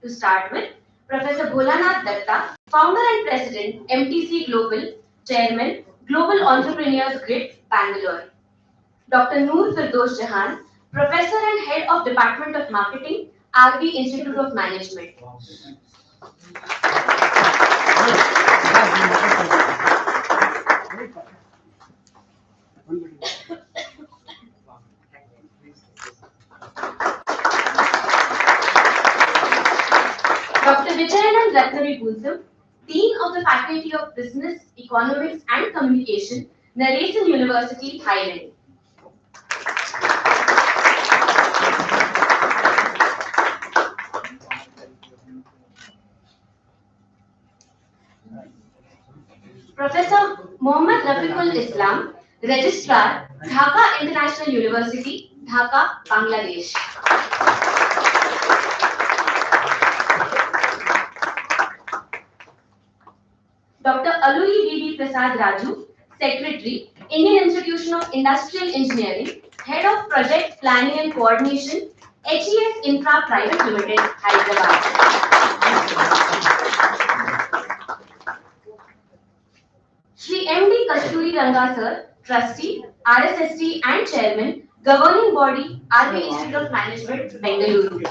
To start with, Professor Bholanath Datta, Founder and President, MTC Global, Chairman, Global Entrepreneurs Grid, Bangalore. Dr. Noor Firdosh Jahan, Professor and Head of Department of Marketing, RB Institute of Management. Dr. Vijayanand Ratnari Gulsam, Dean of the Faculty of Business, Economics and Communication, Naresen University, Thailand. Professor Mohammad Rafiqul Islam, Registrar, Dhaka International University, Dhaka, Bangladesh. Dr. Aluri B.B. Prasad Raju, Secretary, Indian Institution of Industrial Engineering, Head of Project Planning and Coordination, HES Infra Private Limited, Hyderabad. Shri M.D. Kasturi Ranga Sir, Trustee, RSST and Chairman, Governing Body, RB Institute of Management, Bengaluru.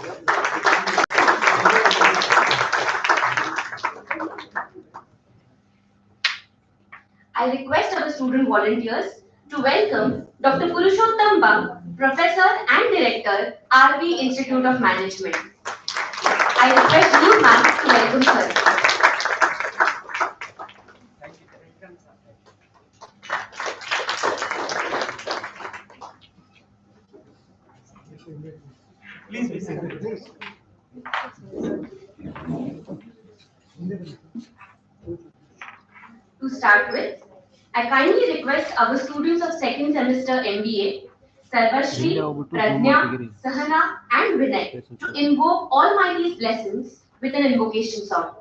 I request our student volunteers to welcome Dr. Purushottam Bang, Professor and Director, RB Institute of Management. I request you, ma'am, to welcome sir. Please be seated. To start with, I kindly request our students of second semester MBA, Sarvashri, Prajna, Sahana and Vinay to invoke Almighty's blessings with an invocation song.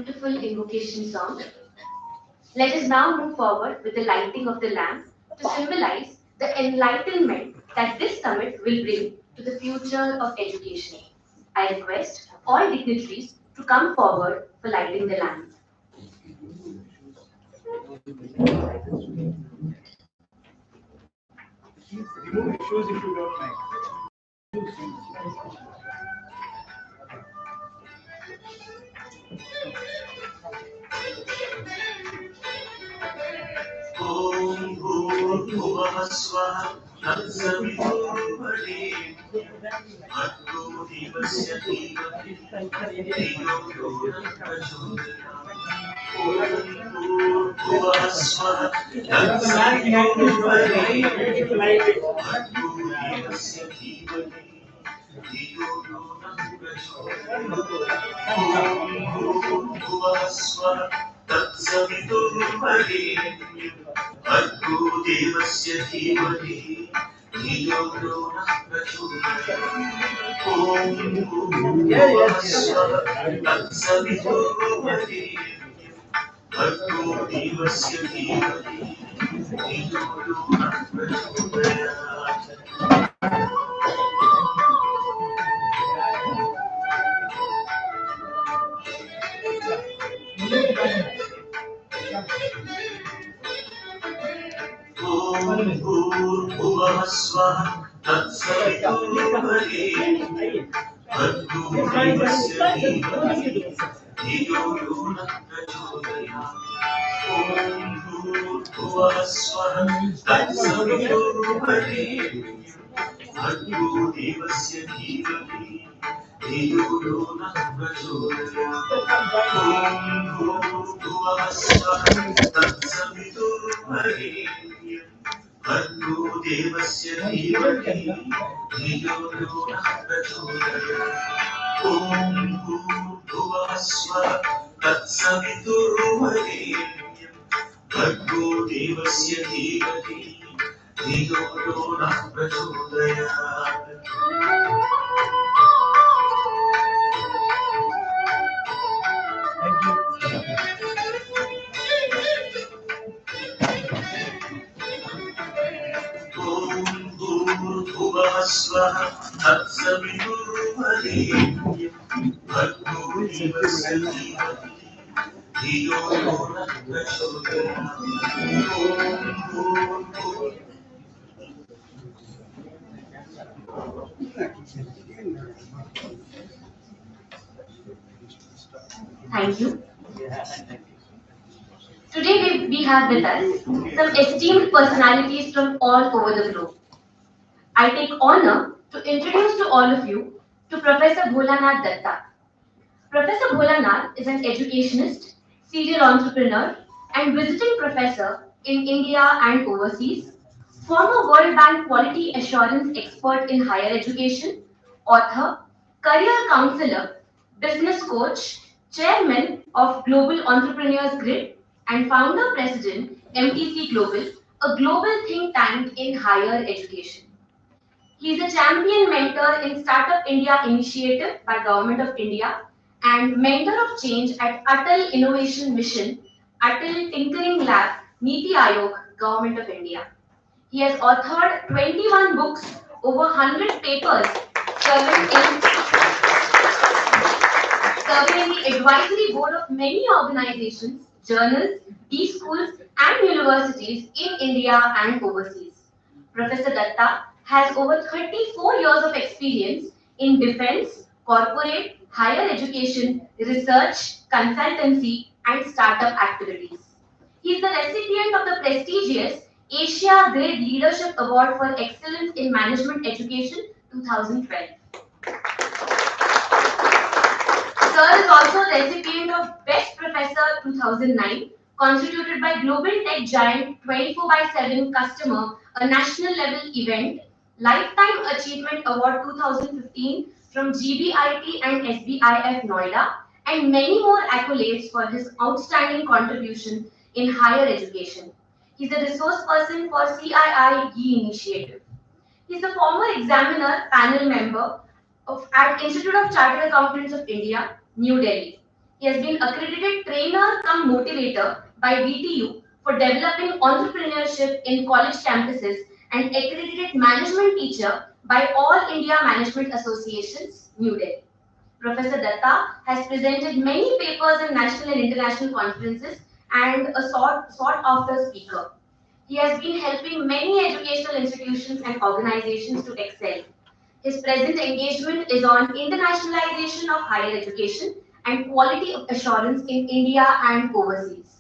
beautiful invocation song. Let us now move forward with the lighting of the lamp to symbolize the enlightenment that this summit will bring to the future of education. I request all dignitaries to come forward for lighting the lamp. Remove your shoes if you don't mind. Om Bhurbhuvah Swah Tatsaviturbharenyam Bhargo Devasya Dhimahi Dhiyo Yo Nah Prachodayat. Om Bhurbhuvah Swah Tatsaviturbharenyam Bhargo Devasya Dhimahi Dhiyo Yo Nah Prachodayat. Om Bhurbhuvah Swah Tatsaviturbharenyam Bhargo Devasya Dhimahi Dhiyo Yo Nah Prachodayat. Om Bhurbhuvah Swah Tatsaviturbharenyam Bhargo Devasya Dhimahi Dhiyo Yo Nah Prachodayat. Om Bhurbhuvah Swah Tatsaviturbharenyam Bhargo Devasya Dhimahi Dhiyo Yo Nah Prachodayat. Om Bhurbhuvah Swah Tatsaviturbharenyam Bhargo Devasya Dhimahi Dhiyo Yo Nah Prachodayat. Om Bhurbhuvah Swah Tatsaviturbharenyam Bhargo Devasya Dhimahi Dhiyo Yo Nah Prachodayat. Om Bhurbhuvah Swah Tatsaviturbharenyam Bhargo Devasya Dhimahi Dhiyo Yo Nah Prachodayat. Om Bhurbhuvah Swah Tatsaviturbharenyam Bhargo Devasya Dhimahi Dhiyo Yo Nah Prachodayat. Om Bhurbhuvah Thank you. Today we have with us some esteemed personalities from all over the globe. I take honor to introduce to all of you to Professor Bholanath Datta. Professor Bholanath is an educationist, serial entrepreneur, and visiting professor in India and overseas, former World Bank Quality Assurance Expert in Higher Education, author, career counselor, business coach, chairman of Global Entrepreneurs Grid, and founder president MTC Global, a global think tank in higher education. He is a champion mentor in Startup India initiative by Government of India and mentor of change at Atal Innovation Mission, Atal Tinkering Lab, Niti Aayog, Government of India. He has authored 21 books, over 100 papers, serving in the advisory board of many organizations, journals, B-schools and universities in India and overseas. Professor Datta has over 34 years of experience in defense, corporate, higher education, research, consultancy and startup activities. He is the recipient of the prestigious Asia Grade Leadership Award for Excellence in Management Education 2012. Sir is also a recipient of Best Professor 2009, constituted by Global Tech Giant 24/7 Customer, a national level event, Lifetime Achievement Award 2015 from GBIT and SBIF Noida, and many more accolades for his outstanding contribution in higher education. He is a resource person for CII YE initiative. He is a former examiner panel member at Institute of Chartered Accountants of India, New Delhi. He has been accredited trainer cum motivator by VTU for developing entrepreneurship in college campuses and accredited management teacher by All India Management Associations, New Delhi. Professor Datta has presented many papers in national and international conferences and a sought-after speaker. He has been helping many educational institutions and organizations to excel. His present engagement is on internationalization of higher education and quality assurance in India and overseas.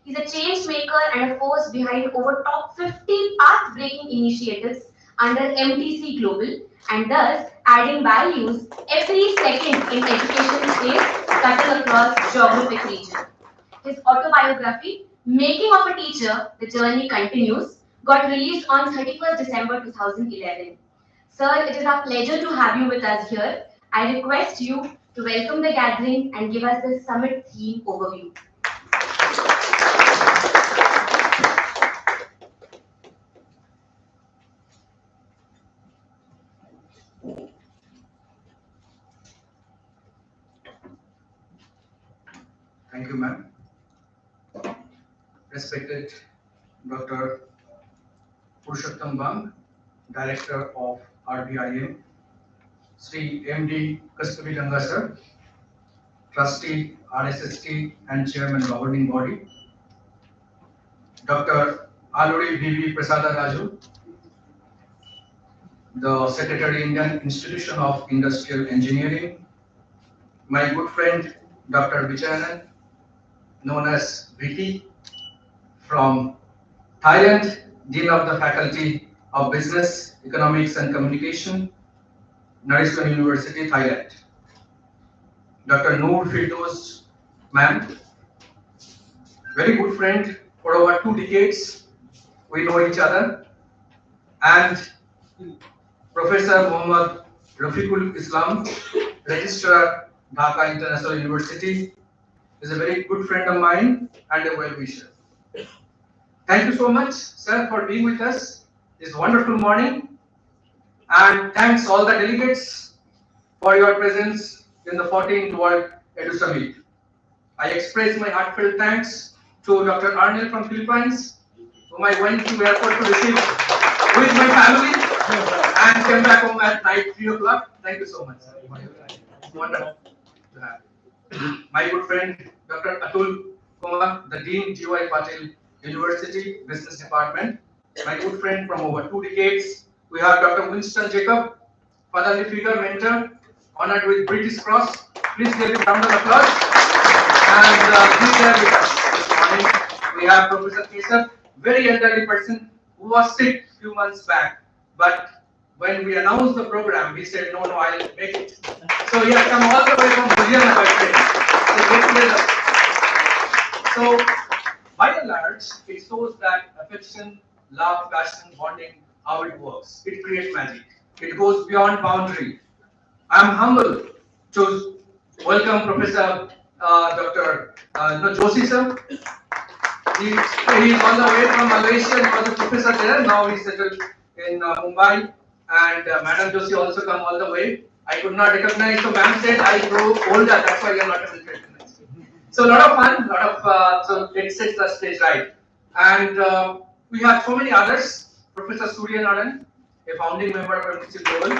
He's a change maker and a force behind over top 50 path-breaking initiatives under MTC Global and thus adding values every second in education space cutting across geographic region. His autobiography, Making of a Teacher, The Journey Continues, got released on 31st December 2011. Sir, it is our pleasure to have you with us here. I request you to welcome the gathering and give us the summit theme overview. Thank you, ma'am. Respected Dr. Purushottam Bang, Director of RBIM, Sri MD Kasturi Ranga sir, Trustee RSST and Chairman Governing Body, Dr. Aluri V.V. Prasada Raju, the Secretary Indian Institution of Industrial Engineering, my good friend Dr. Vijayanan, known as Viti, from Thailand, Dean of the Faculty of Business, Economics and Communication, Naresuan University, Thailand. Dr. Noor Firdaus, ma'am, very good friend for over 2 decades. We know each other. And Professor Muhammad Rafiqul Islam, Registrar, Dhaka International University, is a very good friend of mine and a well-wisher. Thank you so much, sir, for being with us this wonderful morning. And thanks all the delegates for your presence in the 14th Word Edu Summit. I express my heartfelt thanks to Dr. Arnel from Philippines, whom I went to airport to receive with my family and came back home at night 3 o'clock. Thank you so much. It's wonderful to have you. My good friend Dr. Atul Kumar, the Dean G.Y. Patil University Business Department. My good friend from over 2 decades. We have Dr. Winston Jacob, fatherly figure, mentor, honored with British Cross. Please give a round of applause. And he's there with us this morning. We have Professor Kesar, very elderly person who was sick a few months back. But when we announced the program, he said, no, I'll make it. So he has come all the way from Gujarat, my friend. So by and large, it shows that affection, love, passion, bonding, how it works. It creates magic. It goes beyond boundary. I'm humbled to welcome Professor Dr. Joshi sir. He's all the way from Malaysia. He was a professor there. Now he's settled in Mumbai. And Madam Joshi also come all the way. I could not recognize. So ma'am said I grow older. That's why you're not able to recognize me. So a lot of fun. So it sets the stage right. And we have so many others. Professor Surya Naran, a founding member of MTC Global,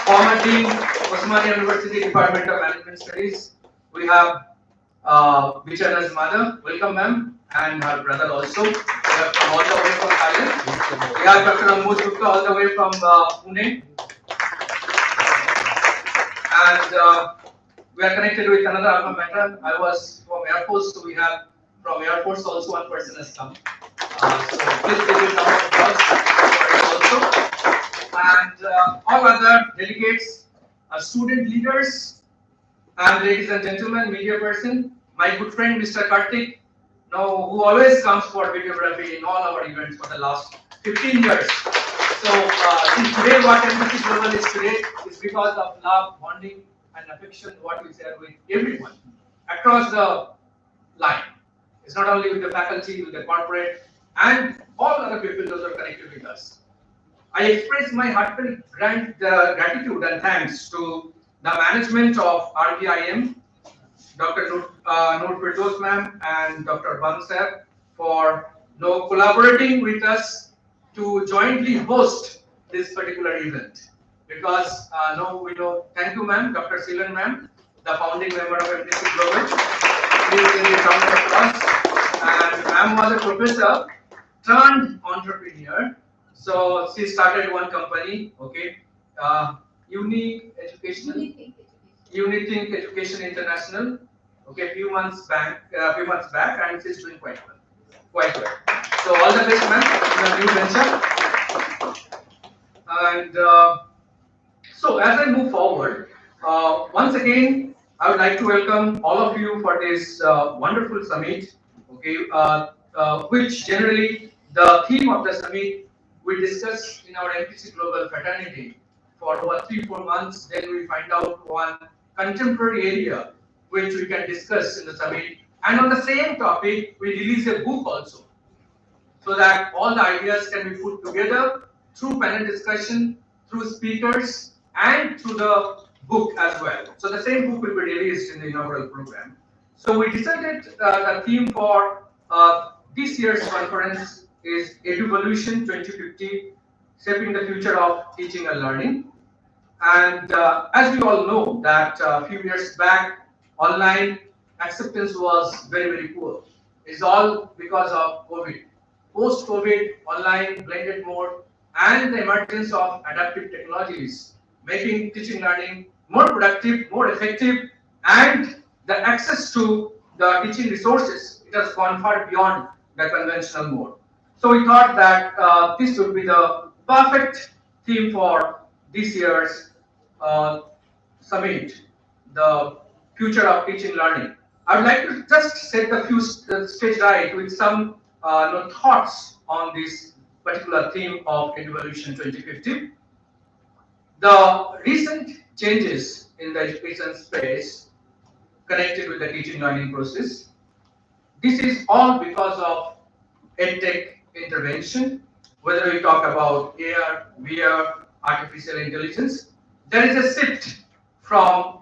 former Dean, Osmania University Department of Management Studies. We have Vichana's mother, welcome ma'am, and her brother also. We have come all the way from Thailand. We have Dr. Ambuj Gupta all the way from Pune. And we are connected with another alma mater. I was from Air Force, so we have from Air Force also one person has come. So please give it a round of applause also. And all other delegates, student leaders, and ladies and gentlemen, media person, my good friend Mr. Kartik, who always comes for videography in all our events for the last 15 years. So today what MTC Global is today is because of love, bonding, and affection what we share with everyone across the line. It's not only with the faculty, with the corporate, and all other people those are connected with us. I express my heartfelt gratitude and thanks to the management of RBIM Dr. Noor Firdaus ma'am and Dr. Bang sir for collaborating with us to jointly host this particular event. Because thank you ma'am, Dr. Silan ma'am, the founding member of MTC Global. Please give a round of applause. And ma'am was a professor turned entrepreneur. So she started one company, okay, Unique Educational. Unithink Education International. Okay, few months back, and she's doing quite well, quite well. So all the best, ma'am, in your new venture. And so as I move forward, once again, I would like to welcome all of you for this wonderful summit. Okay, which generally the theme of the summit we discuss in our MTC Global Fraternity for over 3-4 months. Then we find out one contemporary area which we can discuss in the summit. And on the same topic, we release a book also, so that all the ideas can be put together through panel discussion, through speakers, and through the book as well. So the same book will be released in the inaugural program. So we decided the theme for this year's conference is VOLUTION 2050, Shaping the Future of Teaching and Learning. And as we all know that a few years back, online acceptance was very, very poor. It's all because of COVID. Post-COVID, online blended mode and the emergence of adaptive technologies, making teaching learning more productive, more effective, and the access to the teaching resources, it has gone far beyond the conventional mode. So we thought that this would be the perfect theme for this year's summit, the future of teaching learning. I would like to just set the few stage right with some thoughts on this particular theme of VOLUTION 2050. The recent changes in the education space connected with the teaching learning process, this is all because of EdTech intervention, whether we talk about AR, VR, artificial intelligence. There is a shift from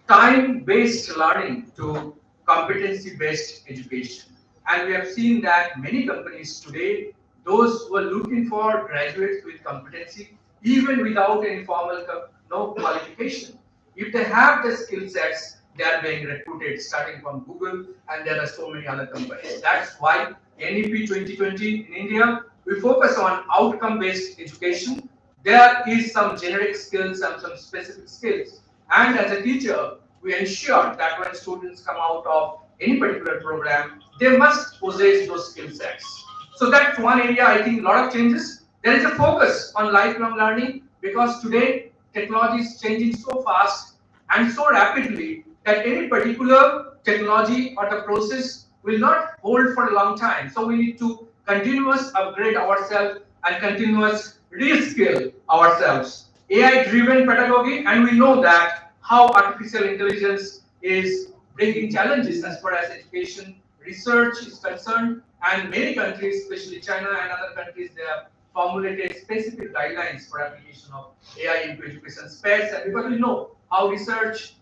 time-based learning to competency-based education. And we have seen that many companies today, those who are looking for graduates with competency, even without any formal qualification, if they have the skill sets, they are being recruited starting from Google, and there are so many other companies. That's why NEP 2020 in India, we focus on outcome-based education. There is some generic skills and some specific skills. And as a teacher, we ensure that when students come out of any particular program, they must possess those skill sets. So that's one area, I think, a lot of changes. There is a focus on lifelong learning because today technology is changing so fast and so rapidly that any particular technology or the process will not hold for a long time. So we need to continuous upgrade ourselves and continuous reskill ourselves. AI-driven pedagogy, and we know that how artificial intelligence is bringing challenges as far as education research is concerned, and many countries, especially China and other countries, they have formulated specific guidelines for application of AI into education space. And because we know how research,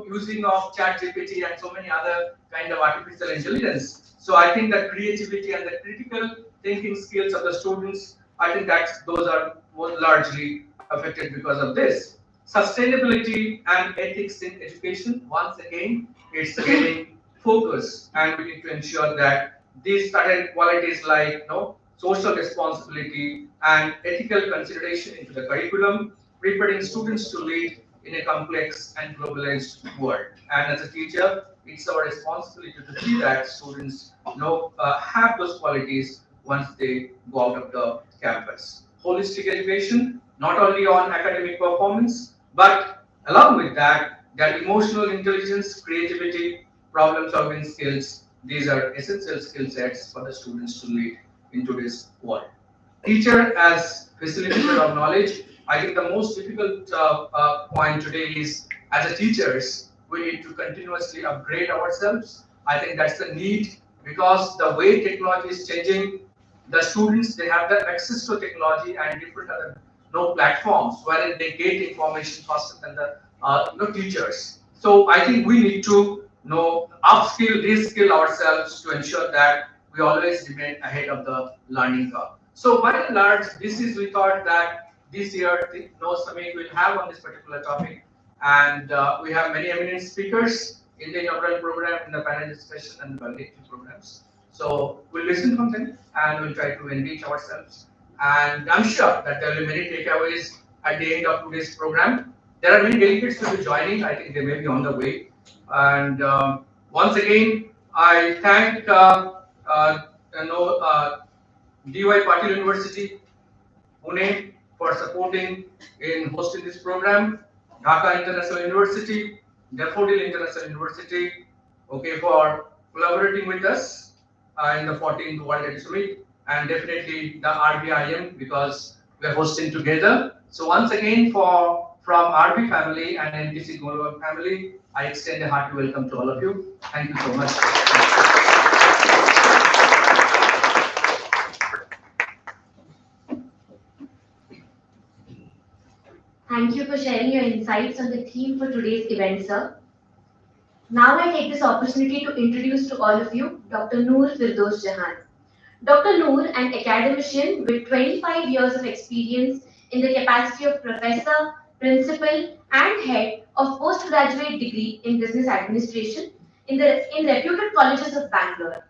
using of ChatGPT and so many other kind of artificial intelligence. So I think that creativity and the critical thinking skills of the students, I think that those are more largely affected because of this. Sustainability and ethics in education, once again, it's getting focus, and we need to ensure that these certain qualities like social responsibility and ethical consideration into the curriculum, preparing students to lead in a complex and globalized world. And as a teacher, it's our responsibility to see that students have those qualities once they go out of the campus. Holistic education, not only on academic performance, but along with that, that emotional intelligence, creativity, problem-solving skills, these are essential skill sets for the students to lead into this world. Teacher as facilitator of knowledge, I think the most difficult point today is, as a teachers, we need to continuously upgrade ourselves. I think that's the need, because the way technology is changing, the students, they have the access to technology and different other platforms wherein they get information faster than the teachers. So I think we need to upskill, reskill ourselves to ensure that we always remain ahead of the learning curve. So by and large, this is we thought that this year the summit will have on this particular topic, and we have many eminent speakers in the inaugural program, in the panel discussion, and the valedictory programs. So we'll listen from them and we'll try to engage ourselves. And I'm sure that there will be many takeaways at the end of today's program. There are many delegates who will be joining. I think they may be on the way. And once again, I thank DY Patil University, Pune, for supporting in hosting this program. Dhaka International University, Daffodil International University, okay, for collaborating with us in the 14th World Edu Summit, and definitely the RBIM because we are hosting together. So once again, from RB family and MTC Global family, I extend a hearty welcome to all of you. Thank you so much. Thank you for sharing your insights on the theme for today's event, sir. Now I take this opportunity to introduce to all of you Dr. Noor Firdosh Jahan. Dr. Noor, an academician with 25 years of experience in the capacity of professor, principal, and head of postgraduate degree in business administration in reputed colleges of Bangalore.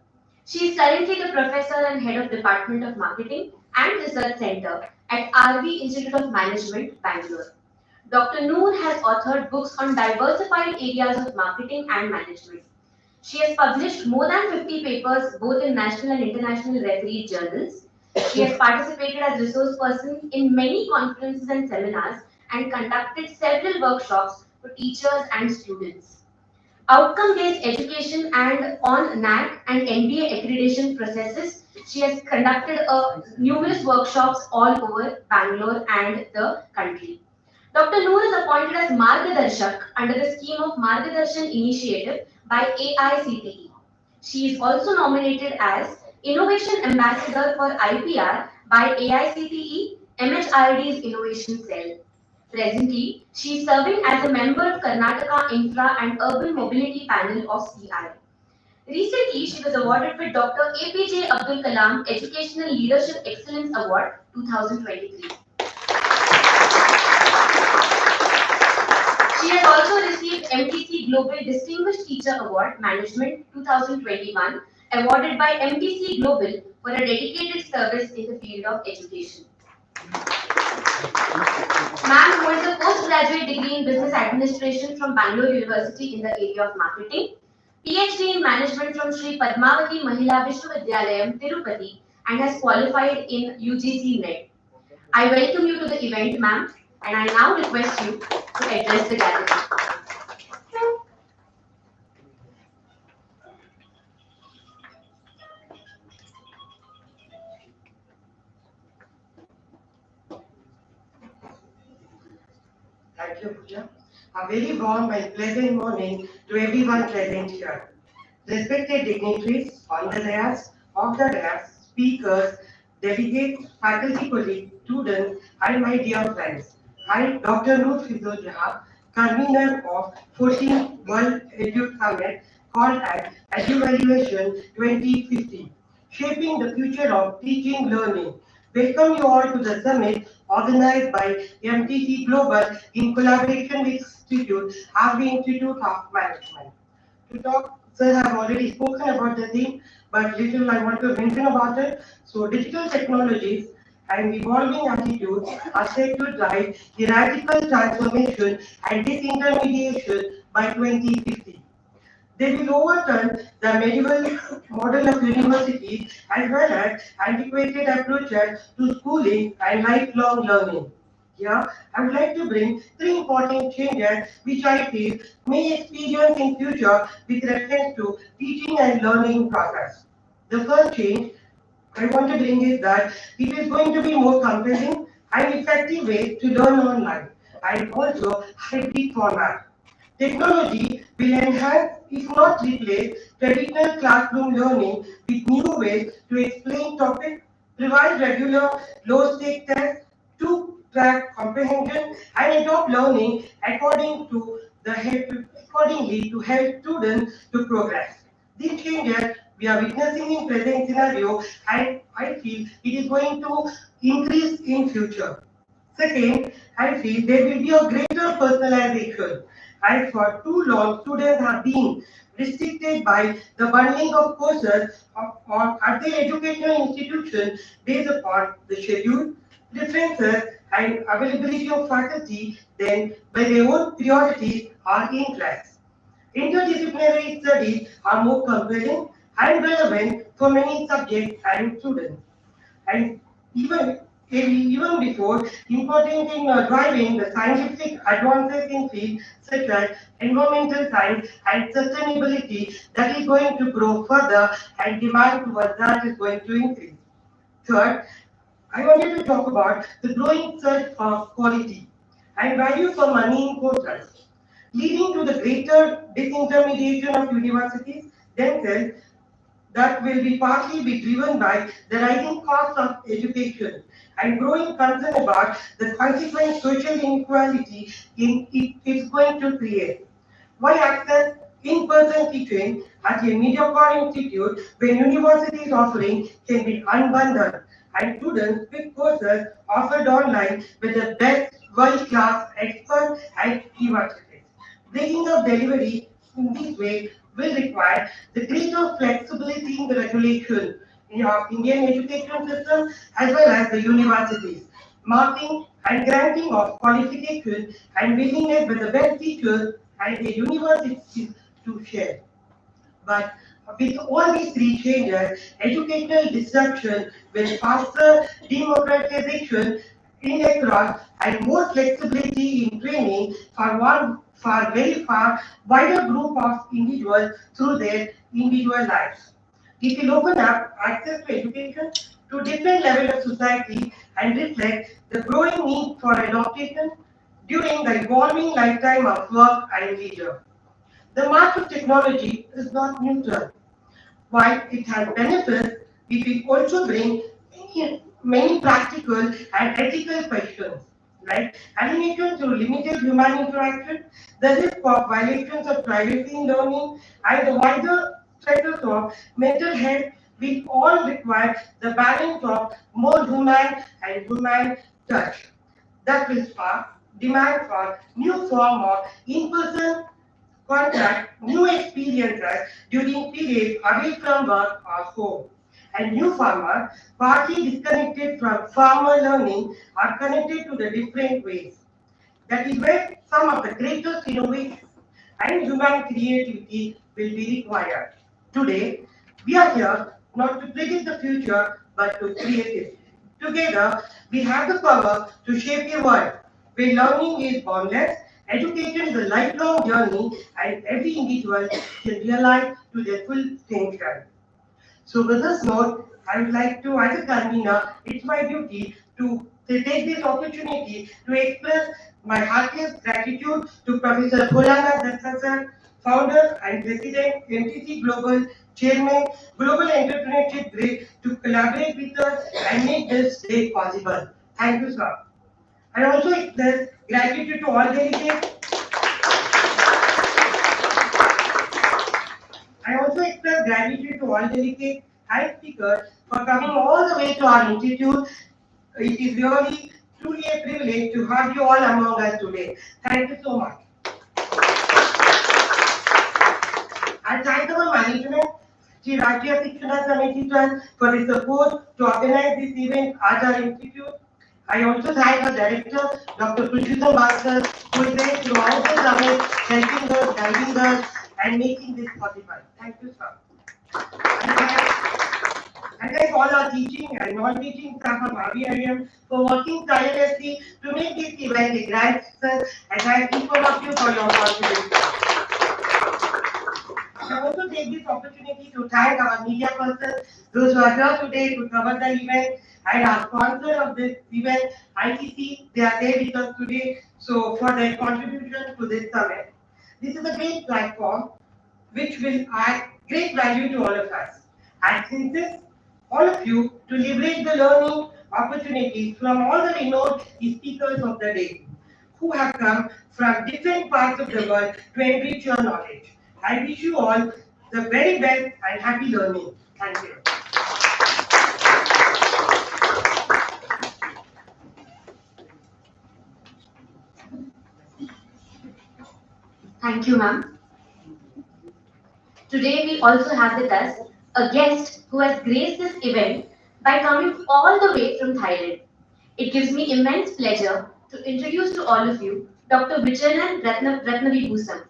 She is currently the professor and head of Department of Marketing and Research Center at RV Institute of Management, Bangalore. Dr. Noor has authored books on diversified areas of marketing and management. She has published more than 50 papers both in national and international refereed journals. She has participated as resource person in many conferences and seminars and conducted several workshops for teachers and students. Outcome-based education and on NAC and NBA accreditation processes, she has conducted numerous workshops all over Bangalore and the country. Dr. Noor is appointed as Margadarshak under the scheme of Margadarshan Initiative by AICTE. She is also nominated as Innovation Ambassador for IPR by AICTE MHRD's Innovation Cell. Presently, she is serving as a member of Karnataka Infra and Urban Mobility Panel of CI. Recently, she was awarded with Dr. APJ Abdul Kalam Educational Leadership Excellence Award 2023. She has also received MTC Global Distinguished Teacher Award Management 2021, awarded by MTC Global for a dedicated service in the field of education. Ma'am holds a postgraduate degree in business administration from Bangalore University in the area of marketing, PhD in management from Sri Padmavati Mahila Vishwavidyalayam, Tirupati, and has qualified in UGC NET. I welcome you to the event, ma'am, and I now request you to address the gathering. Thank you, Pooja. A very warm and pleasant morning to everyone present here. Respected dignitaries, on the dais, off the dais, speakers, delegates, faculty colleagues, students, and my dear friends. I, Dr. Noor Firdosh Jahan, convener of 14th World Edu Summit called as EduVolution 2050, shaping the future of teaching learning. Welcome you all to the summit organized by MTC Global in collaboration with RV Institute of Management. To talk, sir have already spoken about the theme, but little I want to mention about it. So digital technologies and evolving attitudes are set to drive the radical transformation and disintermediation by 2050. They will overturn the medieval model of universities as well as antiquated approaches to schooling and lifelong learning. Here, I would like to bring three important changes which I feel may experience in future with reference to teaching and learning process. The first change I want to bring is that it is going to be more compelling and effective way to learn online and also hybrid format. Technology will enhance, if not replace, traditional classroom learning with new ways to explain topics, provide regular low-stake tests to track comprehension, and adopt learning according to accordingly to help students to progress. These changes we are witnessing in present scenario, and I feel it is going to increase in future. Second, I feel there will be a greater personalization. As for too long, students have been restricted by the bundling of courses at their educational institution based upon the schedule, preferences, and availability of faculty, then by their own priorities or interests. Interdisciplinary studies are more compelling and relevant for many subjects and students. And even before, important in driving the scientific advances in fields such as environmental science and sustainability that is going to grow further and demand towards that is going to increase. Third, I wanted to talk about the growing search for quality and value for money in courses, leading to the greater disintermediation of universities themselves that will be partly be driven by the rising cost of education and growing concern about the consequent social inequality it is going to create. Why access in-person teaching at a mediocre institute when universities offering can be unbundled and students pick courses offered online with the best world-class experts and universities. Breaking up delivery in this way will require the greater flexibility in the regulation in our Indian education system as well as the universities. Marking and granting of qualification and willingness with the best teachers and the universities to share. But with all these three changes, educational disruption with faster democratization in across and more flexibility in training for very far wider group of individuals through their individual lives. It will open up access to education to different levels of society and reflect the growing need for adaptation during the evolving lifetime of work and leisure. The march of technology is not neutral. While it has benefits, it will also bring many practical and ethical questions, like alienation through limited human interaction, the risk of violations of privacy in learning, and the wider status of mental health will all require the balance of more human and human touch. That will spark demand for new form of in-person contact, new experiences during periods away from work or home. And new farmers, partly disconnected from farmer learning, are connected to the different ways. That is where some of the greatest innovation and human creativity will be required. Today, we are here not to predict the future, but to create it. Together, we have the power to shape a world where learning is boundless, education is a lifelong journey, and every individual can realize to their full potential. So with this note, I would like to, as a convener, it's my duty to take this opportunity to express my heartiest gratitude to Professor Bholanath Datta sir, founder and president, MTC Global, chairman, Global Entrepreneurship Grid, to collaborate with us and make this day possible. Thank you, sir. I also express gratitude to all delegates. I also express gratitude to all delegates and speakers for coming all the way to our institute. It is really truly a privilege to have you all among us today. Thank you so much. I thank our management, Sri Rashtriya Shikshana Samiti Trust, for the support to organize this event at our institute. I also thank our director, Dr. Purushottam Bhaskar, who is there throughout the summit, helping us, guiding us, and making this possible. Thank you, sir. And thank all our teaching and non-teaching staff of RVIM for working tirelessly to make this event a grand success, and thank each one of you for your confidence. I also take this opportunity to thank our media persons, those who are here today to cover the event, and our sponsor of this event, ITC, they are there with us today, so for their contribution to this summit. This is a great platform which will add great value to all of us. I insist all of you to leverage the learning opportunities from all the renowned speakers of the day, who have come from different parts of the world to enrich your knowledge. I wish you all the very best and happy learning. Thank you. Thank you, ma'am. Today we also have with us a guest who has graced this event by coming all the way from Thailand. It gives me immense pleasure to introduce to all of you Dr. Vichayanan Ratnavibhusam.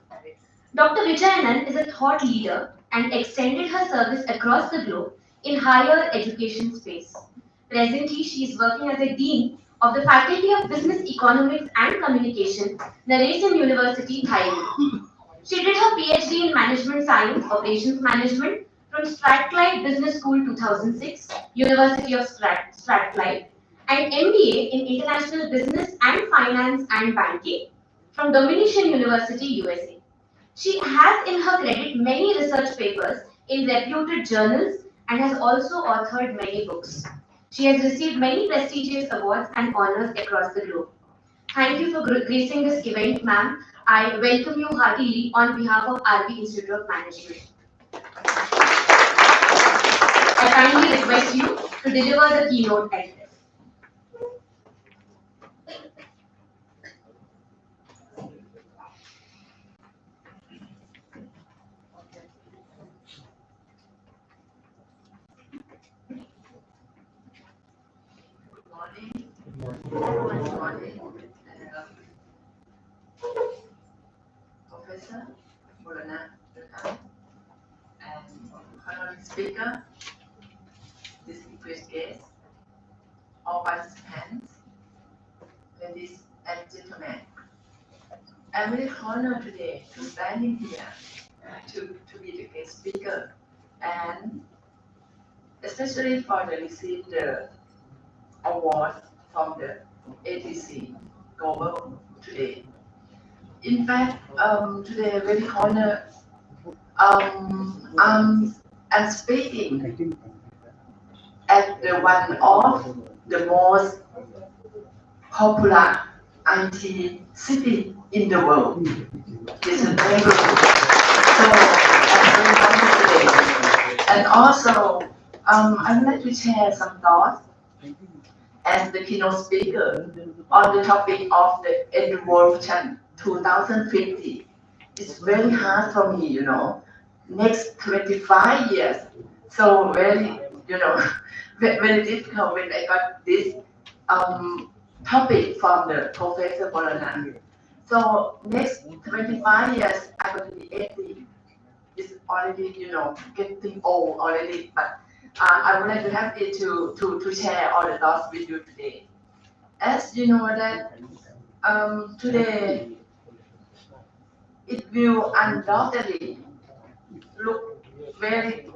Dr. Vichayanan is a thought leader and extended her service across the globe in higher education space. Presently, she is working as a Dean of the Faculty of Business Economics and Communication, Naresuan University, Thailand. She did her PhD in Management Science, Operations Management from Strathclyde Business School 2006, University of Strathclyde, and MBA in International Business and Finance and Banking from Dominican University, USA. She has in her credit many research papers in reputed journals and has also authored many books. She has received many prestigious awards and honors across the globe. Thank you for gracing this event, ma'am. I welcome you heartily on behalf of RB Institute of Management. I kindly request you to deliver the keynote address. Good morning, Professor Bolana and honorary speaker, distinguished guests, all participants, ladies and gentlemen. I'm really honored today to standing here to be the guest speaker and especially for the receive the award from the MTC Global today. In fact, today I'm very honored. I'm speaking at the one of the most popular IT city in the world. It's a Bengaluru. So I'm very honored today. And also, I would like to share some thoughts as the keynote speaker on the topic of the VOLUTION 2050. It's very hard for me, next 25 years. So very, very difficult when I got this topic from the Professor Bolana. So next 25 years, I'm going to be 80. It's already, getting old already, but I would like to have it to share all the thoughts with you today. As you know that today it will undoubtedly look very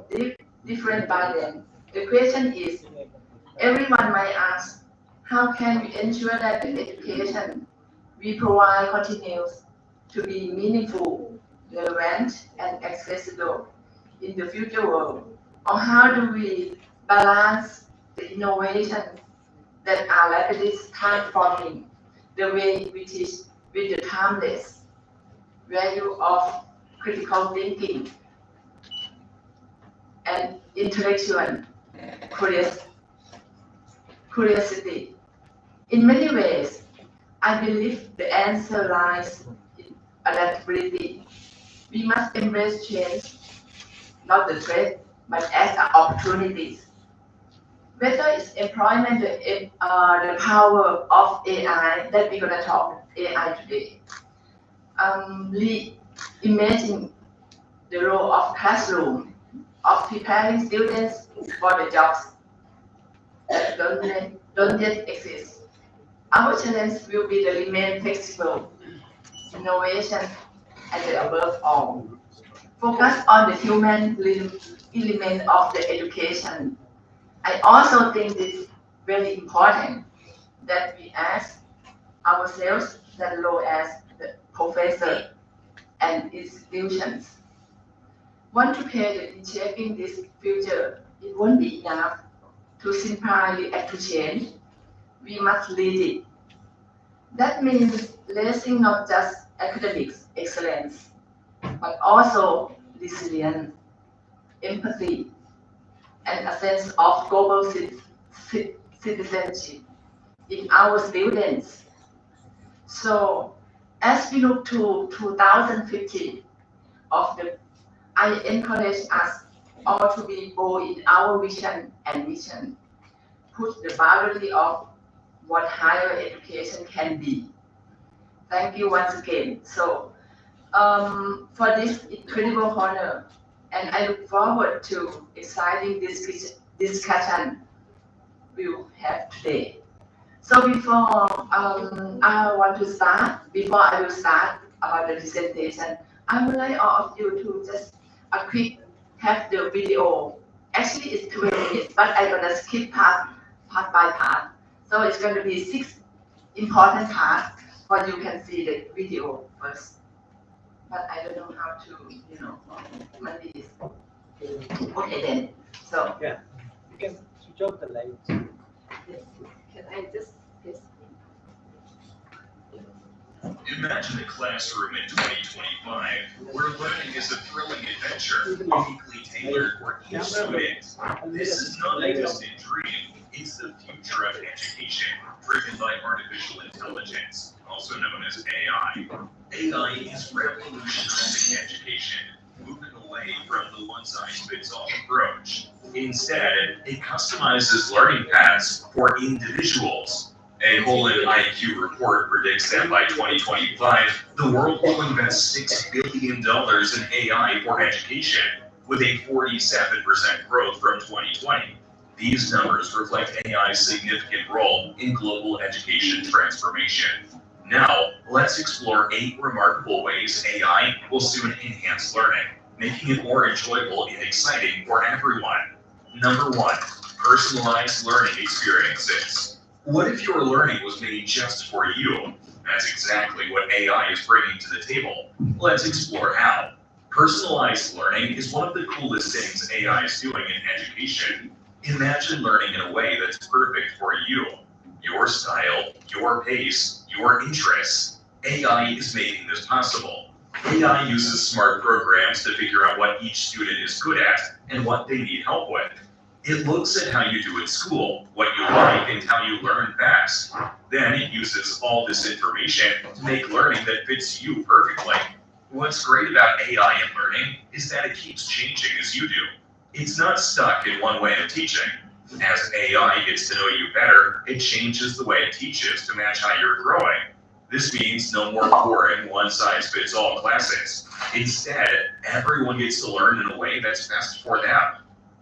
different by then. The question is, everyone might ask, how can we ensure that the education we provide continues to be meaningful, relevant, and accessible in the future world? Or how do we balance the innovations that are rapidly transforming the way we teach with the timeless value of critical thinking and intellectual curiosity? In many ways, I believe the answer lies in adaptability. We must embrace change, not the threat, but as opportunities. Whether it's employment, the power of AI that we're gonna talk AI today. Reimagine the role of classroom, of preparing students for the jobs that don't yet exist. Our challenge will be to remain flexible, innovation, and above all, focus on the human element of the education. I also think it's very important that we ask ourselves that role as the professor and institutions want to play in shaping this future. It won't be enough to simply react to change. We must lead it. That means raising not just academics excellence, but also resilience, empathy, and a sense of global citizenship in our students. So as we look to 2050, I encourage us all to be bold in our vision and mission, push the boundary of what higher education can be. Thank you once again. So for this incredible honor, and I look forward to exciting discussion we'll have today. So before before I will start about the presentation, I would like all of you to just a quick have the video. Actually, it's 20 minutes, but I'm gonna skip part by part. So it's going to be 6 important parts, but you can see the video first. But I don't know how to, maybe it's okay then. So Yeah, you can switch off the lights. yes, can I just yes. Imagine a classroom in 2025 where learning is a thrilling adventure uniquely tailored for each student. This is not a distant dream, it's the future of education, driven by artificial intelligence, also known as AI. AI is revolutionizing education, moving away from the one-size-fits-all approach. Instead, it customizes learning paths for individuals. A Holland IQ report predicts that by 2025, the world will invest $6 billion in AI for education, with a 47% growth from 2020. These numbers reflect AI's significant role in global education transformation. Now, let's explore 8 remarkable ways AI will soon enhance learning, making it more enjoyable and exciting for everyone. Number 1, personalized learning experiences. What if your learning was made just for you? That's exactly what AI is bringing to the table. Let's explore how. Personalized learning is one of the coolest things AI is doing in education. Imagine learning in a way that's perfect for you. Your style, your pace, your interests. AI is making this possible. AI uses smart programs to figure out what each student is good at and what they need help with. It looks at how you do at school, what you like, and how you learn best. Then it uses all this information to make learning that fits you perfectly. What's great about AI in learning is that it keeps changing as you do. It's not stuck in one way of teaching. As AI gets to know you better, it changes the way it teaches to match how you're growing. This means no more boring one-size-fits-all classes. Instead, everyone gets to learn in a way that's best for them.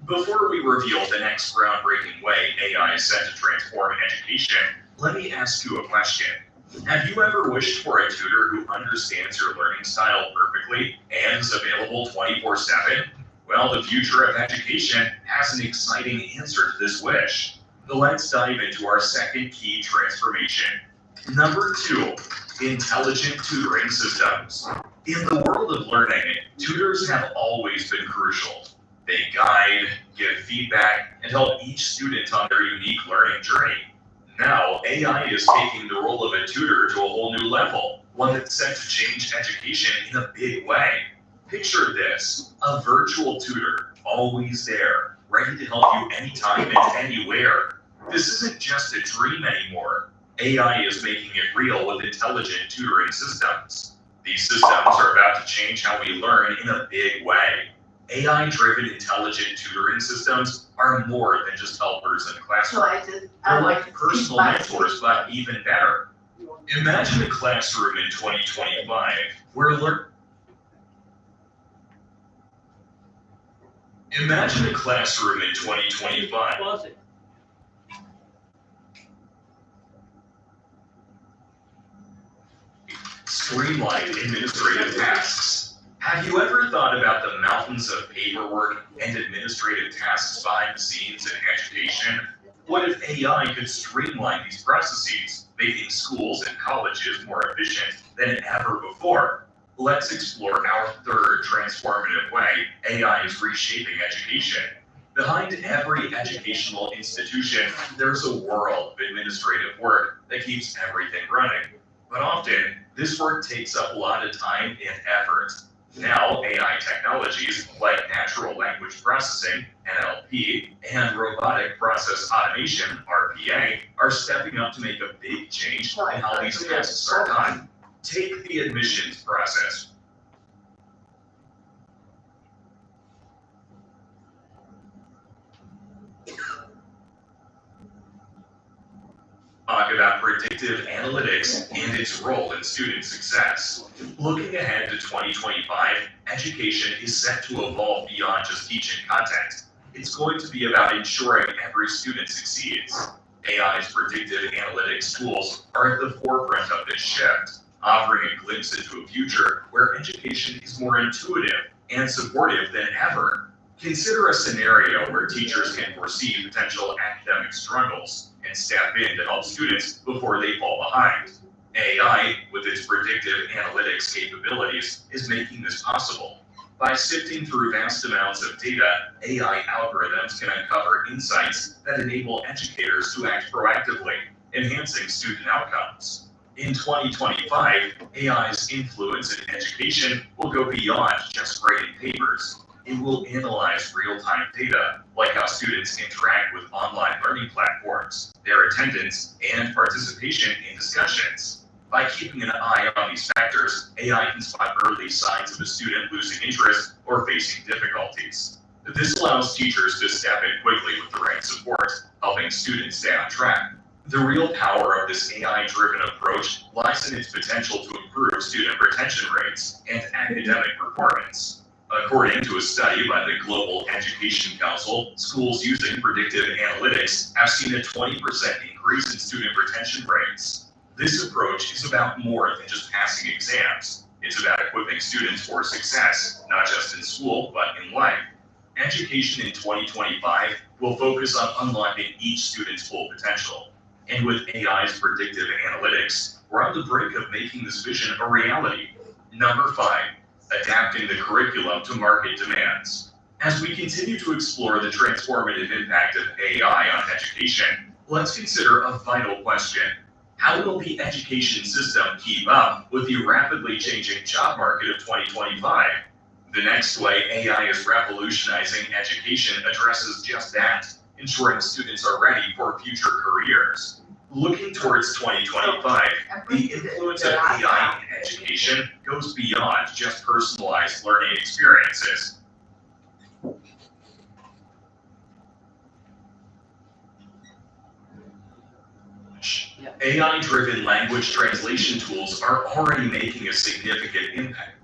Before we reveal the next groundbreaking way AI is set to transform education, let me ask you a question. Have you ever wished for a tutor who understands your learning style perfectly and is available 24/7? Well, the future of education has an exciting answer to this wish. Let's dive into our second key transformation. Number 2, intelligent tutoring systems. In the world of learning, tutors have always been crucial. They guide, give feedback, and help each student on their unique learning journey. Now, AI is taking the role of a tutor to a whole new level, one that's set to change education in a big way. Picture this, a virtual tutor, always there, ready to help you anytime and anywhere. This isn't just a dream anymore. AI is making it real with intelligent tutoring systems. These systems are about to change how we learn in a big way. AI-driven intelligent tutoring systems are more than just helpers in the classroom. They're like personal mentors, but even better. Imagine a classroom in 2025 where Imagine a classroom in 2025. Pause it. Streamlined administrative tasks. Have you ever thought about the mountains of paperwork and administrative tasks behind the scenes in education? What if AI could streamline these processes, making schools and colleges more efficient than ever before? Let's explore our third transformative way AI is reshaping education. Behind every educational institution, there's a world of administrative work that keeps everything running. But often, this work takes up a lot of time and effort. Now, AI technologies like natural language processing, NLP, and robotic process automation, RPA, are stepping up to make a big change in how these tasks are done. Take the admissions process. Talk about predictive analytics and its role in student success. Looking ahead to 2025, education is set to evolve beyond just teaching content. It's going to be about ensuring every student succeeds. AI's predictive analytics tools are at the forefront of this shift, offering a glimpse into a future where education is more intuitive and supportive than ever. Consider a scenario where teachers can foresee potential academic struggles and step in to help students before they fall behind. AI, with its predictive analytics capabilities, is making this possible. By sifting through vast amounts of data, AI algorithms can uncover insights that enable educators to act proactively, enhancing student outcomes. In 2025, AI's influence in education will go beyond just grading papers. It will analyze real-time data, like how students interact with online learning platforms, their attendance, and participation in discussions. By keeping an eye on these factors, AI can spot early signs of a student losing interest or facing difficulties. This allows teachers to step in quickly with the right support, helping students stay on track. The real power of this AI-driven approach lies in its potential to improve student retention rates and academic performance. According to a study by the Global Education Council, schools using predictive analytics have seen a 20% increase in student retention rates. This approach is about more than just passing exams. It's about equipping students for success, not just in school, but in life. Education in 2025 will focus on unlocking each student's full potential. And with AI's predictive analytics, we're on the brink of making this vision a reality. Number 5. Adapting the curriculum to market demands. As we continue to explore the transformative impact of AI on education, let's consider a vital question. How will the education system keep up with the rapidly changing job market of 2025? The next way AI is revolutionizing education addresses just that, ensuring students are ready for future careers. Looking towards 2025, the influence of AI in education goes beyond just personalized learning experiences. AI-driven language translation tools are already making a significant impact.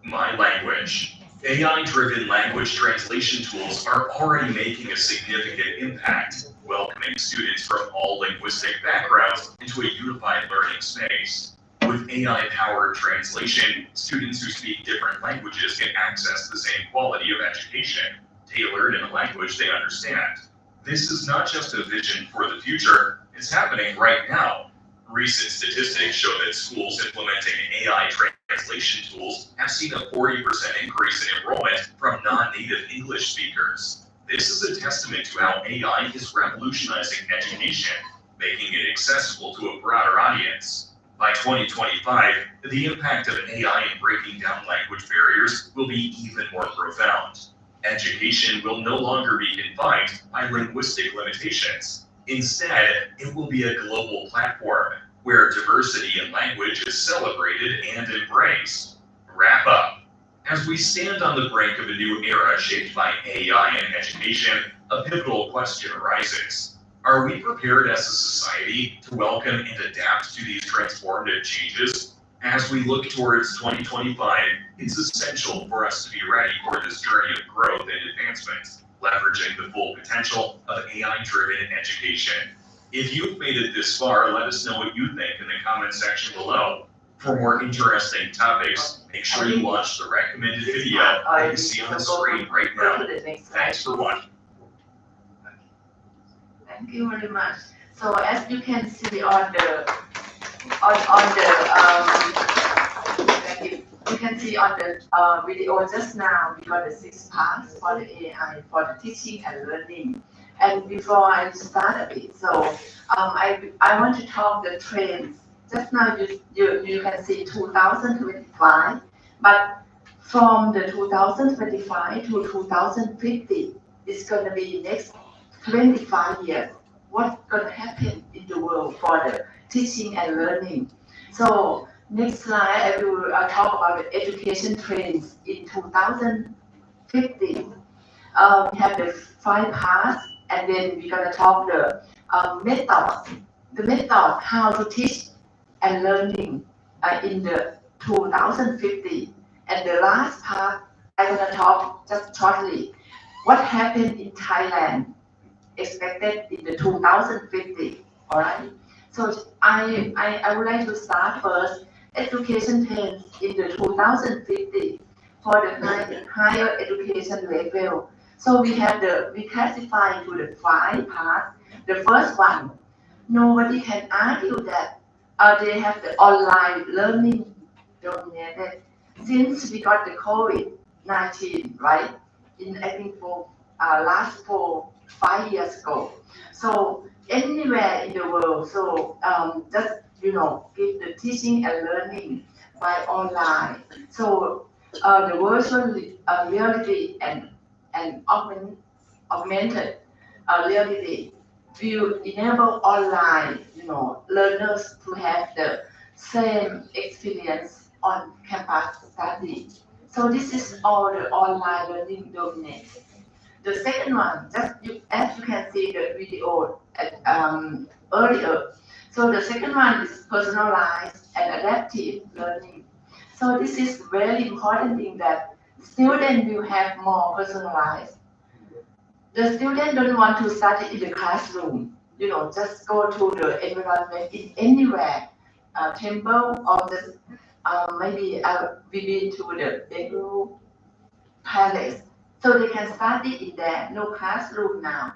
My language. AI-driven language translation tools are already making a significant impact, welcoming students from all linguistic backgrounds into a unified learning space. With AI-powered translation, students who speak different languages can access the same quality of education, tailored in a language they understand. This is not just a vision for the future, it's happening right now. Recent statistics show that schools implementing AI translation tools have seen a 40% increase in enrollment from non-native English speakers. This is a testament to how AI is revolutionizing education, making it accessible to a broader audience. By 2025, the impact of AI in breaking down language barriers will be even more profound. Education will no longer be confined by linguistic limitations. Instead, it will be a global platform where diversity in language is celebrated and embraced. Wrap up. As we stand on the brink of a new era shaped by AI in education, a pivotal question arises. Are we prepared as a society to welcome and adapt to these transformative changes? As we look towards 2025, it's essential for us to be ready for this journey of growth and advancement, leveraging the full potential of AI-driven education. If you've made it this far, let us know what you think in the comment section below. For more interesting topics, make sure you watch the recommended video that you see on the screen right now. Thanks for watching. Thank you very much. So as you can see on the you can see on the video just now, we got the 6 parts for the AI, for the teaching and learning. And before I start a bit, so I want to talk the trends. Just now you can see 2025, but from the 2025 to 2050, it's going to be next 25 years. What's going to happen in the world for the teaching and learning? So next slide, I will talk about the education trends in 2050. We have the 5 parts, and then we're going to talk the methods. The method how to teach and learning in the 2050. And the last part, I'm going to talk just shortly what happened in Thailand expected in the 2050. All right. So I would like to start first education trends in the 2050 for the higher education level. So we classify into the 5 parts. The first one, nobody can argue that they have the online learning dominated since we got the COVID-19, right? I think for last 5 years ago. So anywhere in the world, so just give the teaching and learning by online. So the virtual reality and augmented reality will enable online, learners to have the same experience on campus study. So this is all the online learning dominates. The second one, as you can see the video earlier. So the second one is personalized and adaptive learning. So this is very important thing that students will have more personalized. The student don't want to study in the classroom, just go to the environment in anywhere, temple or the maybe we been to the Bengaluru palace. So they can study in there, no classroom now.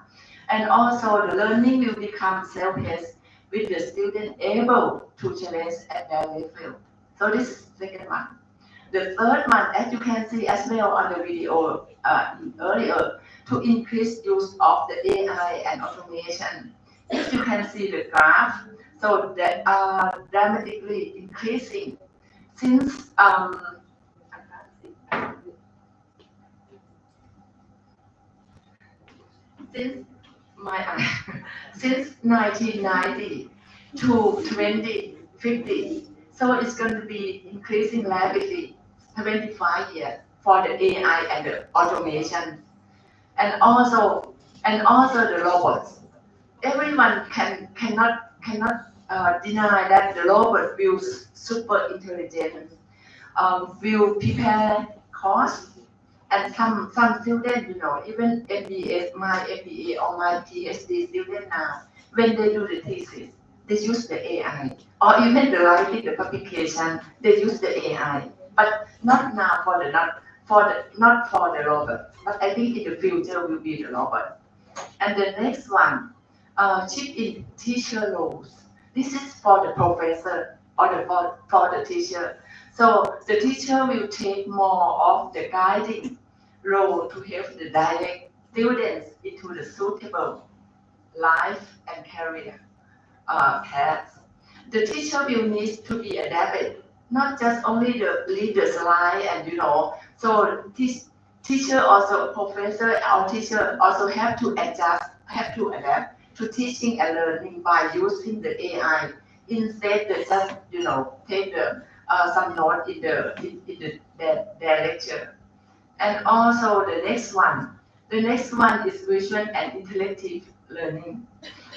And also the learning will become self-paced with the student able to challenge at their level. So this is the second one. The third one, as you can see as well on the video earlier, to increase use of the AI and automation. If you can see the graph, so that are dramatically increasing since since 1990 to 2050. So it's going to be increasing rapidly, 25 years for the AI and the automation, and also the robots. Everyone cannot deny that the robot will super intelligent, will prepare course. And some students, even MBA, my MBA or my PhD student now, when they do the thesis, they use the AI. Or even the writing the publication, they use the AI. But not now not for the robot. But I think in the future will be the robot. And the next one, chip in teacher roles. This is for the professor or for the teacher. So the teacher will take more of the guiding role to help the direct students into the suitable life and career paths. The teacher will need to be adapted, not just only the lead the slide and so teacher also professor or teacher also have to adapt to teaching and learning by using the AI instead of just take the some note in their lecture. And also the next one is visual and interactive learning.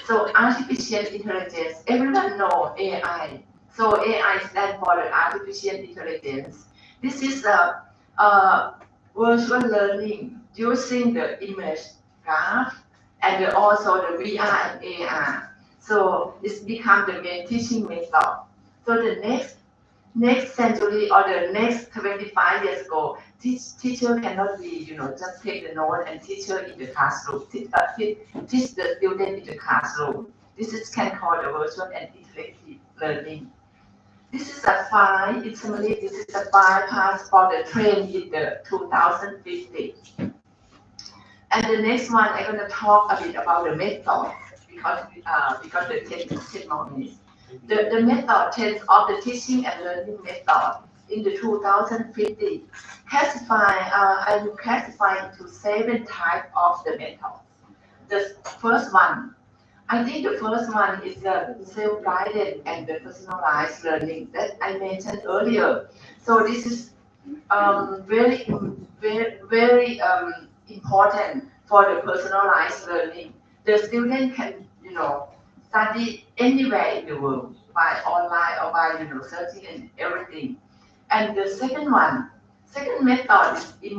So artificial intelligence, everyone know AI. So AI stands for the artificial intelligence. This is a virtual learning using the image graph and also the VR and AR. So it's become the main teaching method. So the next century or the next 25 years ago, teacher cannot be, just take the note and teacher in the classroom, teach the student in the classroom. This is can call the virtual and interactive learning. This is a file, in summary, this is a file pass for the trend in the 2050. And the next one, I'm going to talk a bit about the method because the 10 more minutes. The method, 10 of the teaching and learning method in the 2050 I will classify into 7 types of the methods. The first one, I think the first one is the self-guided and the personalized learning that I mentioned earlier. So this is very important for the personalized learning. The student can, study anywhere in the world by online or by, searching and everything. And the second method is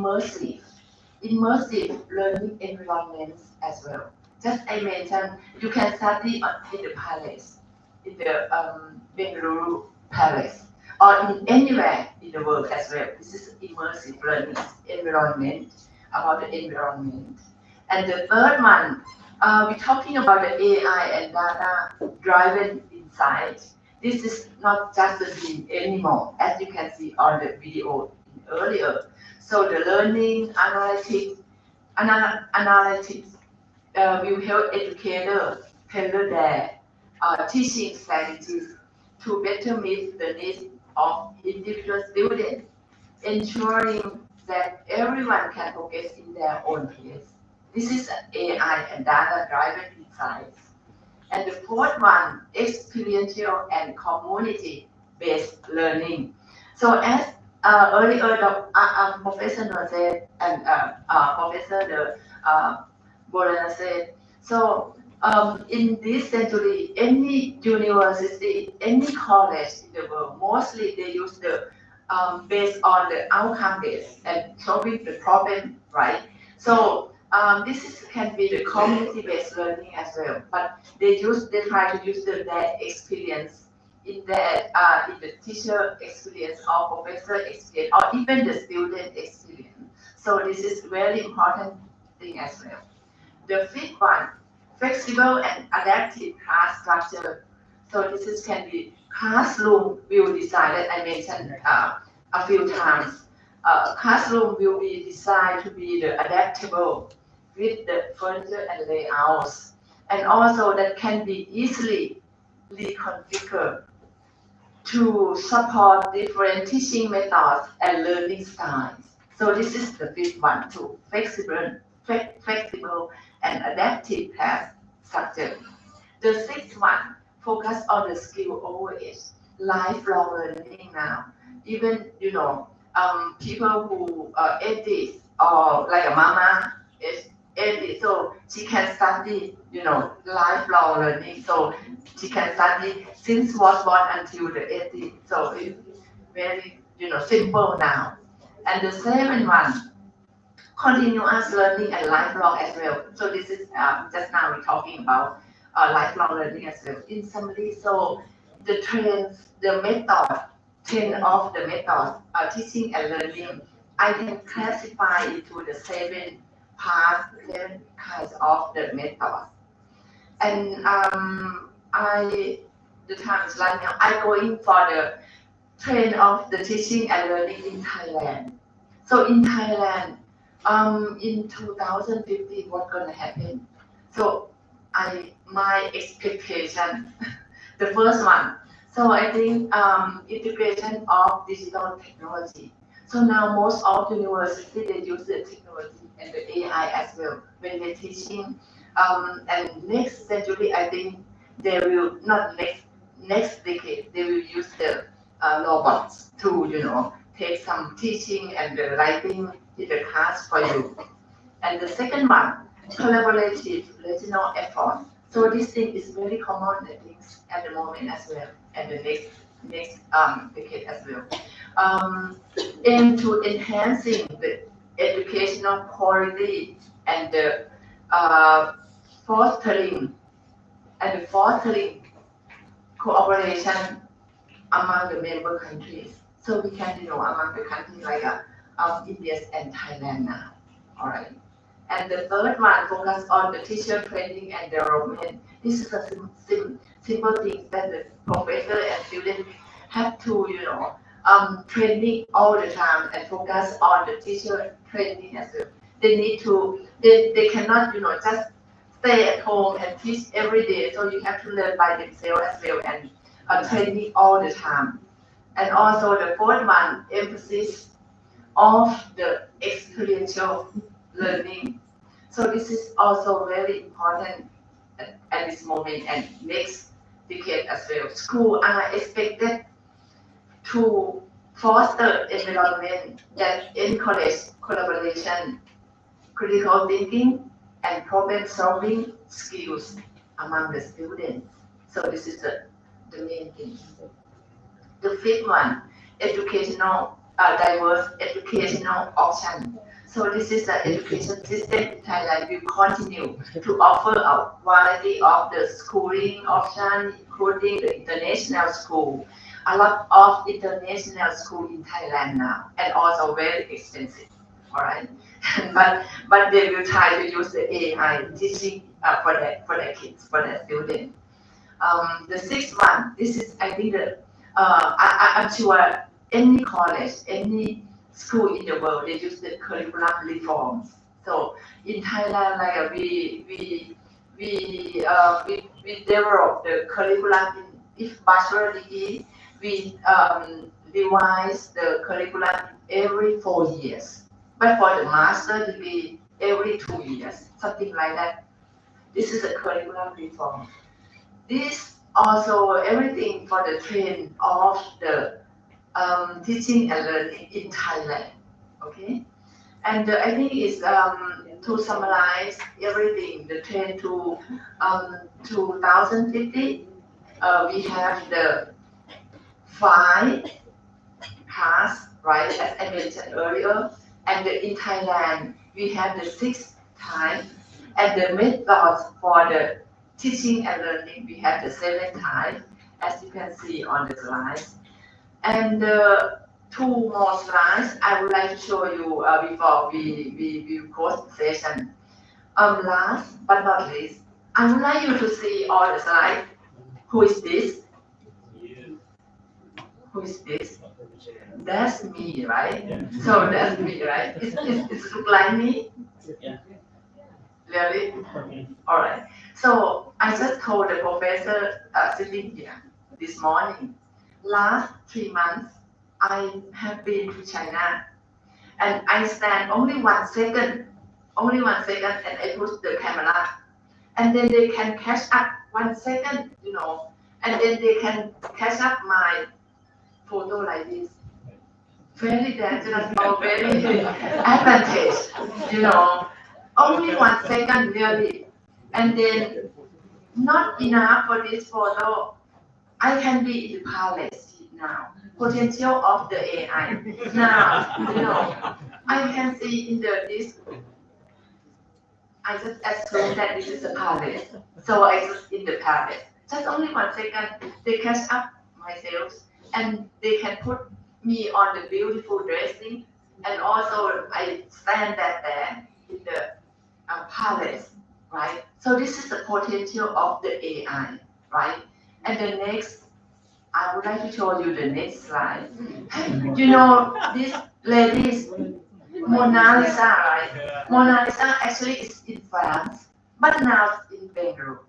immersive learning environments as well. Just I mentioned, you can study in the palace, in the Bengaluru palace, or in anywhere in the world as well. This is immersive learning environment, about the environment. And the third one, we're talking about the AI and data-driven insight. This is not just a dream anymore, as you can see on the video earlier. So the learning analytics will help educators tailor their teaching strategies to better meet the needs of individual students, ensuring that everyone can progress in their own pace. This is AI and data-driven insights. And the fourth one, experiential and community-based learning. So as earlier Professor Noor said and Professor Bolana said, so in this century, any university, any college in the world, mostly they use the based on the outcome based and solving the problem, right? So this can be the community-based learning as well, but they try to use their experience in the teacher experience or professor experience or even the student experience. So this is very important thing as well. The fifth one, flexible and adaptive class structure. So this can be classroom will decided. I mentioned a few times. Classroom will be designed to be adaptable with the furniture and layouts, and also that can be easily reconfigured to support different teaching methods and learning styles. So this is the fifth one too, flexible and adaptive class structure. The sixth one, focus on the skill over age, lifelong learning now. Even, people who 80 or like a mama is 80, so she can study, lifelong learning. So she can study since was born until the 80. So it's very, simple now. And the seventh one, continuous learning and lifelong as well. So this is just now we're talking about lifelong learning as well. In summary, so the trends, the method, 10 of the methods, teaching and learning, I can classify into the 7 kinds of the methods. And the time is running out. I go in for the trend of the teaching and learning in Thailand. So in Thailand, in 2050, what's going to happen? So my expectation, the first one. So I think integration of digital technology. So now most of universities, they use the technology and the AI as well when they're teaching. And next century, I think they will, not next decade, they will use the robots to, take some teaching and the writing in the class for you. And the second one, collaborative regional effort. So this thing is very common, I think, at the moment as well, and the next decade as well. Aim to enhancing the educational quality and the fostering cooperation among the member countries. So we can, among the countries like India and Thailand now. All right. And the third one, focus on the teacher training and development. This is a simple thing that the professor and student have to, training all the time and focus on the teacher training as well. They need to, they cannot, just stay at home and teach every day. So you have to learn by themselves as well and training all the time. And also the fourth one, emphasis of the experiential learning. So this is also very important at this moment and next decade as well. Schools are expected to foster environment that encourage collaboration, critical thinking, and problem-solving skills among the students. So this is the main thing. The fifth one, diverse educational option. So this is the education system in Thailand will continue to offer a variety of the schooling options, including the international school. A lot of international school in Thailand now, and also very expensive. All right, but they will try to use the AI teaching for their kids, for their students. The sixth one, this is I think I'm sure any college, any school in the world, they use the curriculum reforms. So in Thailand, like we develop the curriculum if bachelor degree, we revise the curriculum every 4 years. But for the master degree, every 2 years, something like that. This is a curriculum reform. This also everything for the trend of the teaching and learning in Thailand. Okay, and I think it's to summarize everything, the trend to 2050. We have the 5 tasks, right, as I mentioned earlier, and in Thailand we have the 6 types, and the methods for the teaching and learning we have the 7 types, as you can see on the slides. And 2 more slides I would like to show you before we close the session. Last but not least, I would like you to see all the slides. Who is this? Who is this? That's me, right? So that's me, right? It look like me? Yeah. Really? All right. So I just told the professor sitting here this morning. Last 3 months, I have been to China, and I stand only 1 second, and I push the camera, and then they can catch up 1 second, and then they can catch up my photo like this. Very dangerous or very advantage, only 1 second really, and then not enough for this photo. I can be in the palace now. Potential of the AI. Now, I can see in this. I just assume that this is a palace. So I just in the palace. Just only 1 second, they catch up myself and they can put me on the beautiful dressing, and also I stand there in the palace, right? So this is the potential of the AI, right? And the next, I would like to show you the next slide. This lady is Mona Lisa, right? Mona Lisa actually is in France, but now it's in Bengaluru,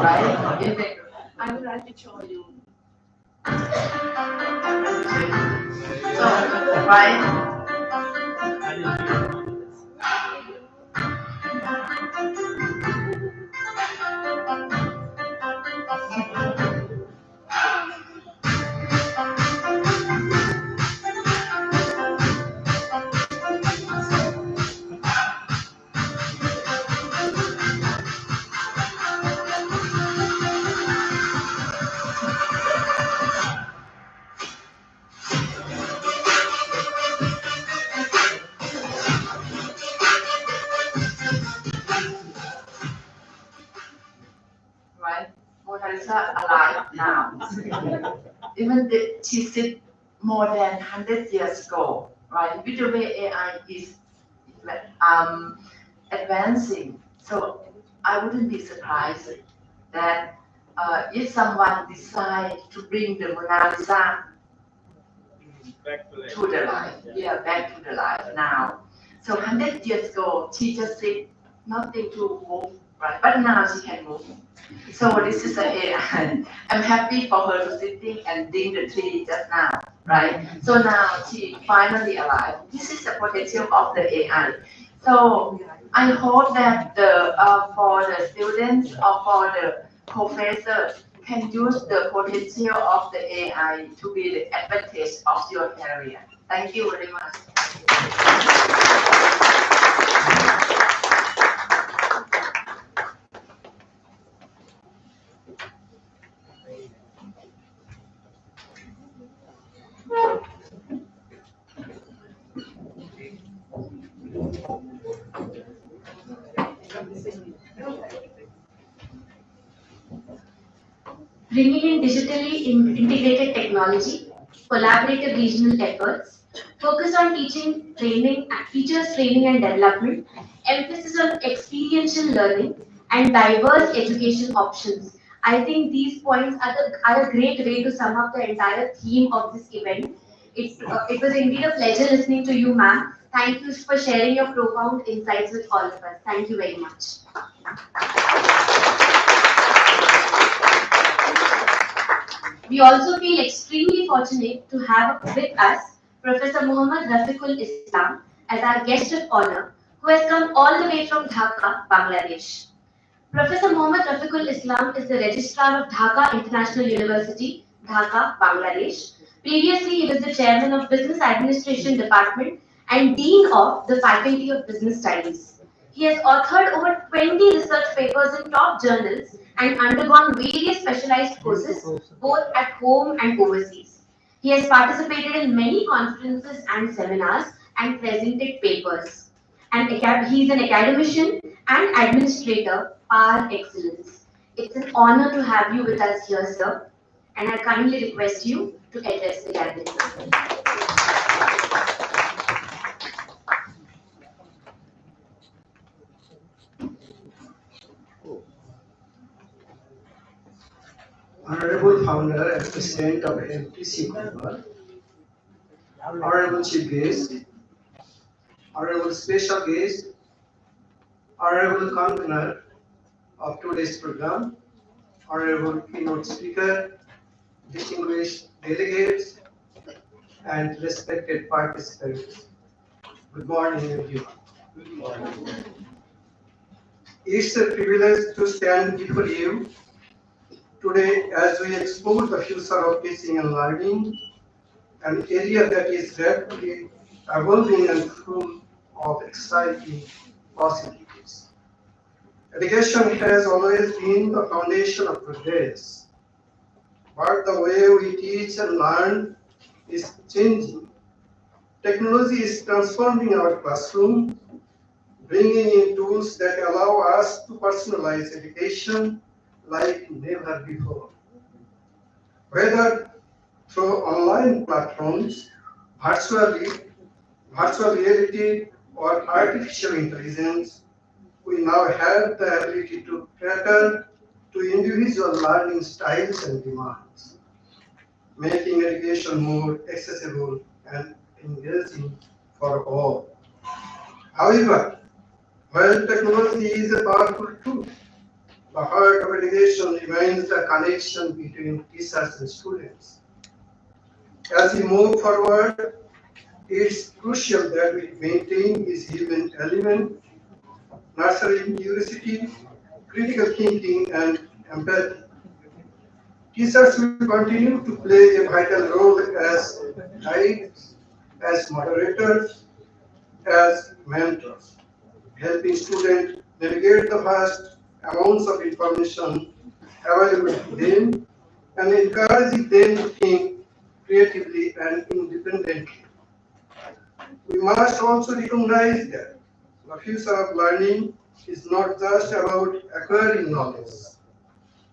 right? In Bengaluru. I would like to show you. So, right? Right? Mona Lisa alive now. Even she said more than 100 years ago, right? With the way AI is advancing, so I wouldn't be surprised that if someone decide to bring the Mona Lisa Back to life. to the life, yeah, back to the life now. So 100 years ago, she just sit, nothing to move, right? But now she can move. So this is an AI. I'm happy for her to sitting and dig the tree just now, right? So now she finally alive. This is the potential of the AI. So I hope that for the students or for the professor can use the potential of the AI to be the advantage of your career. Thank you very much. Bringing in digitally integrated technology, collaborative regional efforts, focus on teachers training and development, emphasis on experiential learning, and diverse education options. I think these points are a great way to sum up the entire theme of this event. It was indeed a pleasure listening to you, ma'am. Thank you for sharing your profound insights with all of us. Thank you very much. We also feel extremely fortunate to have with us Professor Muhammad Rafiqul Islam as our guest of honor, who has come all the way from Dhaka, Bangladesh. Professor Muhammad Rafiqul Islam is the Registrar of Dhaka International University, Dhaka, Bangladesh. Previously, he was the Chairman of Business Administration Department and Dean of the Faculty of Business Studies. He has authored over 20 research papers in top journals and undergone various specialized courses both at home and overseas. He has participated in many conferences and seminars and presented papers. And he is an academician and administrator par excellence. It's an honor to have you with us here, sir. And I kindly request you to address the gathering. Honorable Founder and President of MTC Global, Honorable Chief Guest, Honorable Special Guest, Honorable Convener of today's program, Honorable Keynote Speaker, distinguished delegates, and respected participants. Good morning, everyone. Good morning. It's a privilege to stand before you today as we explore the future of teaching and learning, an area that is rapidly evolving and full of exciting possibilities. Education has always been the foundation of progress, but the way we teach and learn is changing. Technology is transforming our classroom, bringing in tools that allow us to personalize education like never before. Whether through online platforms, virtual reality, or artificial intelligence, we now have the ability to cater to individual learning styles and demands, making education more accessible and engaging for all. However, while technology is a powerful tool, the heart of education remains the connection between teachers and students. As we move forward, it's crucial that we maintain this human element, nurturing curiosity, critical thinking, and empathy. Teachers will continue to play a vital role as guides, as moderators, as mentors, helping students navigate the vast amounts of information available to them and encouraging them to think creatively and independently. We must also recognize that the future of learning is not just about acquiring knowledge.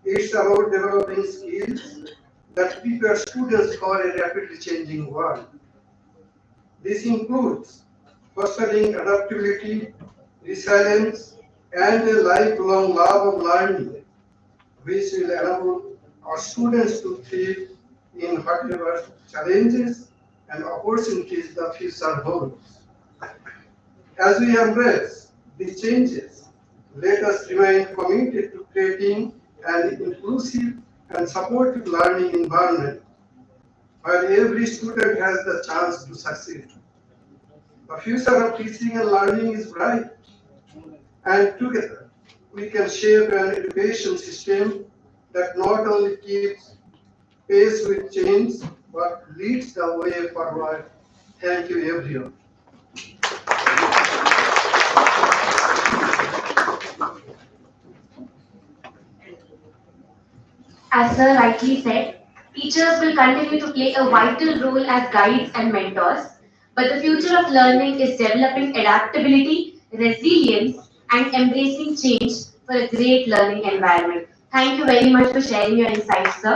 It's about developing skills that prepare students for a rapidly changing world. This includes fostering adaptability, resilience, and a lifelong love of learning. which will enable our students to thrive in whatever challenges and opportunities the future holds. As we embrace these changes, let us remain committed to creating an inclusive and supportive learning environment where every student has the chance to succeed. The future of teaching and learning is bright, and together we can shape an education system that not only keeps pace with change but leads the way forward. Thank you, everyone. As Sir rightly said, teachers will continue to play a vital role as guides and mentors, but the future of learning is developing adaptability, resilience, and embracing change for a great learning environment. Thank you very much for sharing your insights, sir.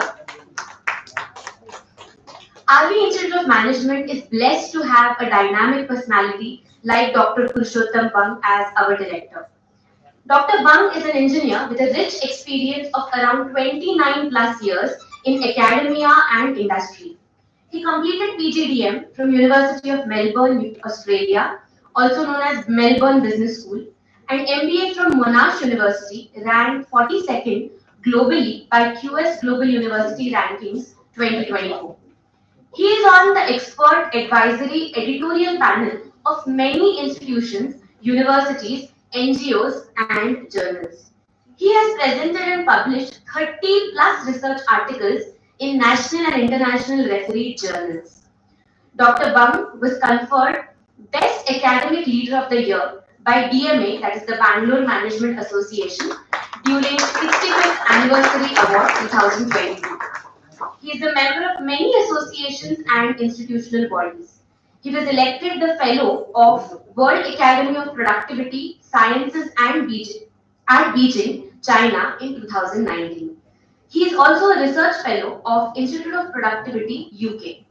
RV Institute of Management is blessed to have a dynamic personality like Dr. Purushottam Bang as our director. Dr. Bang is an engineer with a rich experience of around 29 plus years in academia and industry. He completed PGDM from University of Melbourne, Australia, also known as Melbourne Business School, and MBA from Monash University, ranked 42nd globally by QS Global University Rankings 2024. He is on the expert advisory editorial panel of many institutions, universities, NGOs, and journals. He has presented and published 30 plus research articles in national and international refereed journals. Dr. Bang was conferred Best Academic Leader of the Year by BMA, that is the Bangalore Management Association, during 65th Anniversary Award 2022. He is a member of many associations and institutional bodies. He was elected the Fellow of World Academy of Productivity, Sciences and at Beijing, China in 2019. He is also a Research Fellow of Institute of Productivity, UK.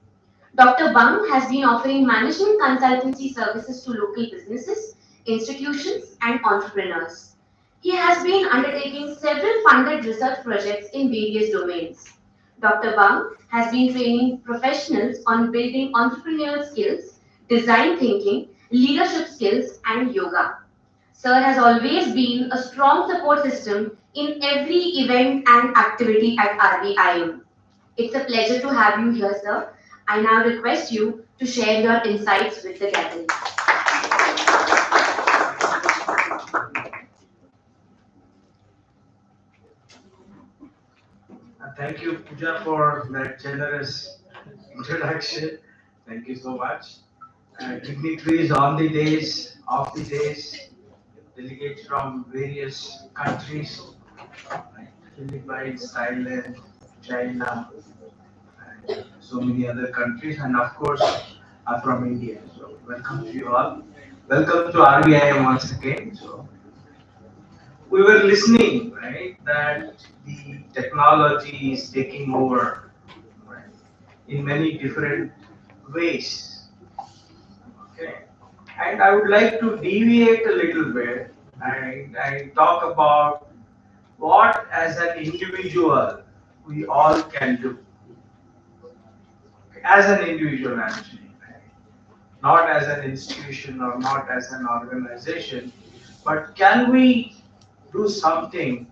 Dr. Bang has been offering management consultancy services to local businesses, institutions, and entrepreneurs. He has been undertaking several funded research projects in various domains. Dr. Bang has been training professionals on building entrepreneurial skills, design thinking, leadership skills, and yoga. Sir has always been a strong support system in every event and activity at RBIM. It's a pleasure to have you here, sir. I now request you to share your insights with the gathering. Thank you, Pooja, for that generous introduction. Thank you so much. Dignitaries on the days, off the days, delegates from various countries, like Philippines, Thailand, China, and so many other countries, and of course, are from India. So, welcome to you all. Welcome to RBIM once again. So, we were listening, right, that the technology is taking over, right, in many different ways. Okay, and I would like to deviate a little bit and talk about what, as an individual, we all can do. Okay, as an individual, actually, right? Not as an institution or not as an organization, but can we do something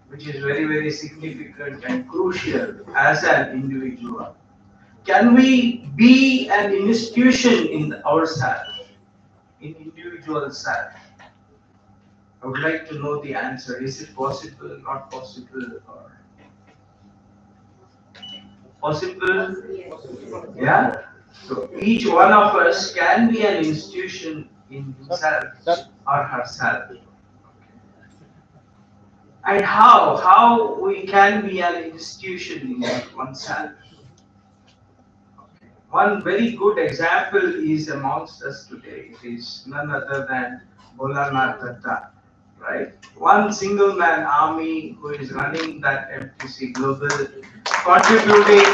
which is very, very significant and crucial as an individual? Can we be an institution in ourselves, in individual self? I would like to know the answer. Is it possible, not possible, or possible? Yeah? So each one of us can be an institution in himself or herself. And how we can be an institution in oneself. One very good example is amongst us today. It is none other than Bholanath Datta, right? One single man army who is running that MTC Global, contributing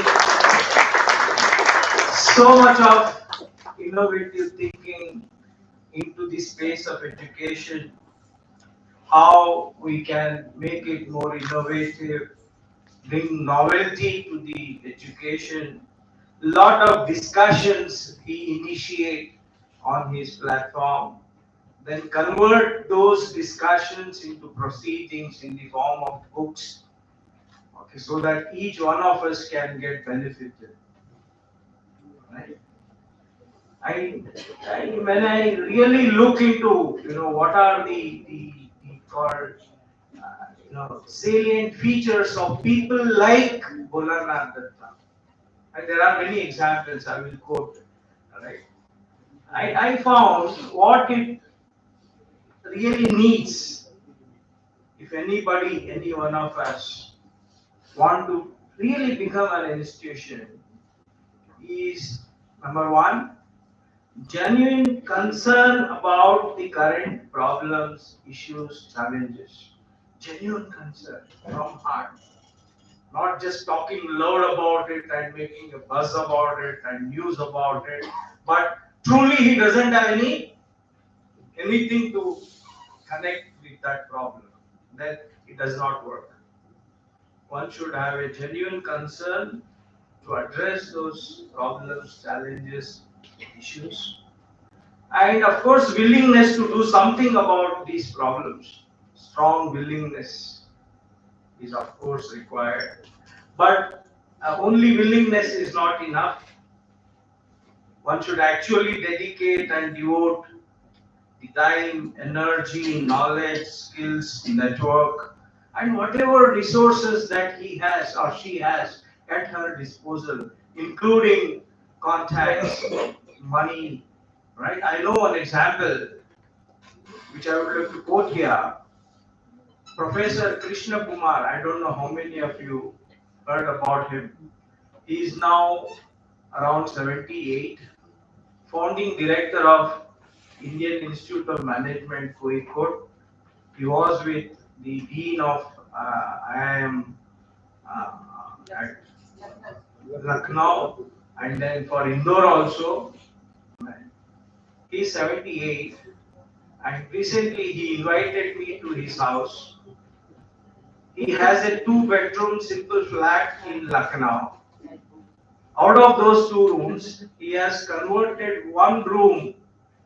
so much of innovative thinking into the space of education. how we can make it more innovative, bring novelty to the education. Lot of discussions he initiate on his platform, then convert those discussions into proceedings in the form of books, okay, so that each one of us can get benefited. Right? When I really look into, what are the called, salient features of people like Bholanath Datta, and there are many examples I will quote, right? I found what it really needs, if anybody, any one of us want to really become an institution, is number one, genuine concern about the current problems, issues, challenges. Genuine concern from heart. Not just talking loud about it and making a buzz about it and news about it, but truly he doesn't have anything to connect with that problem. Then it does not work. One should have a genuine concern to address those problems, challenges, issues, and of course willingness to do something about these problems. Strong willingness is of course required, but only willingness is not enough. One should actually dedicate and devote the time, energy, knowledge, skills, network, and whatever resources that he has or she has at her disposal, including contacts, money, right? I know an example which I would like to quote here. Professor Krishna Kumar, I don't know how many of you heard about him. He is now around 78, founding director of Indian Institute of Management, Kozhikode. He was with the dean of IIM at Lucknow, and then for Indore also. He's 78, and recently he invited me to his house. He has a 2-bedroom simple flat in Lucknow. Out of those 2 rooms, he has converted 1 room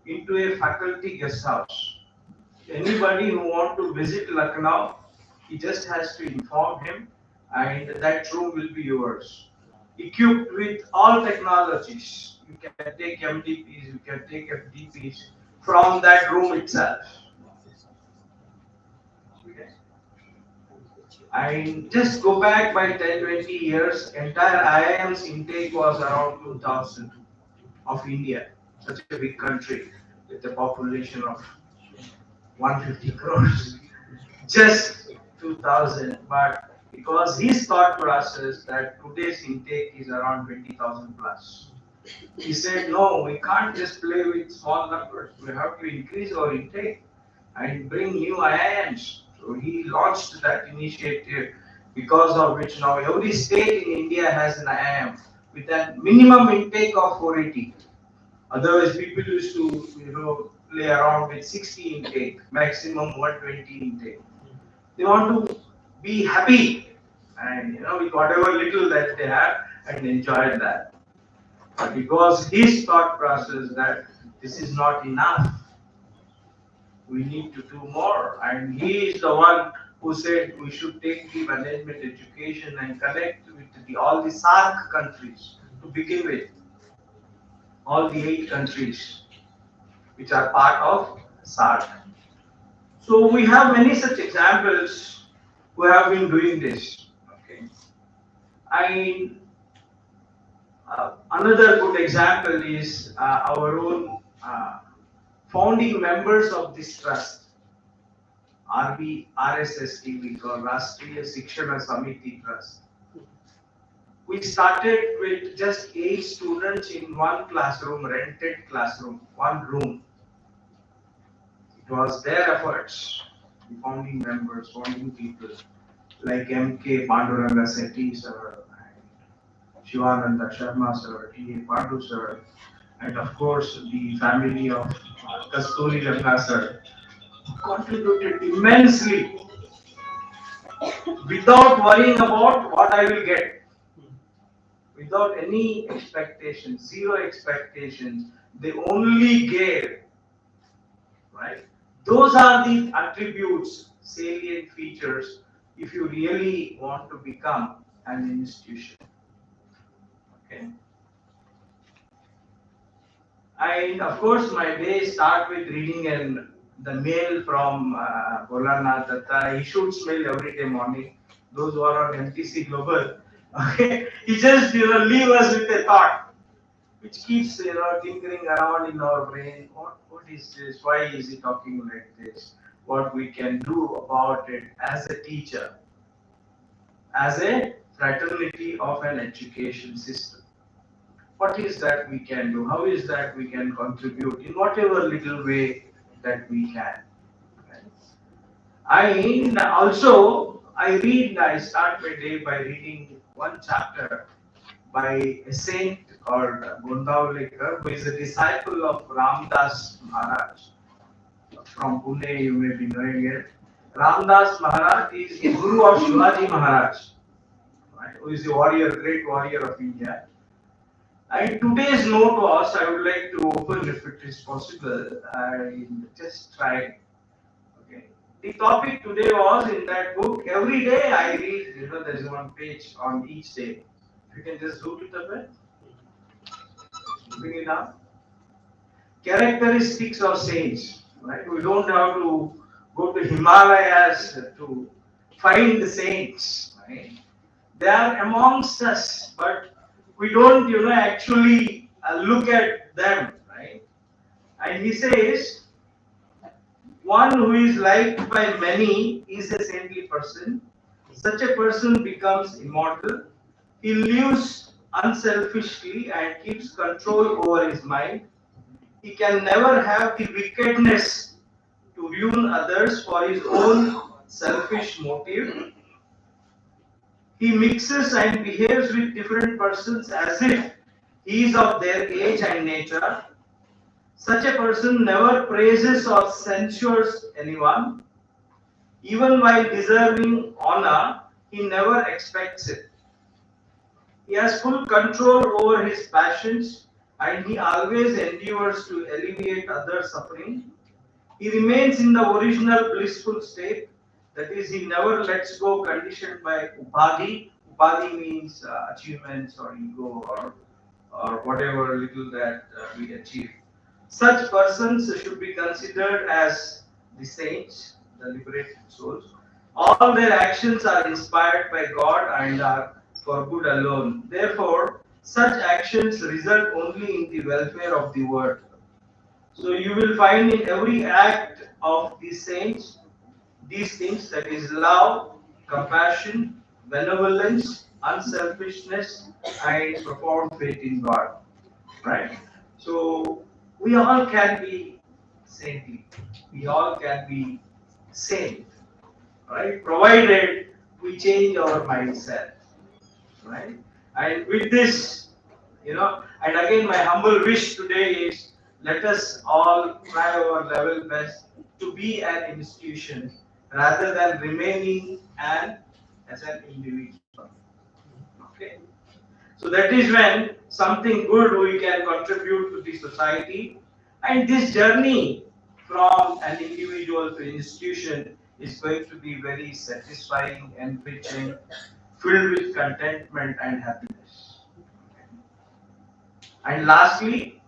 into a faculty guest house. Anybody who want to visit Lucknow, he just has to inform him, and that room will be yours. Equipped with all technologies. You can take MDPs, you can take FDPs from that room itself. Okay. And just go back by 10-20 years, entire IIM's intake was around 2000 of India, such a big country with a population of 150 crores. Just 2000, but because his thought process that today's intake is around 20,000 plus. He said, no, we can't just play with small numbers. We have to increase our intake and bring new IIMs. So he launched that initiative, because of which now every state in India has an IIM with a minimum intake of 480. Otherwise, people used to, play around with 60 intake, maximum 120 intake. They want to be happy and with whatever little that they have and enjoy that. But because his thought process that this is not enough, we need to do more, and he is the one who said we should take the management education and connect with all the SAARC countries to begin with, all the 8 countries which are part of SAARC. So we have many such examples who have been doing this. Okay, another good example is our own founding members of this trust, RSST, we call Rashtriya Shikshana Samiti Trust. We started with just 8 students in 1 classroom, rented classroom, 1 room. It was their efforts, the founding members, founding people like M.K. Panduranga Sethi sir, and Shivananda Sharma sir, T.A. Pandu sir, and of course the family of Kasturi Ranga sir, contributed immensely without worrying about what I will get. Without any expectations, zero expectations, they only gave, right? Those are the attributes, salient features, if you really want to become an institution. Okay. And of course, my day start with reading the mail from Bolanath Datta. He shoots mail every day morning. Those who are on MTC Global, okay, he just leave us with a thought, which keeps tinkering around in our brain. What is this? Why is he talking like this? What we can do about it as a teacher, as a fraternity of an education system. What is that we can do? How is that we can contribute in whatever little way that we can? I start my day by reading one chapter by a saint called Gondavlekar, who is a disciple of Ramdas Maharaj. From Pune, you may be knowing it. Ramdas Maharaj is the guru of Shivaji Maharaj, right, who is the warrior, great warrior of India. And today's note was, I would like to open, if it is possible, and just try. Okay. The topic today was in that book. Every day I read, there is one page on each day. You can just zoom it a bit. Bring it up. Characteristics of saints. Right? We don't have to go to Himalayas to find the saints. Right? They are amongst us, but we don't, actually look at them, right? And he says, one who is liked by many is a saintly person. Such a person becomes immortal. He lives unselfishly and keeps control over his mind. He can never have the wickedness to ruin others for his own selfish motive. He mixes and behaves with different persons as if he is of their age and nature. Such a person never praises or censures anyone. Even while deserving honor, he never expects it. He has full control over his passions and he always endeavors to alleviate others' suffering. He remains in the original blissful state. That is, he never lets go conditioned by upadhi. Upadhi means achievements or ego or whatever little that we achieve. Such persons should be considered as the saints, the liberated souls. All their actions are inspired by God and are for good alone. Therefore, such actions result only in the welfare of the world. So you will find in every act of the saints these things, that is love, compassion, benevolence, unselfishness, and profound faith in God. Right? So we all can be saintly. We all can be saint. Right? Provided we change our mindset. Right? And with this, and again my humble wish today is, let us all try our level best to be an institution rather than remaining as an individual. Okay. So that is when something good we can contribute to the society, and this journey from an individual to institution is going to be very satisfying, enriching, filled with contentment and happiness. And lastly,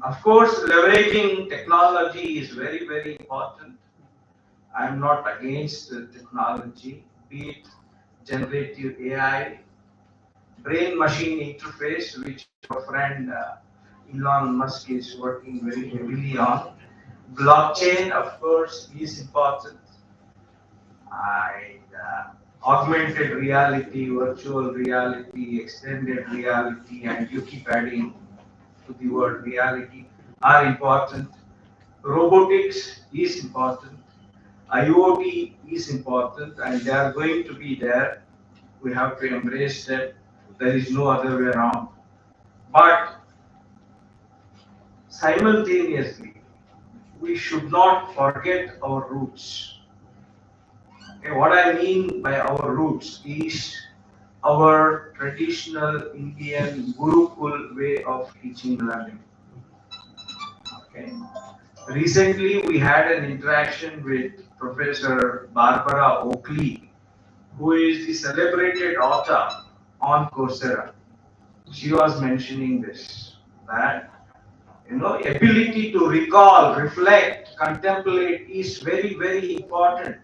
of course, leveraging technology is very, very important. I am not against technology, be it generative AI, brain-machine interface, which our friend Elon Musk is working very heavily on. Blockchain, of course, is important. And augmented reality, virtual reality, extended reality, and you keep adding to the word reality are important. Robotics is important. IoT is important, and they are going to be there. We have to embrace them. There is no other way around. But simultaneously, we should not forget our roots. Okay, what I mean by our roots is our traditional Indian Gurukul way of teaching learning. Okay. Recently, we had an interaction with Professor Barbara Oakley, who is the celebrated author on Coursera. She was mentioning this, that ability to recall, reflect, contemplate is very, very important.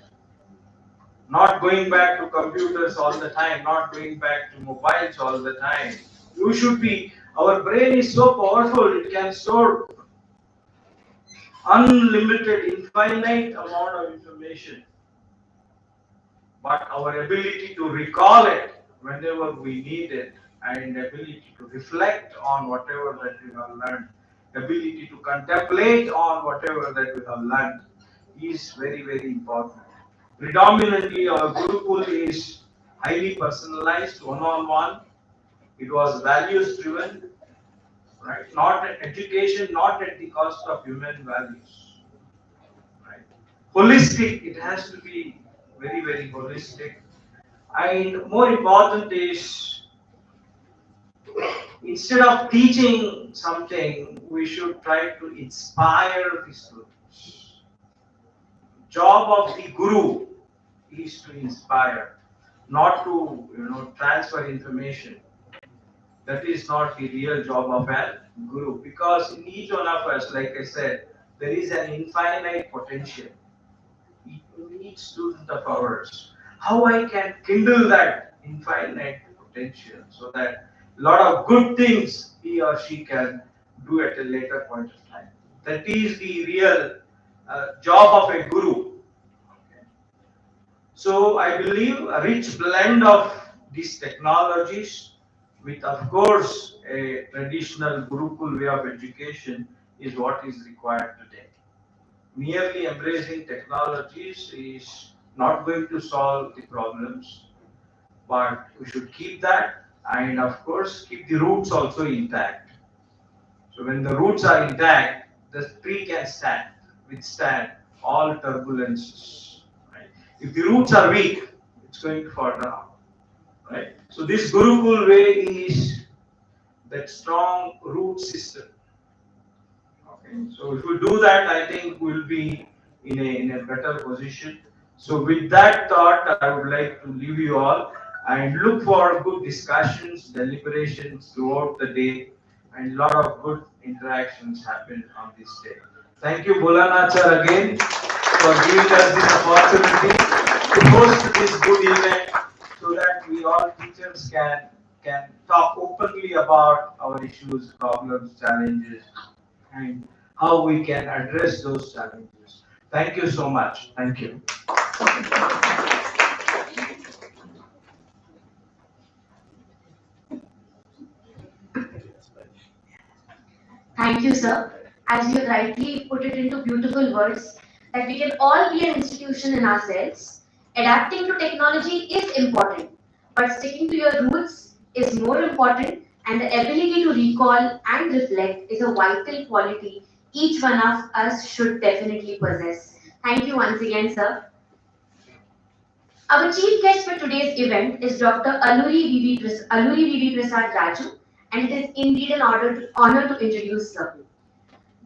Not going back to computers all the time, not going back to mobiles all the time. You should be, our brain is so powerful, it can store unlimited, infinite amount of information. But our ability to recall it whenever we need it, and ability to reflect on whatever that we have learned, ability to contemplate on whatever that we have learned is very, very important. Predominantly, our Gurukul is highly personalized, one-on-one. It was values driven, right? Not education, not at the cost of human values, right? Holistic, it has to be very, very holistic. And more important is, instead of teaching something, we should try to inspire the students. Job of the guru is to inspire, not to transfer information. That is not the real job of a guru, because in each one of us, like I said, there is an infinite potential in each student of ours. How I can kindle that infinite potential so that a lot of good things he or she can do at a later point of time. That is the real job of a guru. So I believe a rich blend of these technologies with, of course, a traditional Gurukul way of education is what is required today. Merely embracing technologies is not going to solve the problems, but we should keep that, and of course keep the roots also intact. So when the roots are intact, the tree can withstand all turbulences. Right? If the roots are weak, it's going to fall down. Right? So this Gurukul way is that strong root system. Okay. So if we do that, I think we'll be in a better position. So with that thought, I would like to leave you all and look for good discussions, deliberations throughout the day, and a lot of good interactions happen on this day. Thank you, Bholanath sir, again for giving us this opportunity to host this good event so that we all teachers can talk openly about our issues, problems, challenges, and how we can address those challenges. Thank you so much. Thank you. Thank you, sir. As you rightly put it into beautiful words, that we can all be an institution in ourselves. Adapting to technology is important, but sticking to your roots is more important, and the ability to recall and reflect is a vital quality each one of us should definitely possess. Thank you once again, sir. Our chief guest for today's event is Dr. Alluri V.V. Prasad Raju, and it is indeed an honor to introduce sir.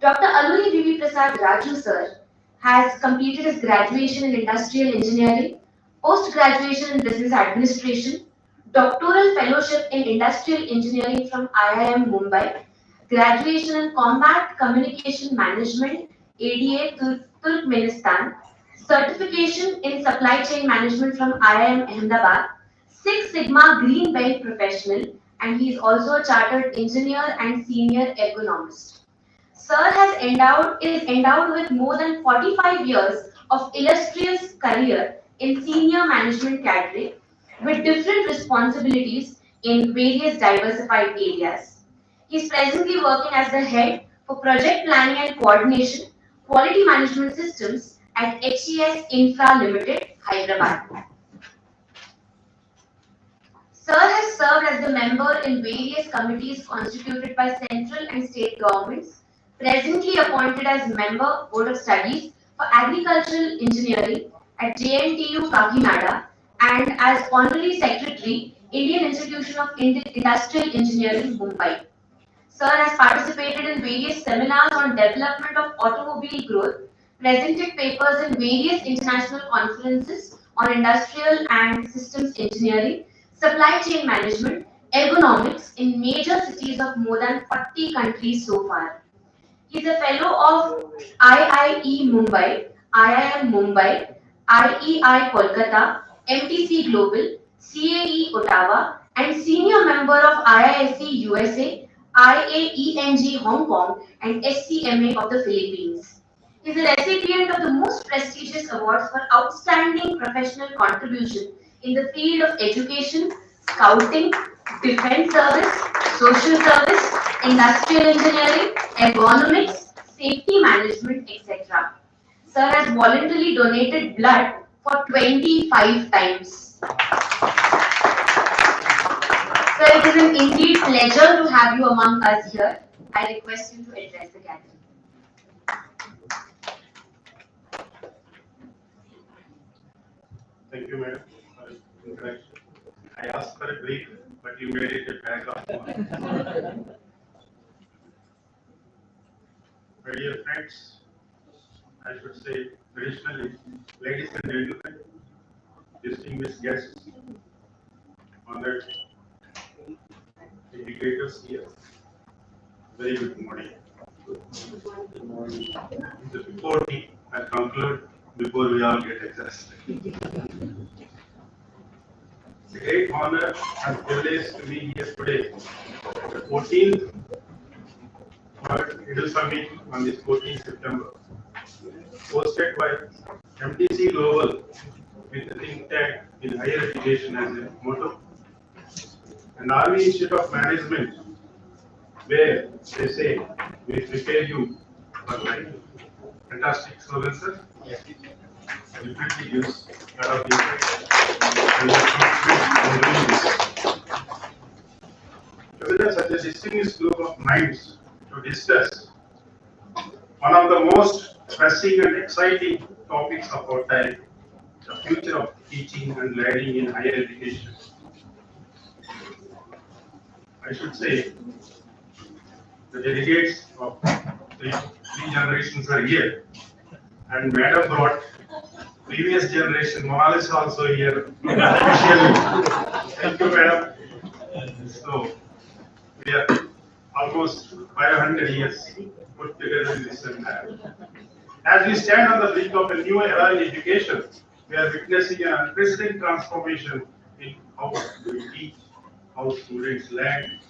Dr. Alluri V.V. Prasad Raju sir has completed his graduation in Industrial Engineering, post-graduation in Business Administration, doctoral fellowship in Industrial Engineering from IIM Mumbai, graduation in Combat Communication Management, ADA Turkmenistan, certification in Supply Chain Management from IIM Ahmedabad, Six Sigma Green Belt professional, and he is also a chartered engineer and senior ergonomist. Sir is endowed with more than 45 years of illustrious career in senior management cadre with different responsibilities in various diversified areas. He is presently working as the head for project planning and coordination, quality management systems at HES Infra Limited, Hyderabad. Sir has served as the member in various committees constituted by central and state governments, presently appointed as Member Board of Studies for Agricultural Engineering at JNTU Kakinada and as Honorary Secretary, Indian Institution of Industrial Engineering, Mumbai. Sir has participated in various seminars on development of automobile growth, presented papers in various international conferences on industrial and systems engineering, supply chain management, ergonomics in major cities of more than 40 countries so far. He is a fellow of IIE Mumbai, IIM Mumbai, IEI Kolkata, MTC Global, CAE Ottawa, and senior member of IISc USA, IAENG Hong Kong, and SCMA of the Philippines. He is a recipient of the most prestigious awards for outstanding professional contribution in the field of education, scouting, defense service, social service, industrial engineering, ergonomics, safety management, etc. Sir has voluntarily donated blood for 25 times. Sir, it is an indeed pleasure to have you among us here. I request you to address the gathering. Thank you, madam, for the introduction. I asked for a brief, but you made it a paragraph. My dear friends, I should say traditionally, ladies and gentlemen, distinguished guests, honored educators here, very good morning. The reporting I conclude before we all get exhausted. It's a great honor and privilege to be here today. The 14th Word Edu Summit on this 14th September, hosted by MTC Global with the think tank in higher education as a motto, and Army Institute of Management, where they say we prepare you for life. Fantastic slogan, sir. Yes. Definitely gives a lot of interest and consider such a distinguished group of minds to discuss one of the most pressing and exciting topics of our time, the future of teaching and learning in higher education. I should say the delegates of three generations are here, and Madam brought previous generation, Monal is also here officially. Thank you, Madam. So we are almost 500 years put together in this seminar. As we stand on the brink of a new era in education, we are witnessing an unprecedented transformation in how we teach, how students learn,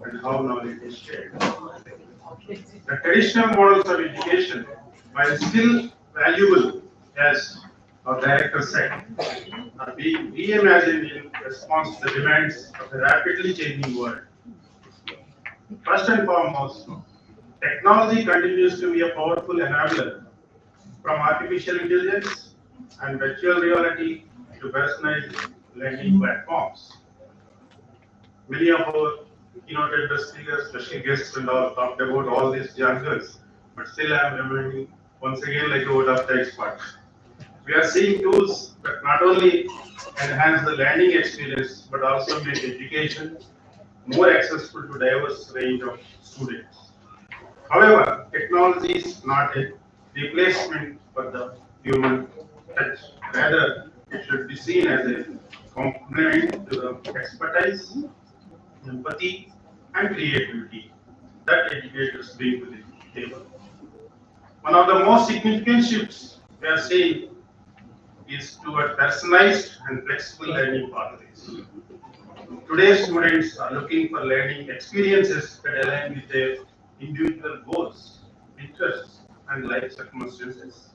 and how knowledge is shared. The traditional models of education, while still valuable, as our director said, are being reimagined in response to the demands of a rapidly changing world. First and foremost, technology continues to be a powerful enabler, from artificial intelligence and virtual reality to personalized learning platforms. Many of our keynote address speakers, special guests, and all talked about all these jargons, but still I am reminding once again like a word of the expert. We are seeing tools that not only enhance the learning experience but also make education more accessible to diverse range of students. However, technology is not a replacement for the human touch. Rather, it should be seen as a complement to the expertise, empathy, and creativity that educators bring to the table. One of the most significant shifts we are seeing is toward personalized and flexible learning pathways. Today's students are looking for learning experiences that align with their individual goals, interests, and life circumstances.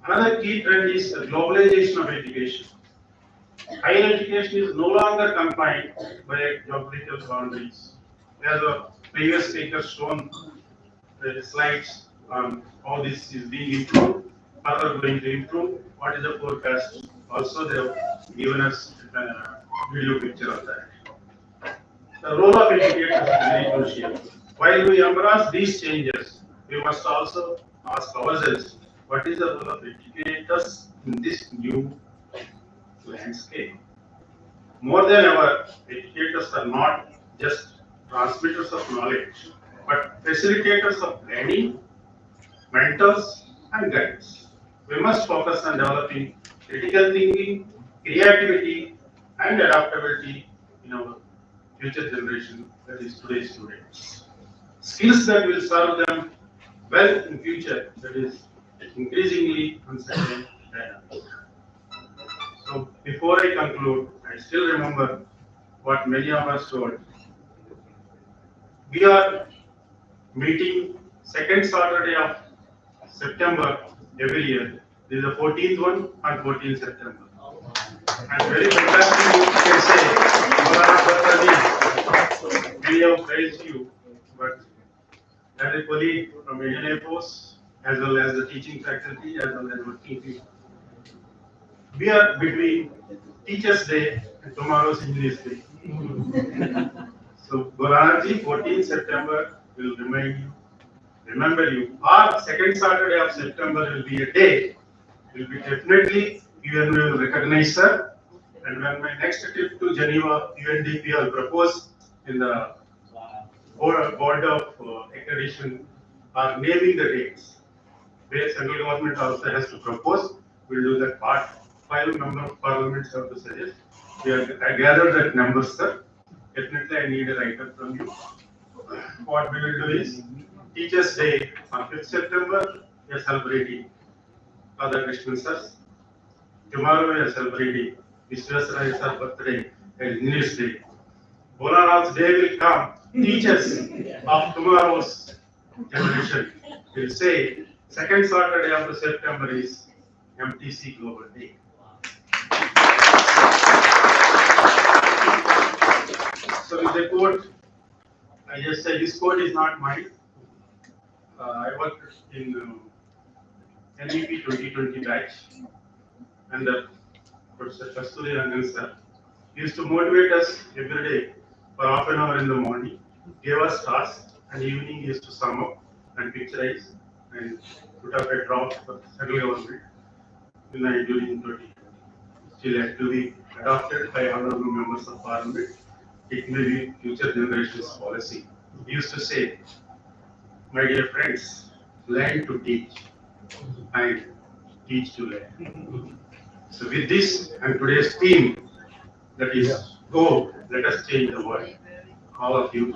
Another key trend is the globalization of education. Higher education is no longer confined by geographical boundaries. As the previous speaker shown the slides on how this is being improved, further going to improve, what is the forecast? Also, they have given us a video picture of that. The role of educators is very crucial. While we embrace these changes, we must also ask ourselves, what is the role of educators in this new landscape? More than ever, educators are not just transmitters of knowledge, but facilitators of learning, mentors, and guides. We must focus on developing critical thinking, creativity, and adaptability in our future generation, that is today's students. Skills that will serve them well in future, that is increasingly uncertain dynamic. So before I conclude, I still remember what many of us told. We are meeting second Saturday of September every year. This is the 14th one on 14th September. And very fantastic you can say, many have praised you, but as a colleague from Indian Air Force, as well as the teaching faculty, as well as working people, we are between Teachers' Day and tomorrow's English Day. So, Golanaji, 14th September will remember you. Our second Saturday of September will be a day, will be definitely UN will recognize her. And when my next trip to Geneva, UNDP, I'll propose in the board of accreditation are naming the dates. Where central government also has to propose, we'll do that part. 5 member of parliaments have to suggest. I gathered that number, sir. Definitely, I need a write-up from you. What we will do is Teachers' Day on 5th September. We are celebrating Father Krishnan sir. Tomorrow we are celebrating Vishwasaraya sir birthday and English Day. Bholanat's day will come. Teachers of tomorrow's generation will say second Saturday of the September is MTC Global Day. So with the quote, I just say this quote is not mine. I worked in NEP 2020 batch, and Professor Kasturi Rangan sir used to motivate us every day for half an hour in the morning, gave us tasks, and evening used to sum up and picturize and put up a draft for central government during 2020. Still have to be adopted by honorable members of parliament. It may be future generations' policy. He used to say, my dear friends, learn to teach and teach to learn. So with this and today's theme, that is go, let us change the world. All of you.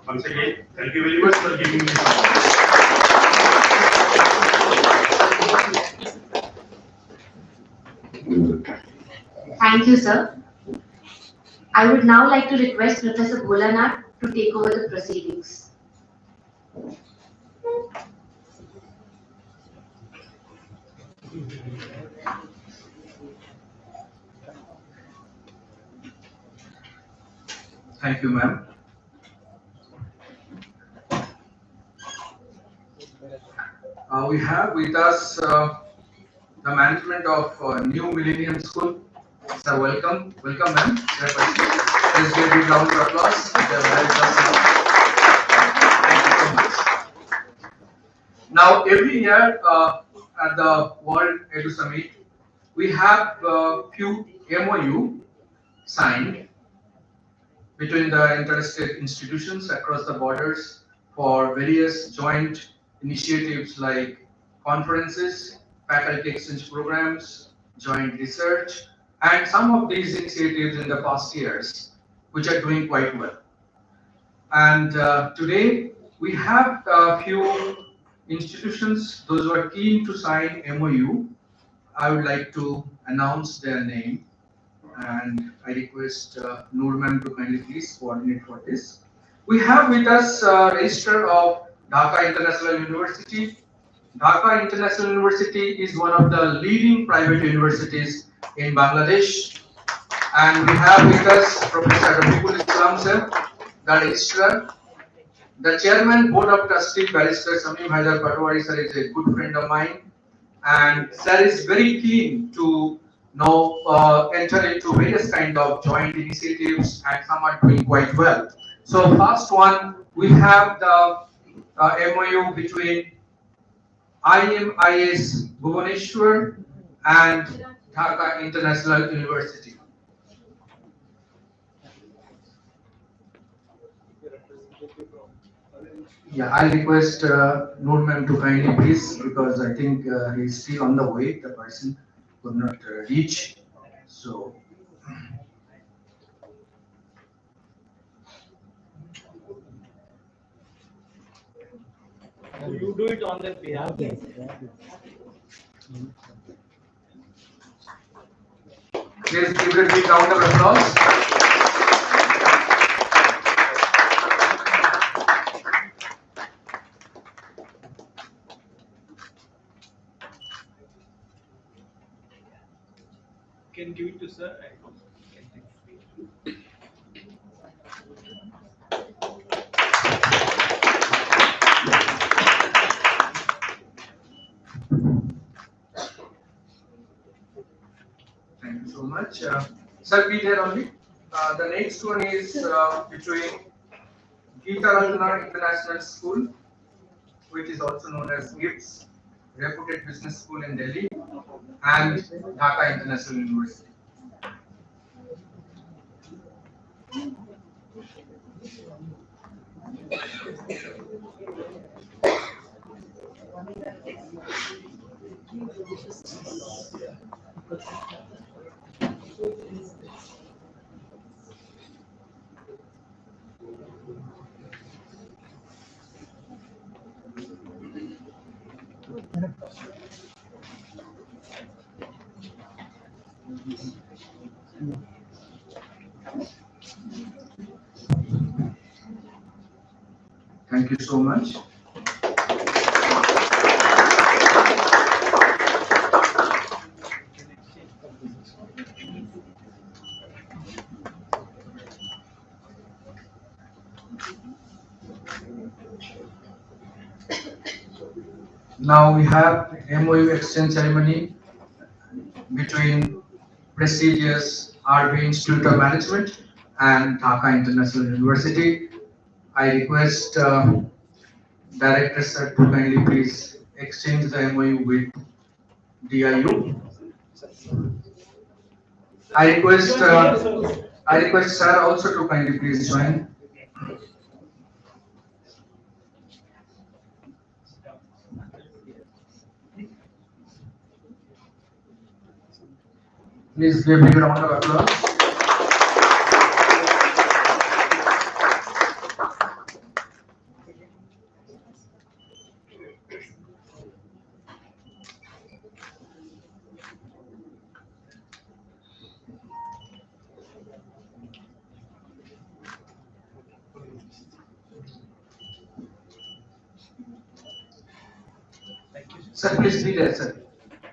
Once again, thank you very much for giving me this opportunity. Thank you, sir. I would now like to request Professor Bholanath to take over the proceedings. Thank you, ma'am. We have with us the management of New Millennium School. Sir, welcome. Welcome, ma'am. Let's give you a round of applause. Thank you so much. Now, every year at the World Edu Summit, we have a few MOU signed between the interested institutions across the borders for various joint initiatives like conferences, faculty exchange programs, joint research, and some of these initiatives in the past years, which are doing quite well. And today, we have a few institutions, those who are keen to sign MOU. I would like to announce their name, and I request Noor ma'am to kindly please coordinate for this. We have with us Registrar of Dhaka International University. Dhaka International University is one of the leading private universities in Bangladesh, and we have with us Professor Rafiqul Islam sir, the Registrar. The Chairman Board of Trustees, Barrister Samim Haidar Patwari sir, is a good friend of mine, and sir is very keen to enter into various kind of joint initiatives, and some are doing quite well. So first one we have the MOU between IMIS Bhubaneswar and Dhaka International University. Yeah, I request Noor ma'am to kindly please, because I think he's still on the way. The person could not reach. So, You do it on their behalf. please give it a big round of applause. Can give it to sir. Thank you so much. Sir, be there only. The next one is between Geeta Ratna International School, which is also known as GIPS, reputed business school in Delhi, and Dhaka International University. Thank you so much. Now we have MOU exchange ceremony between prestigious RB Institute of Management and Dhaka International University. I request Director sir to kindly please exchange the MOU with DIU. I request sir also to kindly please join. Please give me a round of applause. Sir, please be there, sir.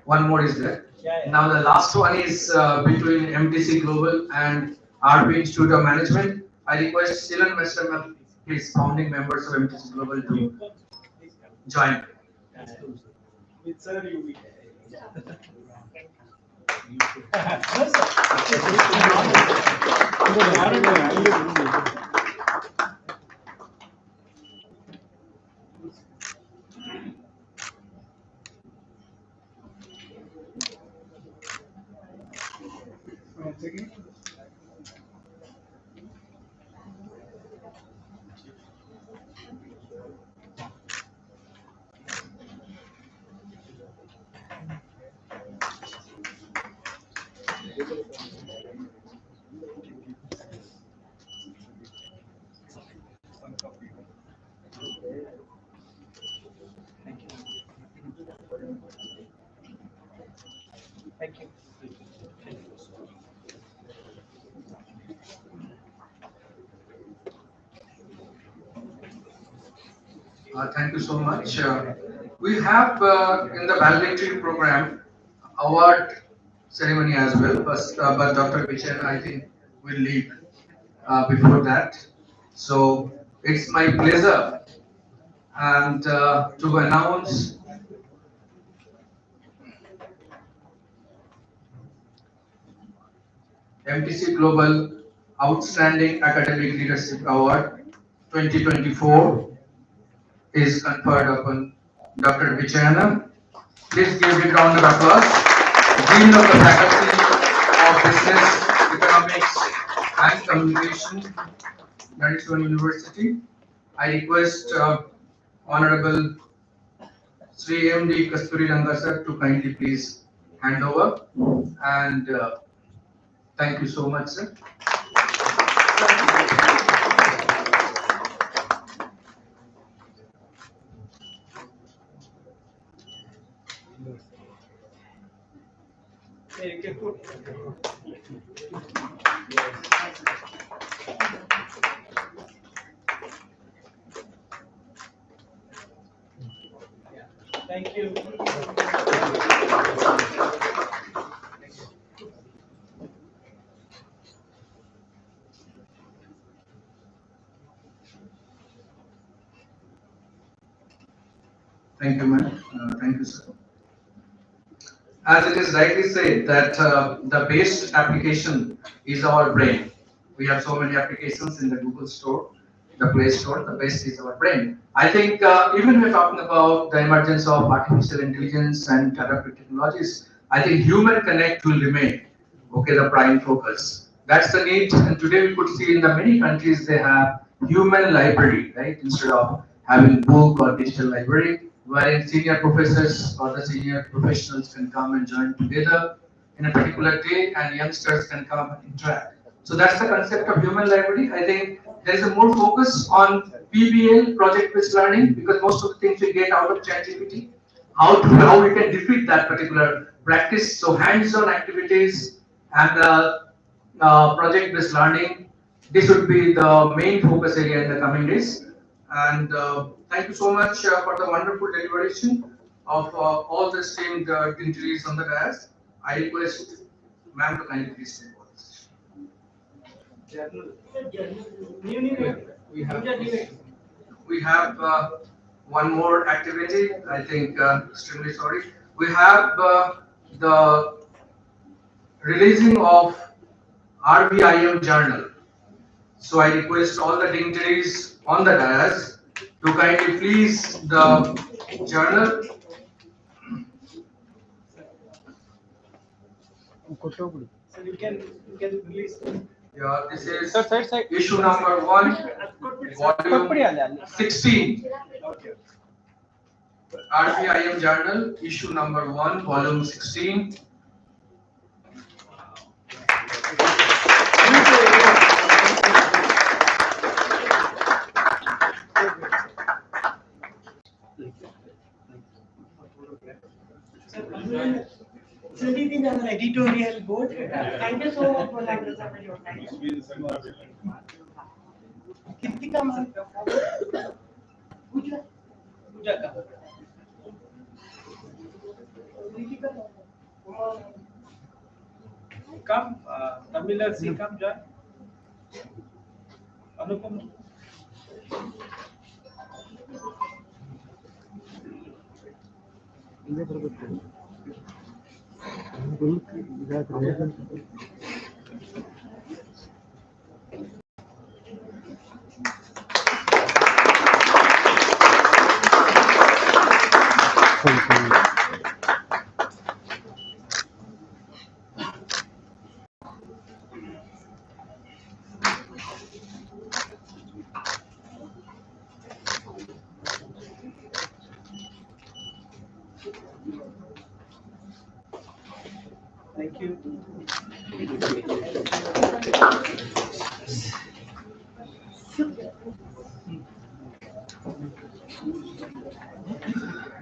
One more is there. Now the last one is between MTC Global and RB Institute of Management. I request Silan Mr. Ma'am, please, founding members of MTC Global to join. With sir, you. Thank you. Thank you so much. We have in the valedictory program award ceremony as well, but Dr. Pichen, I think, will lead before that. So it's my pleasure and to announce MTC Global Outstanding Academic Leadership Award 2024 is conferred upon Dr. Vichayana. Please give a round of applause. Dean of the Faculty of Business, Economics and Communication, Bengaluru University. I request Honorable Sri MD Kasturi Ranga sir to kindly please hand over, and thank you so much, sir. Yeah, you can put. Thank you. Thank you, ma'am. Thank you, sir. As it is rightly said that the best application is our brain. We have so many applications in the Google Store, the Play Store. The best is our brain. I think even we're talking about the emergence of artificial intelligence and adaptive technologies, I think human connect will remain, okay, the prime focus. That's the need. And today we could see in the many countries they have human library, right? Instead of having book or digital library, wherein senior professors or the senior professionals can come and join together in a particular day, and youngsters can come and interact. So that's the concept of human library. I think there is a more focus on PBL, project-based learning, because most of the things we get out of ChatGPT, how we can defeat that particular practice. So hands-on activities and project-based learning, this would be the main focus area in the coming days. And thank you so much for the wonderful deliberation of all the esteemed dignitaries on the dais. I request ma'am to kindly please take over. We have one more activity. I think extremely sorry. We have the releasing of RBIM journal. So I request all the dignitaries on the dais to kindly please the journal. So you can release. Yeah, this is issue number 1, volume 16. RBIM journal, issue number 1, volume 16. So this is our editorial board. Thank you so much for your time. Kritika ma'am. Pooja. Come, Tamil, come join. Anupam. Thank you.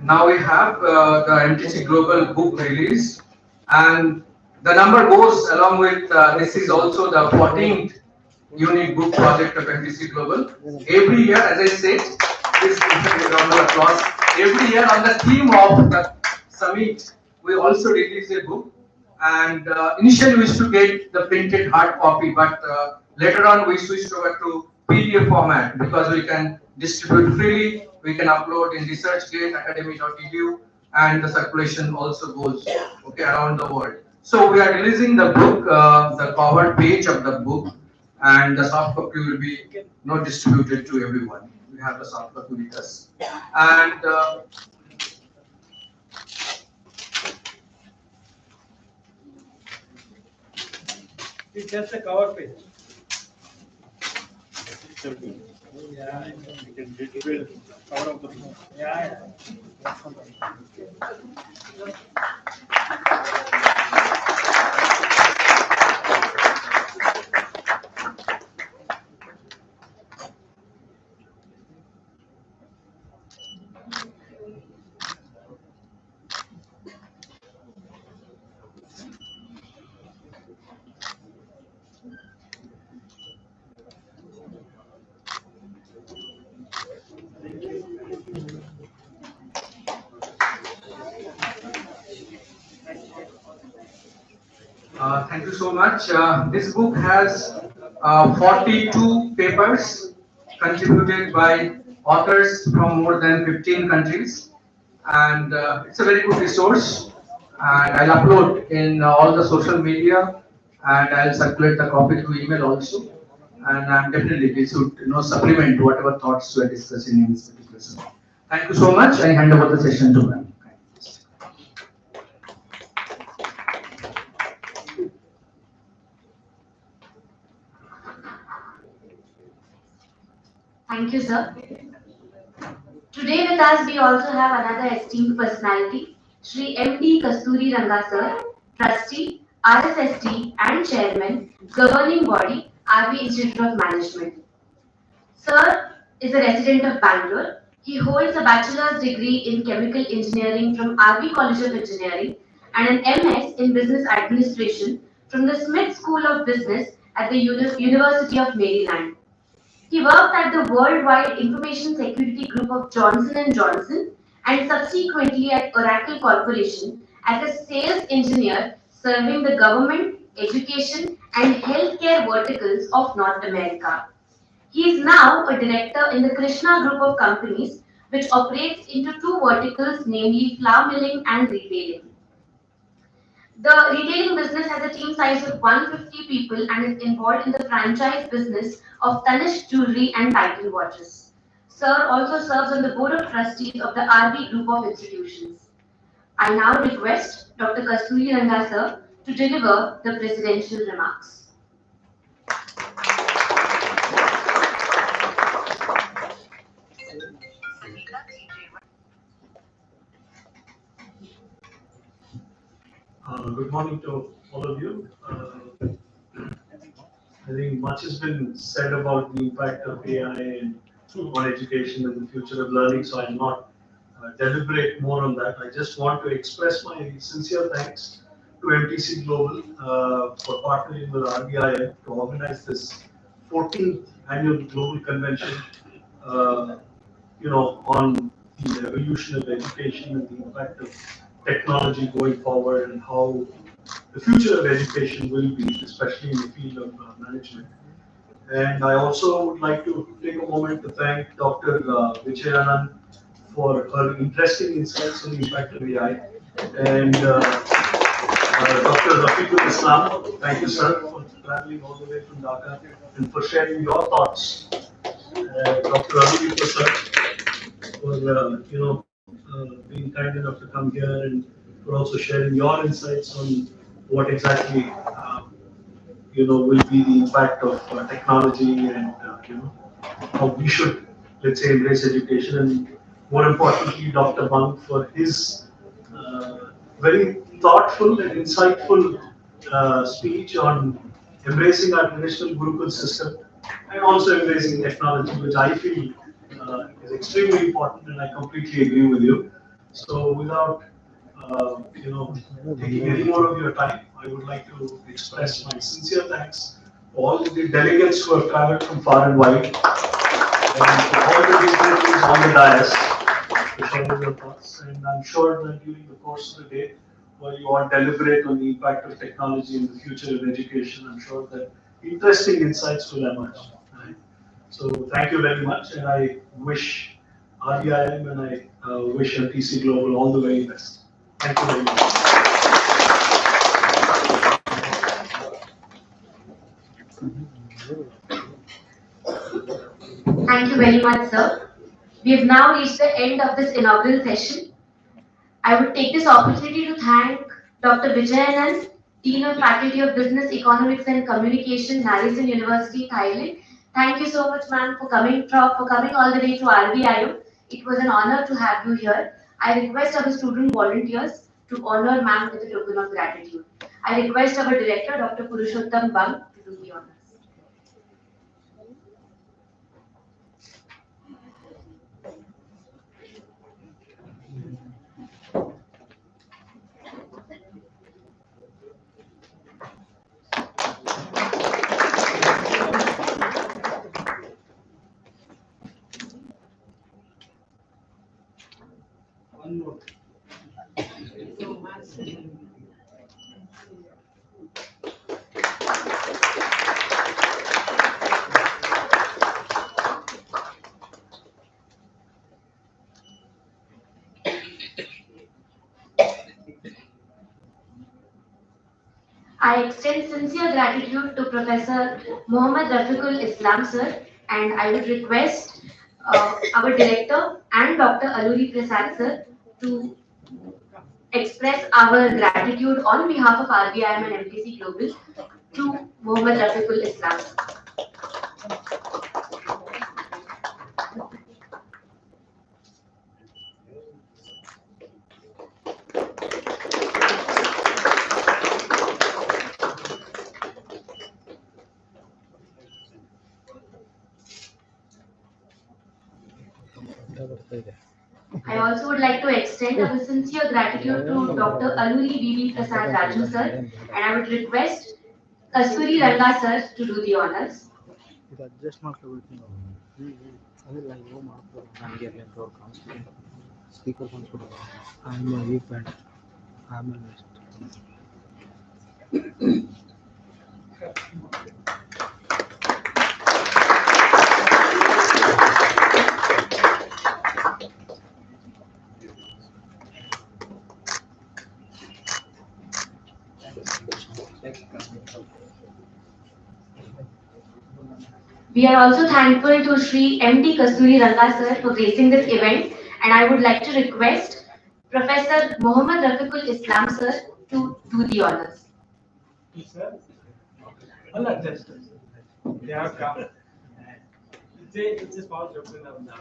Now we have the MTC Global book release, and the number goes along with this is also the 14th unique book project of MTC Global. Every year, as I said, this is a round of applause. Every year on the theme of the summit, we also release a book. And initially we used to get the printed hard copy, but later on we switched over to PDF format because we can distribute freely. We can upload in ResearchGate, academy.edu, and the circulation also goes around the world. So we are releasing the book, the cover page of the book and the soft copy will be not distributed to everyone. We have the soft copy with us, and It's just a cover page. Yeah, you can distribute cover of the phone. Yeah. thank you so much. This book has 42 papers contributed by authors from more than 15 countries, and it's a very good resource. And I'll upload in all the social media, and I'll circulate the copy through email also. And I'm definitely this should supplement whatever thoughts we are discussing in this particular session. Thank you so much. I hand over the session to them. Thank you, sir. Today with us, we also have another esteemed personality, Shri M.D. Kasturi Ranga sir, Trustee, RSST and Chairman, Governing Body, RV Institute of Management. Sir is a resident of Bangalore. He holds a bachelor's degree in chemical engineering from RV College of Engineering and an MS in business administration from the Smith School of Business at the University of Maryland. He worked at the Worldwide Information Security Group of Johnson & Johnson and subsequently at Oracle Corporation as a sales engineer serving the government, education and healthcare verticals of North America. He is now a director in the Krishna Group of companies which operates into two verticals, namely flour milling and retailing. The retailing business has a team size of 150 people and is involved in the franchise business of Tanishq Jewelry and Titan Watches. Sir also serves on the board of trustees of the RB Group of institutions. I now request Dr. Kasturi Ranga sir to deliver the presidential remarks. Good morning to all of you. I think much has been said about the impact of AI on education and the future of learning, so I'll not deliberate more on that. I just want to express my sincere thanks to MTC Global for partnering with RBIM to organize this 14th annual global convention, on the evolution of education and the impact of technology going forward and how the future of education will be, especially in the field of management. And I also would like to take a moment to thank Dr. Vijayanand for her interesting insights on the impact of AI. And Dr. Rafiqul Islam, thank you, sir, for traveling all the way from Dhaka and for sharing your thoughts. Dr. Rafiqul, sir, for being kind enough to come here and for also sharing your insights on what exactly will be the impact of technology and how we should, let's say, embrace education. And more importantly, Dr. Bang for his very thoughtful and insightful speech on embracing our traditional Gurukul system and also embracing technology, which I feel is extremely important, and I completely agree with you. So without taking any more of your time, I would like to express my sincere thanks to all the delegates who have traveled from far and wide, and to all the dignitaries on the dais to share your thoughts. And I'm sure that during the course of the day, while you all deliberate on the impact of technology in the future of education, I'm sure that interesting insights will emerge. Right? So thank you very much, and I wish RBIM and I wish MTC Global all the very best. Thank you very much. Thank you very much, sir. We have now reached the end of this inaugural session. I would take this opportunity to thank Dr. Vijayanand, Dean of Faculty of Business, Economics and Communication, Harrison University, Thailand. Thank you so much, ma'am, for coming all the way to RBIO. It was an honor to have you here. I request our student volunteers to honor ma'am with a token of gratitude. I request our director, Dr. Purushottam Bang, to do the honors. One more. I extend sincere gratitude to Professor Mohammad Rafiqul Islam sir, and I would request our director and Dr. Aluri Prasad sir to express our gratitude on behalf of RBIM and MTC Global to Mohammad Rafiqul Islam. I also would like to extend our sincere gratitude to Dr. Aluri Bibi Prasad Raju sir, and I would request Kasturi Ranga sir to do the honors. ಇದು adjust ಮಾಡ್ಕೋಬೇಕು ನಾವು ಅದಿಲ್ಲ ಇವು ಮಾಡ್ಬೋದು ನನಗೆ ಅಲ್ಲಿ ಅಂತ ಅವ್ರು ಕಾಣಿಸ್ತೀನಿ ಸ್ಪೀಕರ್ ಕಾಣಿಸ್ಬಿಟ್ಟು ಆಮೇಲೆ ಈ ಪ್ಯಾಂಟ್ ಆಮೇಲೆ next We are also thankful to Shri M.D. Kasturi Ranga sir for gracing this event, and I would like to request Professor Mohammad Rafiqul Islam sir to do the honors. Sir? Allah, just they have come. It's a small joke now.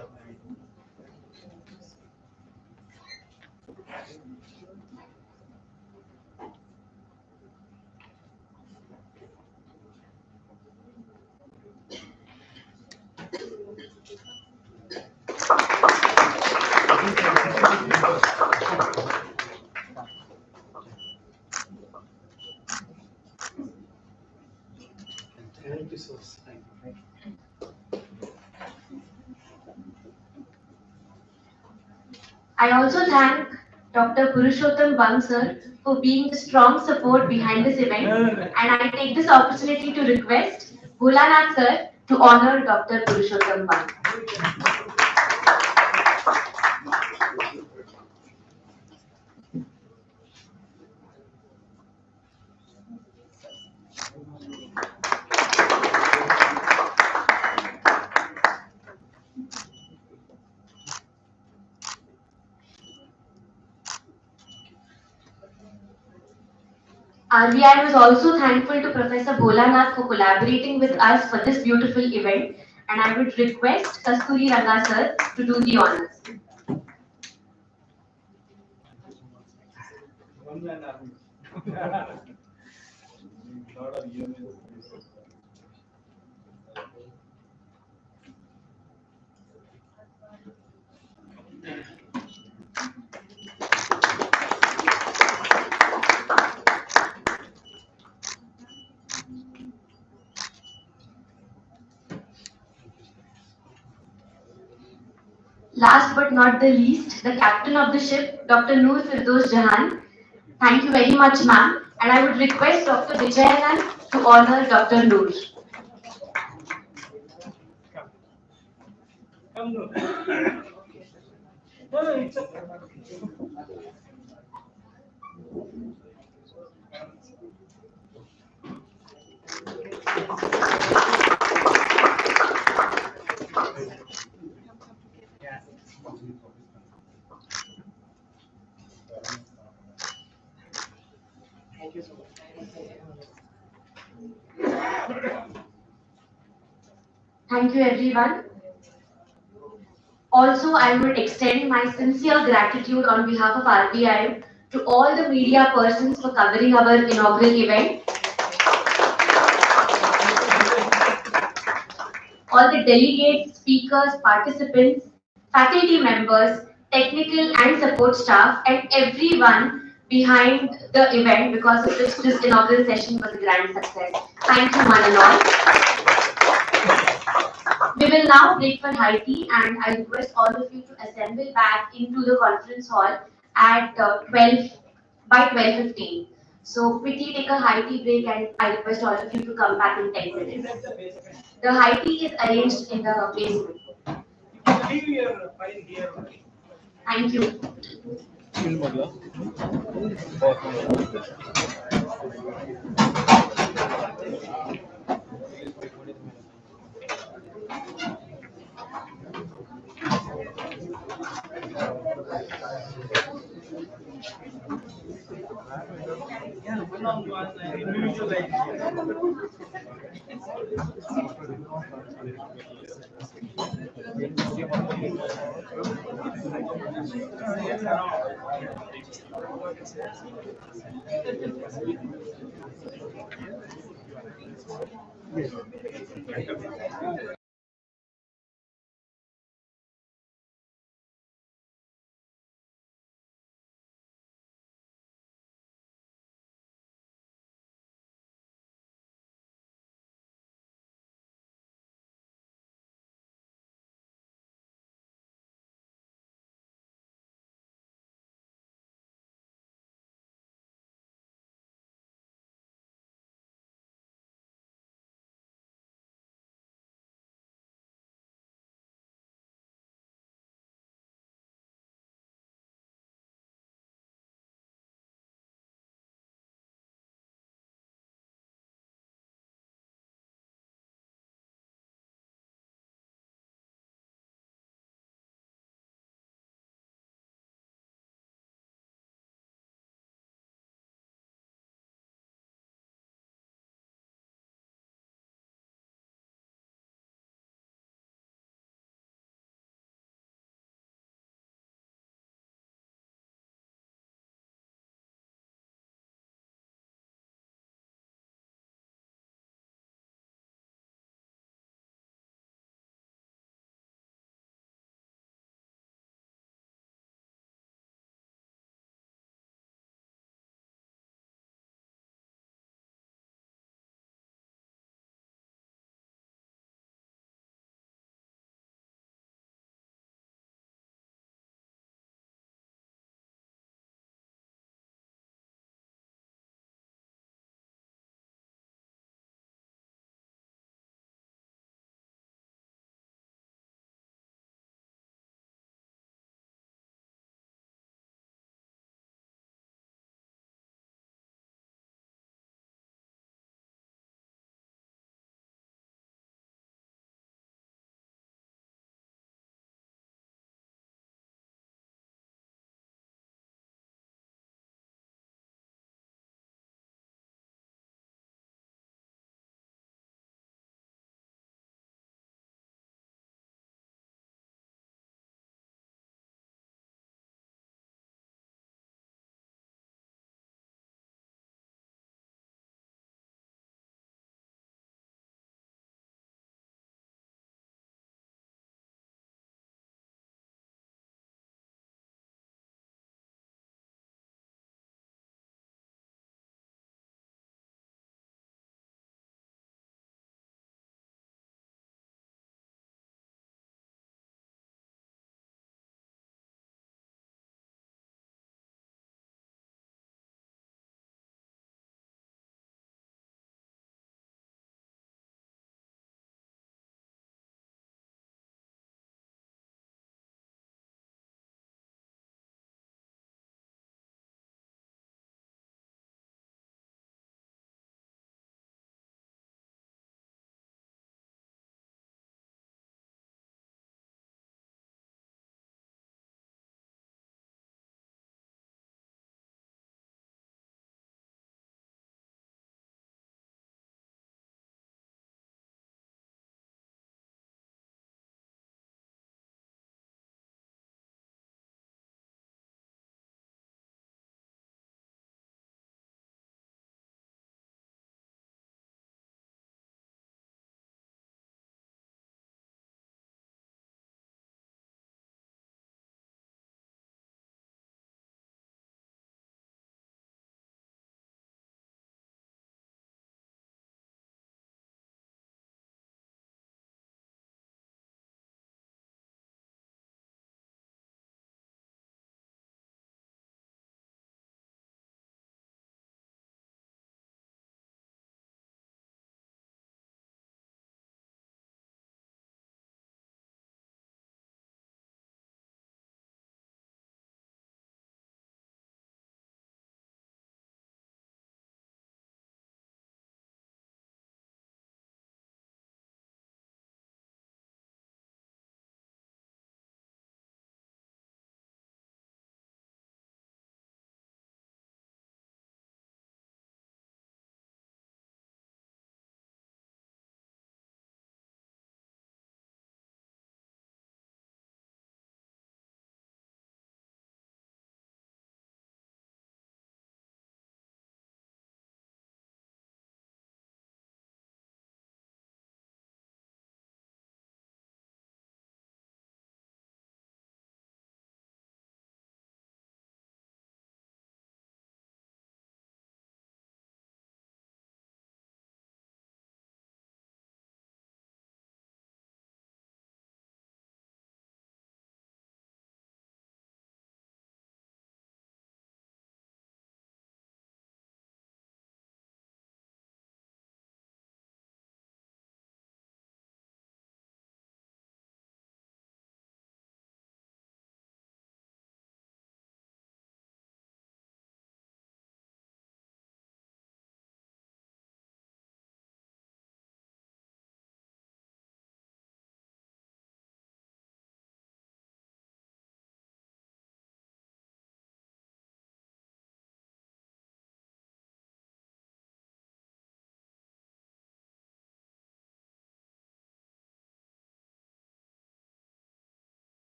Thank you so much. I also thank Dr. Purushottam Bang sir for being the strong support behind this event, and I take this opportunity to request Bholanath sir to honor Dr. Purushottam Bang. RBI was also thankful to Professor Bholanath for collaborating with us for this beautiful event, and I would request Kasturi Ranga sir to do the honors. One man army. Lot of humans. Last but not the least, the captain of the ship, Dr. Noor Firdosh Jahan. Thank you very much, ma'am. And I would request Dr. Vijayanand to honor Dr. Noor. Come, no. No, it's okay. Thank you, everyone. Also, I would extend my sincere gratitude on behalf of RBI to all the media persons for covering our inaugural event, all the delegates, speakers, participants, faculty members, technical and support staff, and everyone behind the event because of which this inaugural session was a grand success. Thank you, one and all. We will now break for high tea, and I request all of you to assemble back into the conference hall at 12 by 12:15. So quickly take a high tea break, and I request all of you to come back in 10 minutes. The high tea is arranged in the basement. Leave your file here. Thank you. Yeah, one-on-one, individualized.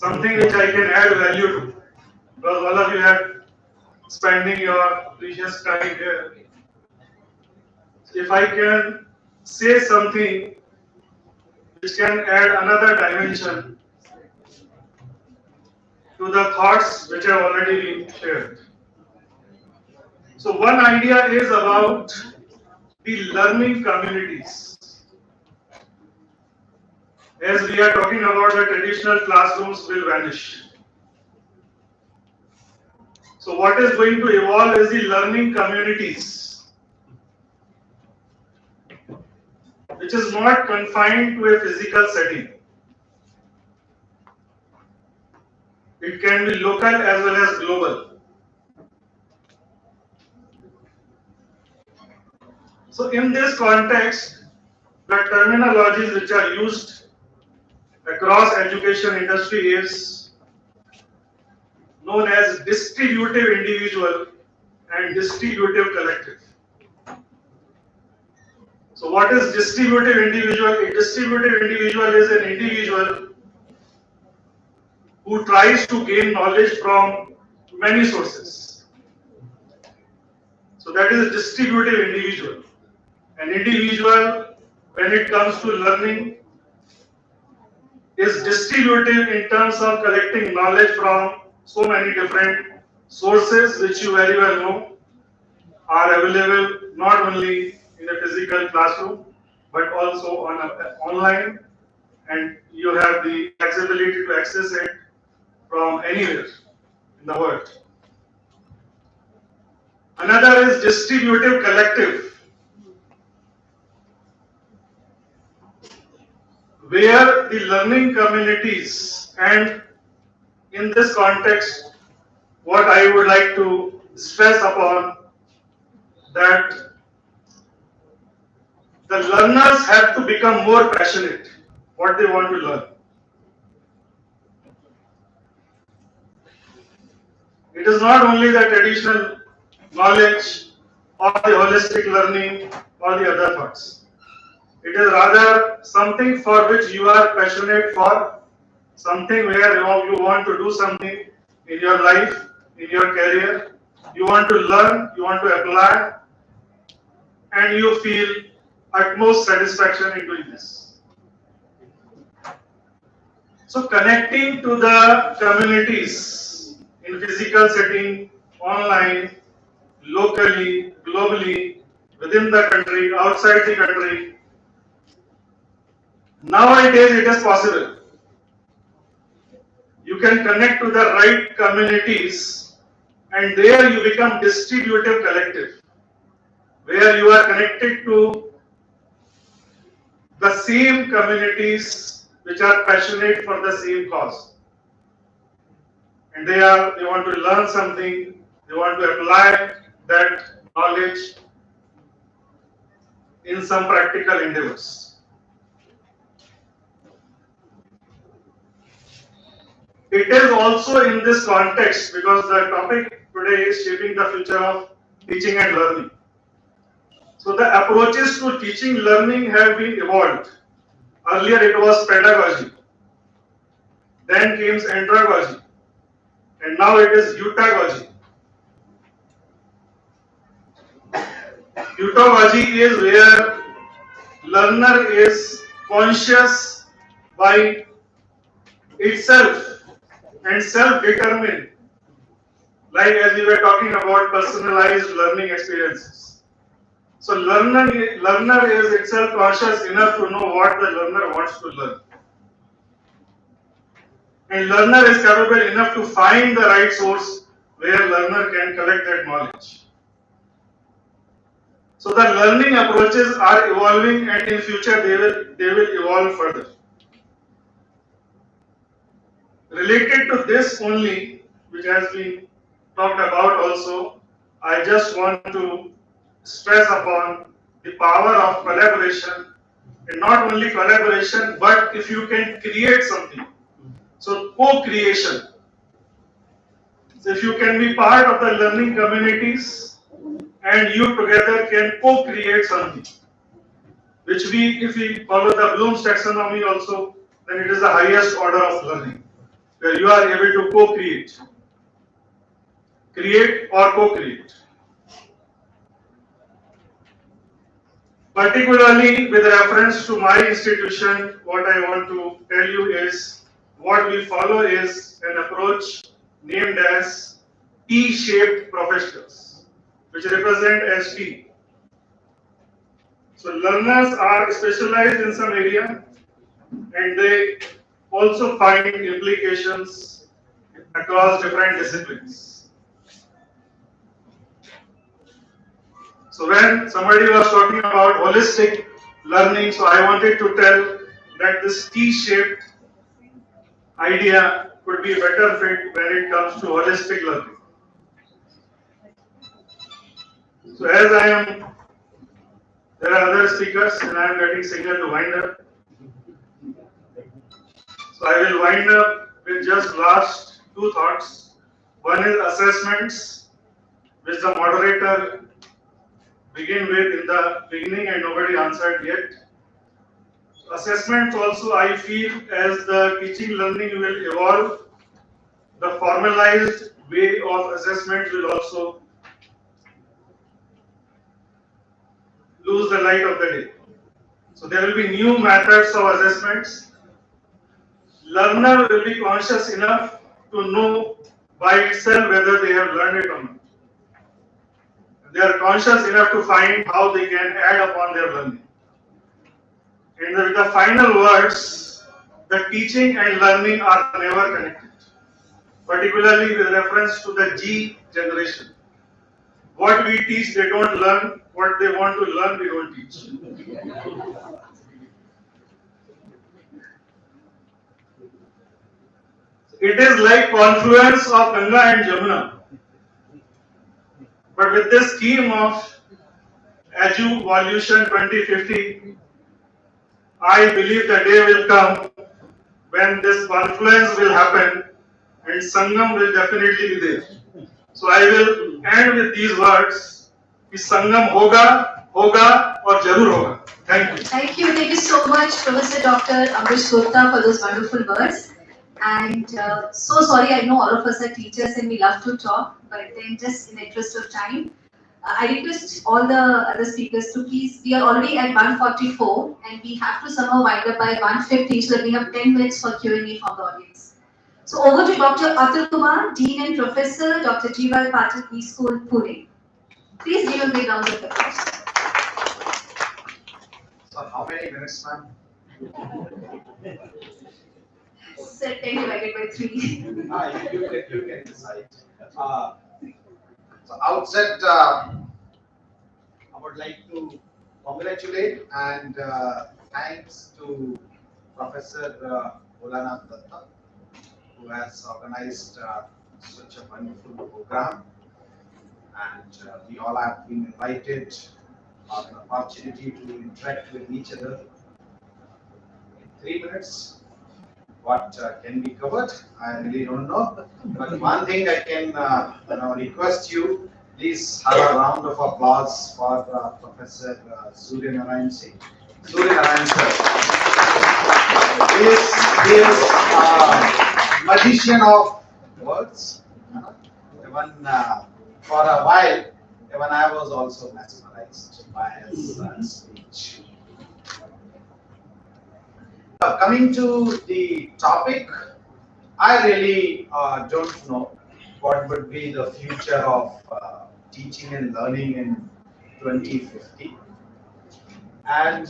something which I can add value to, because all of you have spending your precious time here. If I can say something which can add another dimension to the thoughts which have already been shared. So one idea is about the learning communities. As we are talking about, the traditional classrooms will vanish. So what is going to evolve is the learning communities, which is not confined to a physical setting. It can be local as well as global. So in this context, the terminologies which are used across education industry is known as distributive individual and distributive collective. So what is distributive individual? A distributive individual is an individual who tries to gain knowledge from many sources. So that is a distributive individual. An individual, when it comes to learning, is distributive in terms of collecting knowledge from so many different sources, which you very well know are available not only in a physical classroom but also on online, and you have the flexibility to access it from anywhere in the world. Another is distributive collective, where the learning communities, and in this context, what I would like to stress upon, that the learners have to become more passionate what they want to learn. It is not only the traditional knowledge or the holistic learning or the other parts. It is rather something for which you are passionate for, something where you want to do something in your life, in your career. You want to learn, you want to apply, and you feel utmost satisfaction in doing this. So connecting to the communities in physical setting, online, locally, globally, within the country, outside the country, nowadays it is possible. You can connect to the right communities, and there you become distributive collective, where you are connected to the same communities which are passionate for the same cause. And they want to learn something, they want to apply that knowledge in some practical endeavors. It is also in this context, because the topic today is shaping the future of teaching and learning. So the approaches to teaching learning have been evolved. Earlier it was pedagogy, then came andragogy, and now it is utagogy. Utagogy is where learner is conscious by itself and self-determined, like as we were talking about personalized learning experiences. So learner is itself conscious enough to know what the learner wants to learn. And learner is capable enough to find the right source where learner can collect that knowledge. So the learning approaches are evolving, and in future they will evolve further. Related to this only, which has been talked about also, I just want to stress upon the power of collaboration, and not only collaboration, but if you can create something. So co-creation. So if you can be part of the learning communities and you together can co-create something, which if we follow the Bloom's taxonomy also, then it is the highest order of learning. where you are able to co-create, create or co-create. Particularly with reference to my institution, what I want to tell you is what we follow is an approach named as T-shaped professionals, which represent as T. So learners are specialized in some area and they also find implications across different disciplines. So when somebody was talking about holistic learning, so I wanted to tell that this T-shaped idea could be a better fit when it comes to holistic learning. So as there are other speakers and I am getting signal to wind up. So I will wind up with just last two thoughts. One is assessments, which the moderator began with in the beginning and nobody answered yet. Assessments also, I feel, as the teaching learning will evolve, the formalized way of assessment will also lose the light of the day. So there will be new methods of assessments. Learner will be conscious enough to know by itself whether they have learned it or not. They are conscious enough to find how they can add upon their learning. And with the final words, the teaching and learning are never connected, particularly with reference to the G generation. What we teach, they don't learn. What they want to learn, we don't teach. It is like confluence of Ganga and Jamuna. But with this scheme of Edu VOLUTION 2050, I believe the day will come when this confluence will happen and Sangam will definitely be there. So I will end with these words, कि Sangam hoga, hoga और जरूर होगा. Thank you. Thank you so much, Professor Dr. Amrish Gupta, for those wonderful words. And so sorry, I know all of us are teachers and we love to talk, but then just in the interest of time, I request all the other speakers to please, we are already at 1:44 and we have to somehow wind up by 1:50 so that we have 10 minutes for Q&A from the audience. So over to Dr. Atul Kumar, Dean and Professor, Dr. G.Y. Patil B School, Pune. Please give a big round of applause. So how many minutes, ma'am? Set 10 divided by 3. You can decide. So outset, I would like to congratulate and thanks to Professor Volanath Datta, who has organized such a wonderful program. And we all have been invited on an opportunity to interact with each other. In 3 minutes, what can be covered, I really don't know. But one thing I can request you, please have a round of applause for Professor Surya Narayan Singh. Surya Narayan sir. He is a magician of words. Even for a while, even I was also mesmerized by his speech. Coming to the topic, I really don't know what would be the future of teaching and learning in 2050. And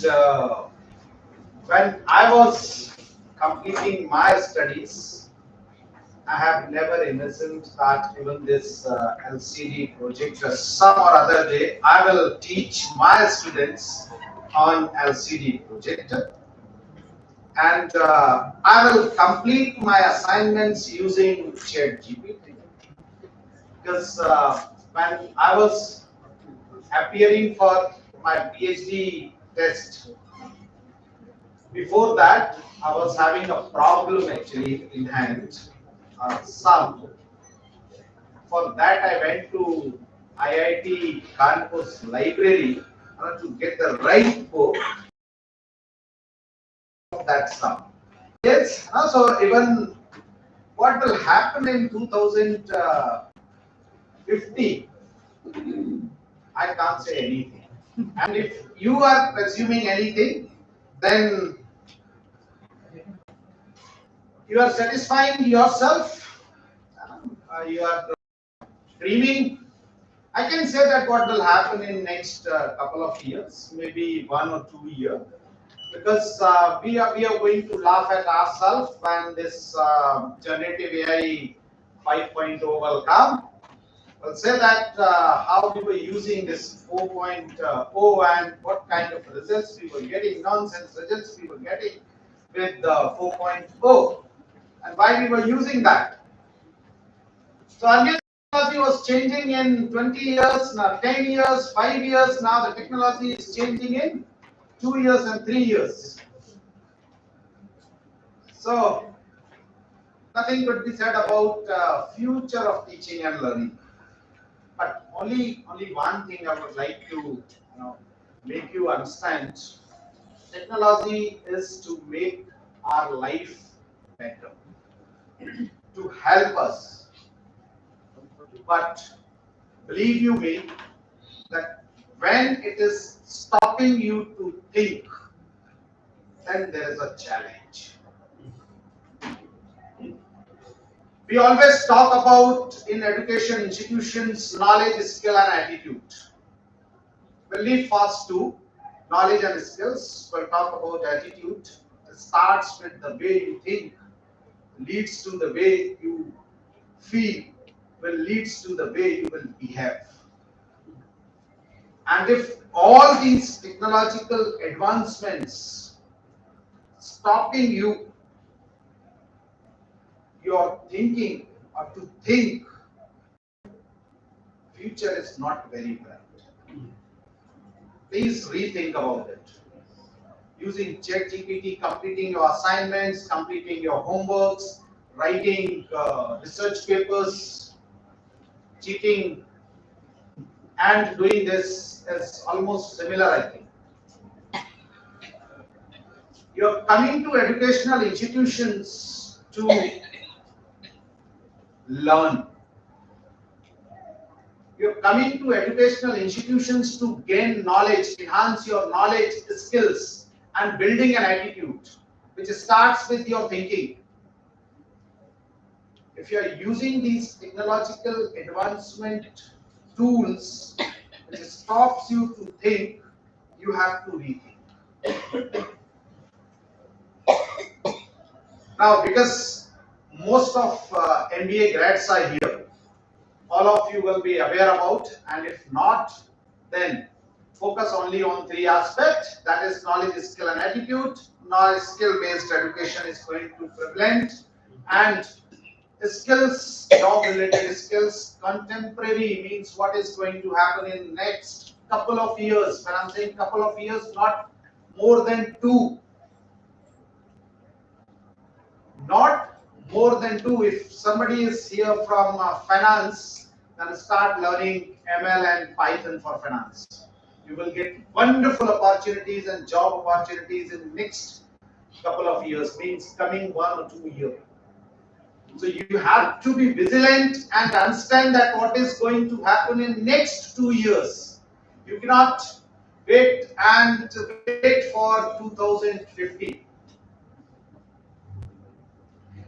when I was completing my studies, I have never imagined that even this LCD projector, some or other day, I will teach my students on LCD projector. And I will complete my assignments using ChatGPT. Because when I was appearing for my PhD test, before that, I was having a problem actually in hand. For that, I went to IIT Kanpur's library to get the right book of that sum. Yes, so even what will happen in 2050, I can't say anything. And if you are presuming anything, then you are satisfying yourself, you are dreaming. I can say that what will happen in next couple of years, maybe 1 or 2 years, because we are going to laugh at ourselves when this generative AI 5.0 will come. We'll say that how we were using this 4.0 and what kind of results we were getting, nonsense results we were getting with 4.0, and why we were using that. So earlier technology was changing in 20 years, now 10 years, 5 years. Now the technology is changing in 2 years and 3 years. So nothing could be said about future of teaching and learning. But only one thing I would like to make you understand. Technology is to make our life better, to help us. But believe you me, that when it is stopping you to think, then there is a challenge. We always talk about in education institutions knowledge, skill and attitude. We'll leave first two, knowledge and skills. We'll talk about attitude. It starts with the way you think, leads to the way you feel, leads to the way you will behave. And if all these technological advancements stopping you, your thinking or to think, future is not very bright. Please rethink about it. Using ChatGPT, completing your assignments, completing your homeworks, writing research papers, cheating, and doing this is almost similar, I think. You're coming to educational institutions to learn. You're coming to educational institutions to gain knowledge, enhance your knowledge, skills, and building an attitude, which starts with your thinking. If you are using these technological advancement tools, which stops you to think, you have to rethink. Now, because most of MBA grads are here, all of you will be aware about, and if not, then focus only on three aspects, that is knowledge, skill and attitude. Knowledge, skill based education is going to prevalent, and skills, job related skills, contemporary means what is going to happen in next couple of years. When I'm saying couple of years, not more than 2. Not more than 2. If somebody is here from finance, then start learning ML and Python for finance. You will get wonderful opportunities and job opportunities in next couple of years, means coming 1 or 2 years. So you have to be vigilant and understand that what is going to happen in next 2 years. You cannot wait for 2050.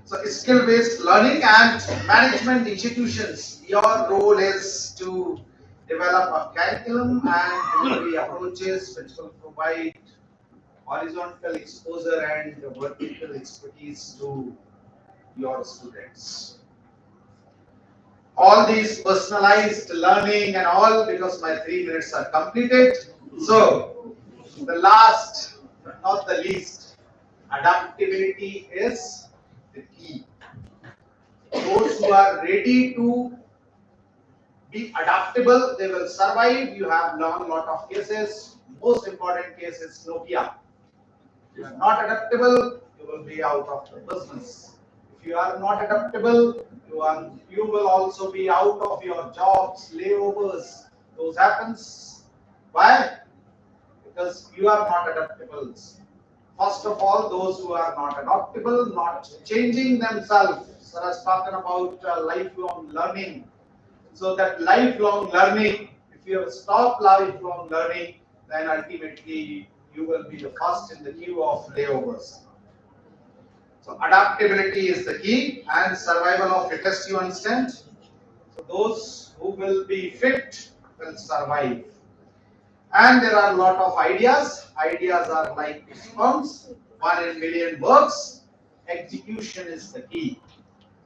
So skill-based learning and management institutions, your role is to develop a curriculum and delivery approaches which will provide horizontal exposure and vertical expertise to your students. All these personalized learning and all, because my 3 minutes are completed. So the last but not the least, adaptability is the key. Those who are ready to be adaptable, they will survive. You have learned a lot of cases. Most important case is Nokia. If you are not adaptable, you will be out of the business. If you are not adaptable, you will also be out of your jobs, layovers. Those happens. Why? Because you are not adaptable. First of all, those who are not adaptable, not changing themselves. Sir has spoken about lifelong learning. So that lifelong learning, if you stop lifelong learning, then ultimately you will be the first in the queue of layovers. So adaptability is the key, and survival of fittest, you understand? So those who will be fit will survive. And there are a lot of ideas. Ideas are like sperms. 1 in million works. Execution is the key.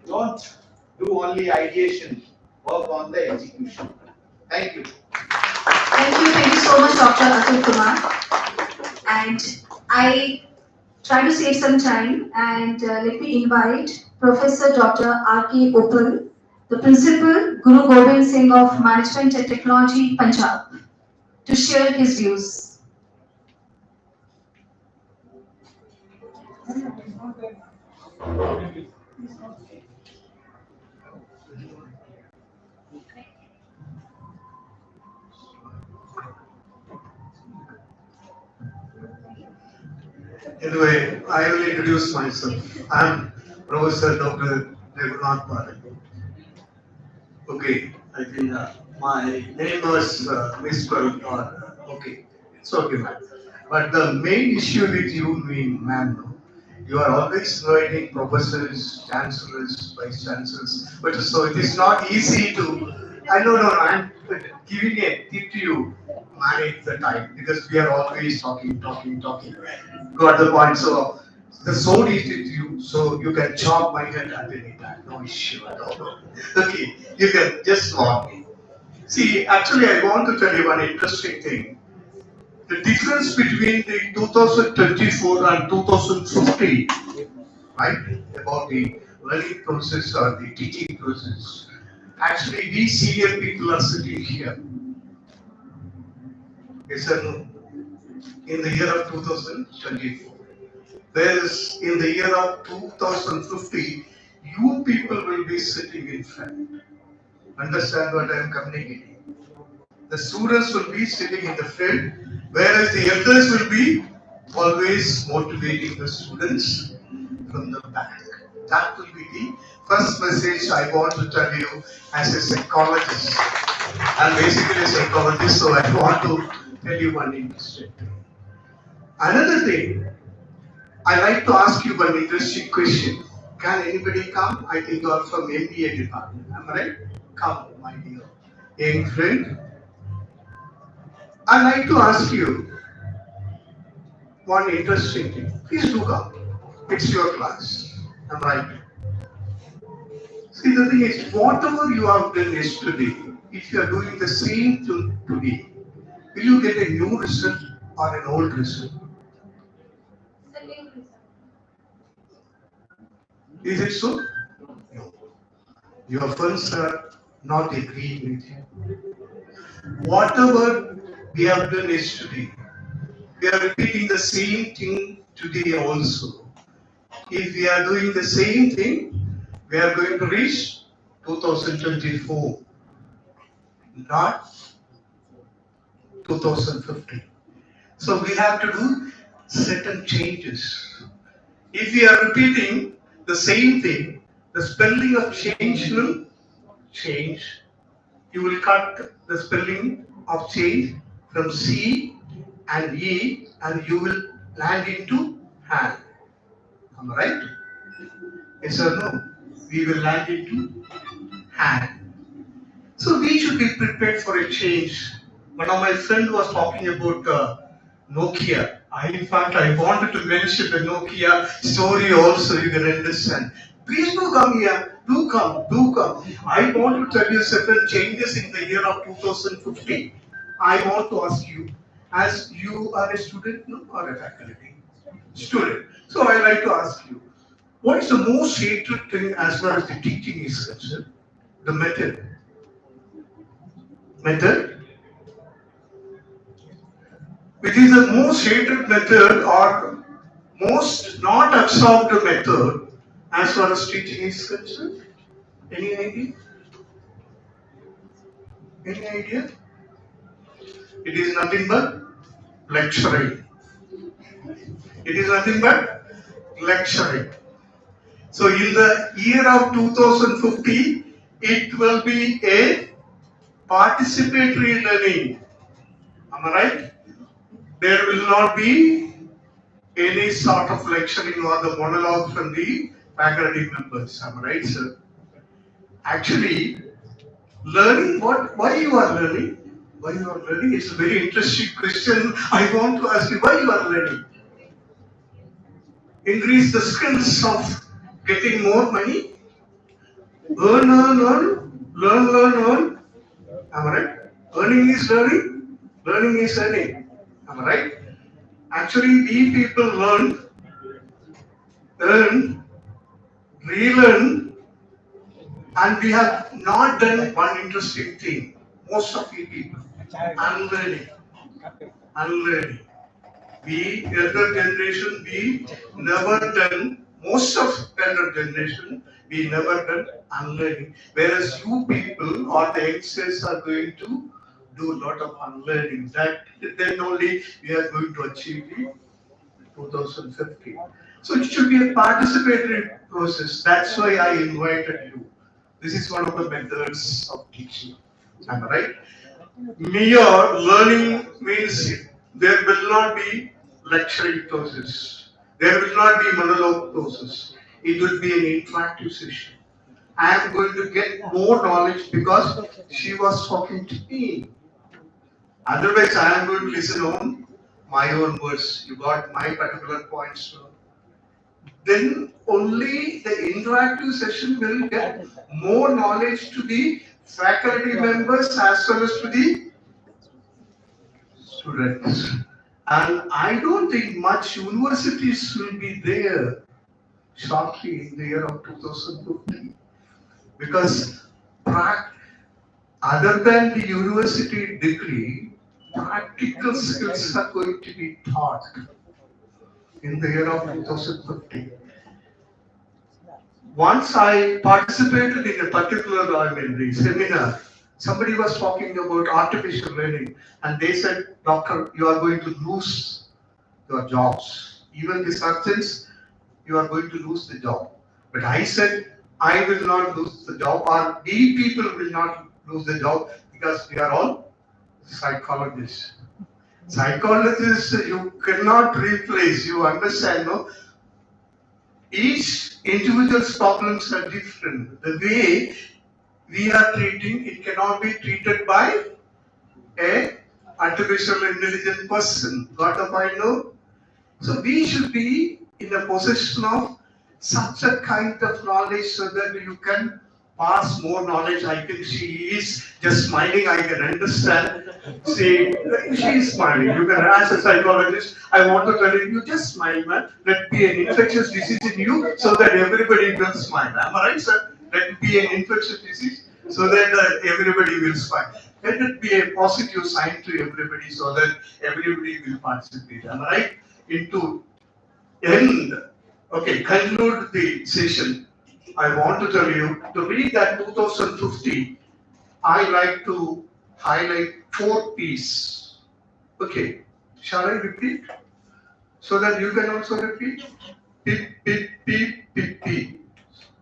Don't do only ideation. Work on the execution. Thank you. Thank you so much, Dr. Atul Kumar. And I try to save some time and let me invite Professor Dr. R.K. Opal, the Principal, Guru Gobind Singh of Management and Technology, Punjab, to share his views. Anyway, I will introduce myself. I am Professor Dr. Raghunath Parekh. Okay, I think my name was misspelled or okay, it's okay, man. But the main issue with you, ma'am, you are always inviting professors, chancellors, vice chancellors, but so it is not easy to. I know, I'm giving a tip to you. Manage the time because we are always talking. Got the point. So the sword is with you, so you can chop my head at any time. No issue at all. Okay, you can just warn me. See, actually, I want to tell you one interesting thing. The difference between the 2024 and 2050, right, about the learning process or the teaching process. Actually, we senior people are sitting here. Yes or no? In the year of 2024. Whereas in the year of 2050, you people will be sitting in front. Understand what I am communicating? The students will be sitting in the front, whereas the elders will be always motivating the students from the back. That will be the first message I want to tell you as a psychologist. I'm basically a psychologist, so I want to tell you one interesting thing. Another thing, I like to ask you one interesting question. Can anybody come? I think you are from MBA department. Am I right? Come, my dear young friend. I'd like to ask you one interesting thing. Please do come. It's your class. Am I right? See, the thing is, whatever you have done yesterday, if you are doing the same thing today, will you get a new result or an old result? Is it so? No. Your friends are not agreeing with you. Whatever we have done yesterday, we are repeating the same thing today also. If we are doing the same thing, we are going to reach 2024, not 2050. So we have to do certain changes. If we are repeating the same thing, the spelling of change will change. You will cut the spelling of change from C and E and you will land into hand. Am I right? Yes or no? We will land into hand. So we should be prepared for a change. One of my friends was talking about Nokia. In fact, I wanted to mention the Nokia story also, you can understand. Please do come here. Do come. I want to tell you certain changes in the year of 2050. I want to ask you, as you are a student, no, or a faculty? Student. So I like to ask you, what is the most hated thing as far as the teaching is concerned? The method. Method? Which is the most hated method or most not absorbed method as far as teaching is concerned? Any idea? Any idea? It is nothing but lecturing. It is nothing but lecturing. So in the year of 2050, it will be a participatory learning. Am I right? There will not be any sort of lecturing or the monologue from the faculty members. Am I right, sir? Actually, learning why you are learning? Why you are learning? It's a very interesting question. I want to ask you why you are learning. Increase the skills of getting more money. Earn. Am I right? Earning is learning. Learning is earning. Am I right? Actually, we people learn, relearn, and we have not done one interesting thing. Most of you people, unlearning. We, elder generation, we never done, most of elder generation, we never done unlearning. Whereas you people or the youngsters are going to do a lot of unlearning. That then only we are going to achieve the 2050. So it should be a participatory process. That's why I invited you. This is one of the methods of teaching. Am I right? Mere learning means there will not be lecturing process. There will not be monologue process. It will be an interactive session. I am going to get more knowledge because she was talking to me. Otherwise, I am going to listen on my own words. You got my particular points. Then only the interactive session will get more knowledge to the faculty members as well as to the students. And I don't think much universities will be there shortly in the year of 2050. Because other than the university degree, practical skills are going to be taught in the year of 2050. Once I participated in a particular seminar, somebody was talking about artificial learning, and they said, "Doctor, you are going to lose your jobs. Even the surgeons, you are going to lose the job." But I said, I will not lose the job, or we people will not lose the job, because we are all psychologists. Psychologists, you cannot replace, you understand, no? Each individual's problems are different. The way we are treating, it cannot be treated by a artificial intelligent person. Got the point, no? So we should be in a possession of such a kind of knowledge so that you can pass more knowledge. I think she is just smiling, I can understand. See, she is smiling. You can, as a psychologist, I want to tell you, you just smile, man. Let be an infectious disease in you so that everybody will smile. Am I right, sir? Let it be an infectious disease so that everybody will smile. Let it be a positive sign to everybody so that everybody will participate. Am I right? Into end. Okay, conclude the session. I want to tell you, to read that 2050, I like to highlight 4 P's. Okay, shall I repeat? So that you can also repeat? P, P, P, P, P.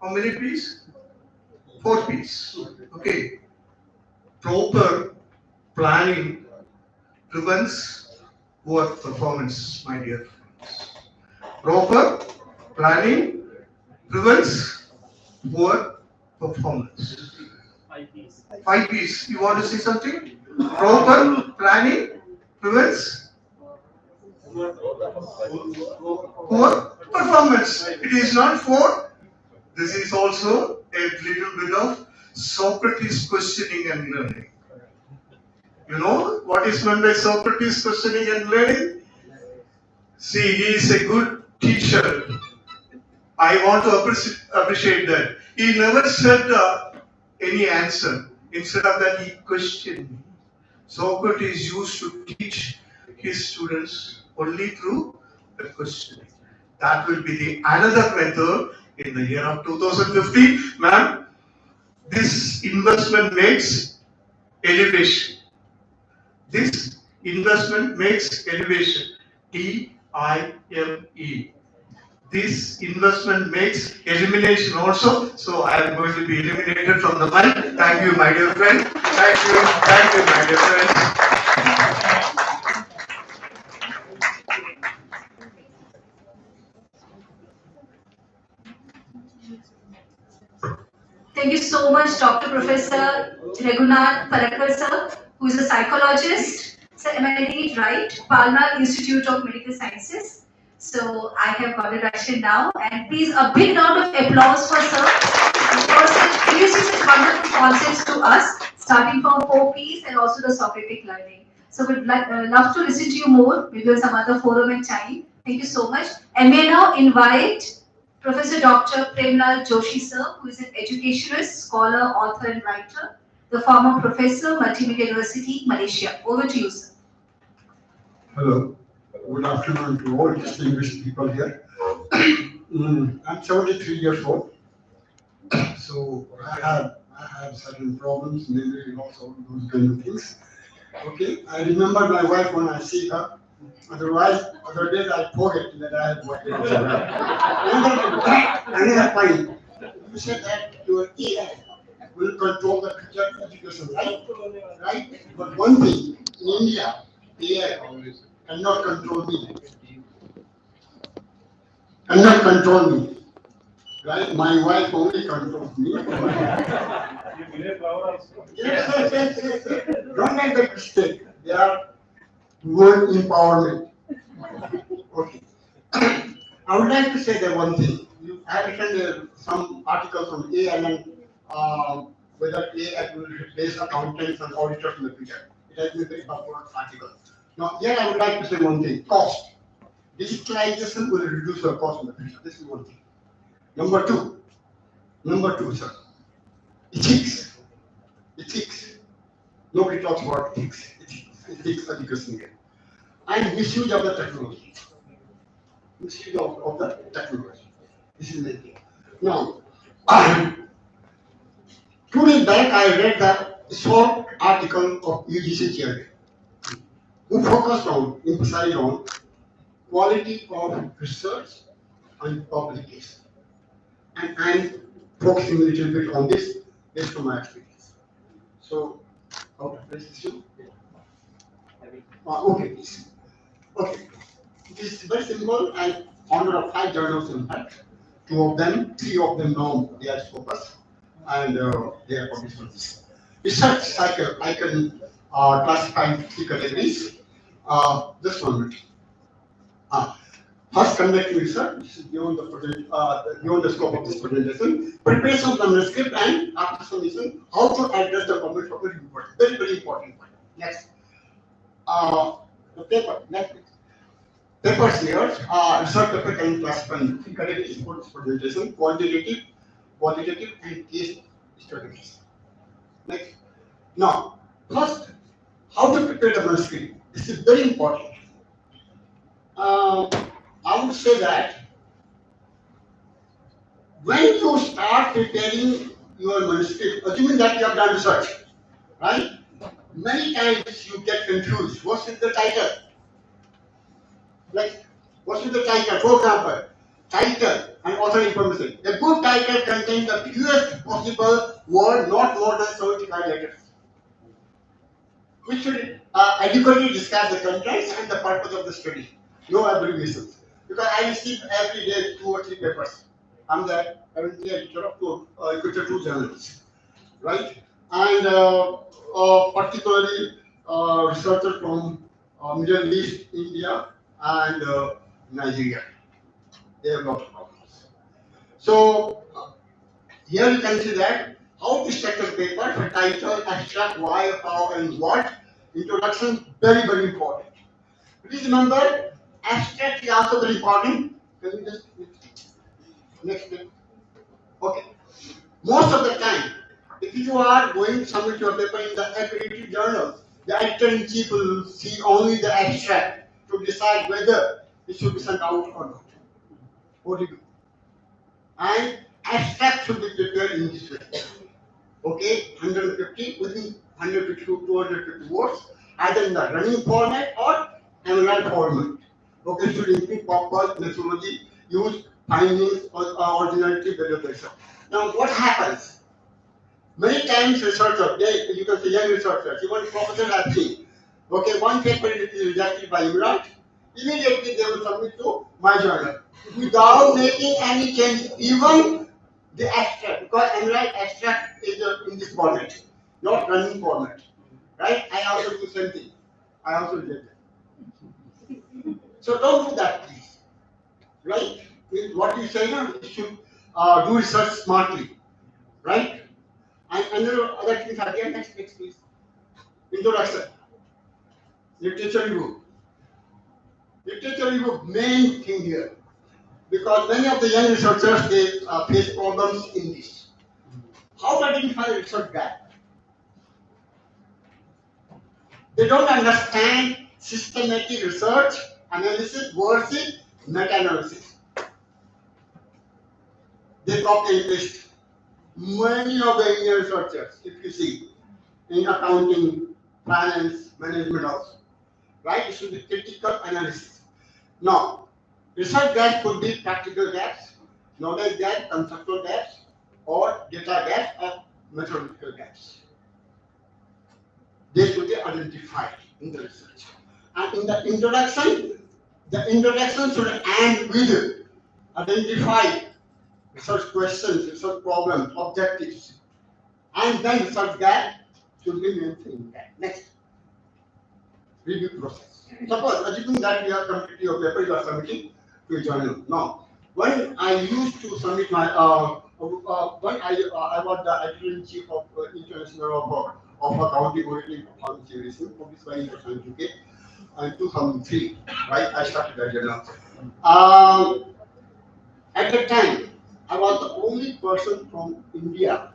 How many P's? 4 P's. Okay. Proper planning prevents poor performance, my dear friends. Proper planning prevents poor performance. 5 P's. You want to say something? Proper planning prevents poor performance. It is not 4. This is also a little bit of Socrates questioning and learning. You know what is meant by Socrates questioning and learning? See, he is a good teacher. I want to appreciate that. He never said any answer. Instead of that, he questioned me. Socrates used to teach his students only through the questioning. That will be the another method in the year of 2050. Ma'am, this investment makes elevation. This investment makes elevation. IME. This investment makes elimination also, so I am going to be eliminated from the mic. Thank you, my dear friend. Thank you, my dear friends. Thank you so much, Dr. Professor Raghunath Parakkar sir, who is a psychologist. So, am I getting it right? Palna Institute of Medical Sciences. So, I have got it right now. And please, a big round of applause for sir. For introducing such wonderful concepts to us, starting from 4Ps and also the Socratic learning. So, we'd love to listen to you more, maybe on some other forum and time. Thank you so much. And may I now invite Professor Dr. Premlal Joshi sir, who is an educationist, scholar, author and writer, the former professor, Multimedia University, Malaysia. Over to you, sir. Hello. Good afternoon to all distinguished people here. I'm 73 years old, so I have certain problems, memory loss, all those kind of things. Okay, I remember my wife when I see her. Otherwise, other days I forget that I had what another point. You said that your AI will control the future education, right? Right? But one thing, in India, AI cannot control me. Cannot control me. Right? My wife only controls me. Yes. Don't make that mistake. They are word empowerment. Okay. I would like to say that one thing. I have written some articles on ANN, whether AI will replace accountants and auditors in the future. It has been a very popular article. Now, here I would like to say one thing: cost. Digitalization will reduce the cost in the future. This is one thing. Number two, sir. Ethics. Nobody talks about ethics. Ethics education here. And misuse of the technology. Misuse of the technology. This is the thing. Now, 2 days back I read the short article of UGC chairman, who emphasized on quality of research and publication. And I'm focusing a little bit on this based on my experience. So, how to place this issue? Okay. Okay. It is very simple and honor of 5 journals in fact. 3 of them now they are focused and they are published on this. Research cycle, I can classify in 3 categories. Just 1 minute. First, conducting research, this is beyond the scope of this presentation. Preparation of the manuscript and after submission, how to address the comments of the report. Very, very important point. Next. The paper. Next. Papers here, research paper can classify in 3 categories for this presentation: quantitative, qualitative, and case studies. Next. Now, first, how to prepare the manuscript. This is very important. I would say that when you start preparing your manuscript, assuming that you have done research, right? Many times you get confused. What is the title? Like, what is the title? For example, title and author information. A good title contains the fewest possible word, not more than 75 letters, which should adequately describe the contents and the purpose of the study. No abbreviations. Because I receive every day 2 or 3 papers. I'm the currently editor of 2 journals, right? And particularly researchers from Middle East, India, and Nigeria. They have a lot of problems. So here you can see that how to structure paper, the title, abstract, why, how, and what. Introduction, very, very important. Please remember, abstract is also very important. Can we just next thing? Okay. Most of the time, if you are going to submit your paper in the accredited journal, the editor-in-chief will see only the abstract to decide whether it should be sent out or not. What do you do? And abstract should be prepared in this way. Okay, 150 within 150 to 250 words, either in the running format or annual format. Okay, should improve purpose, methodology, use findings, or originality, validation. Now, what happens? Many times researchers, you can say young researchers, even professors have seen, okay, one paper is rejected by you, right? Immediately they will submit to my journal without making any change, even the abstract, because MRite abstract is in this format, not running format, right? I also do the same thing. I also reject it. So don't do that, please, right? What you say now, you should do research smartly, right? And other things are there. Next, please. Introduction. Literature review. Literature review, main thing here. Because many of the young researchers, they face problems in this. How to identify the research gap? They don't understand systematic research, analysis versus meta-analysis. They copy and paste. Many of the Indian researchers, if you see, in accounting, finance, management also, right? It should be critical analysis. Now, research gaps could be practical gaps, knowledge gaps, conceptual gaps, or data gaps, or methodological gaps. They should be identified in the research. And in the introduction should end with identify research questions, research problems, objectives, and then research gap should be maintained. Next, review process. Suppose, assuming that you have completed your paper, you are submitting to a journal. Now, when I used to submit my, when I was the editor-in-chief of International of Accounting Auditing Performance Series, published by International UK in 2003, right? I started that journal. At the time, I was the only person from India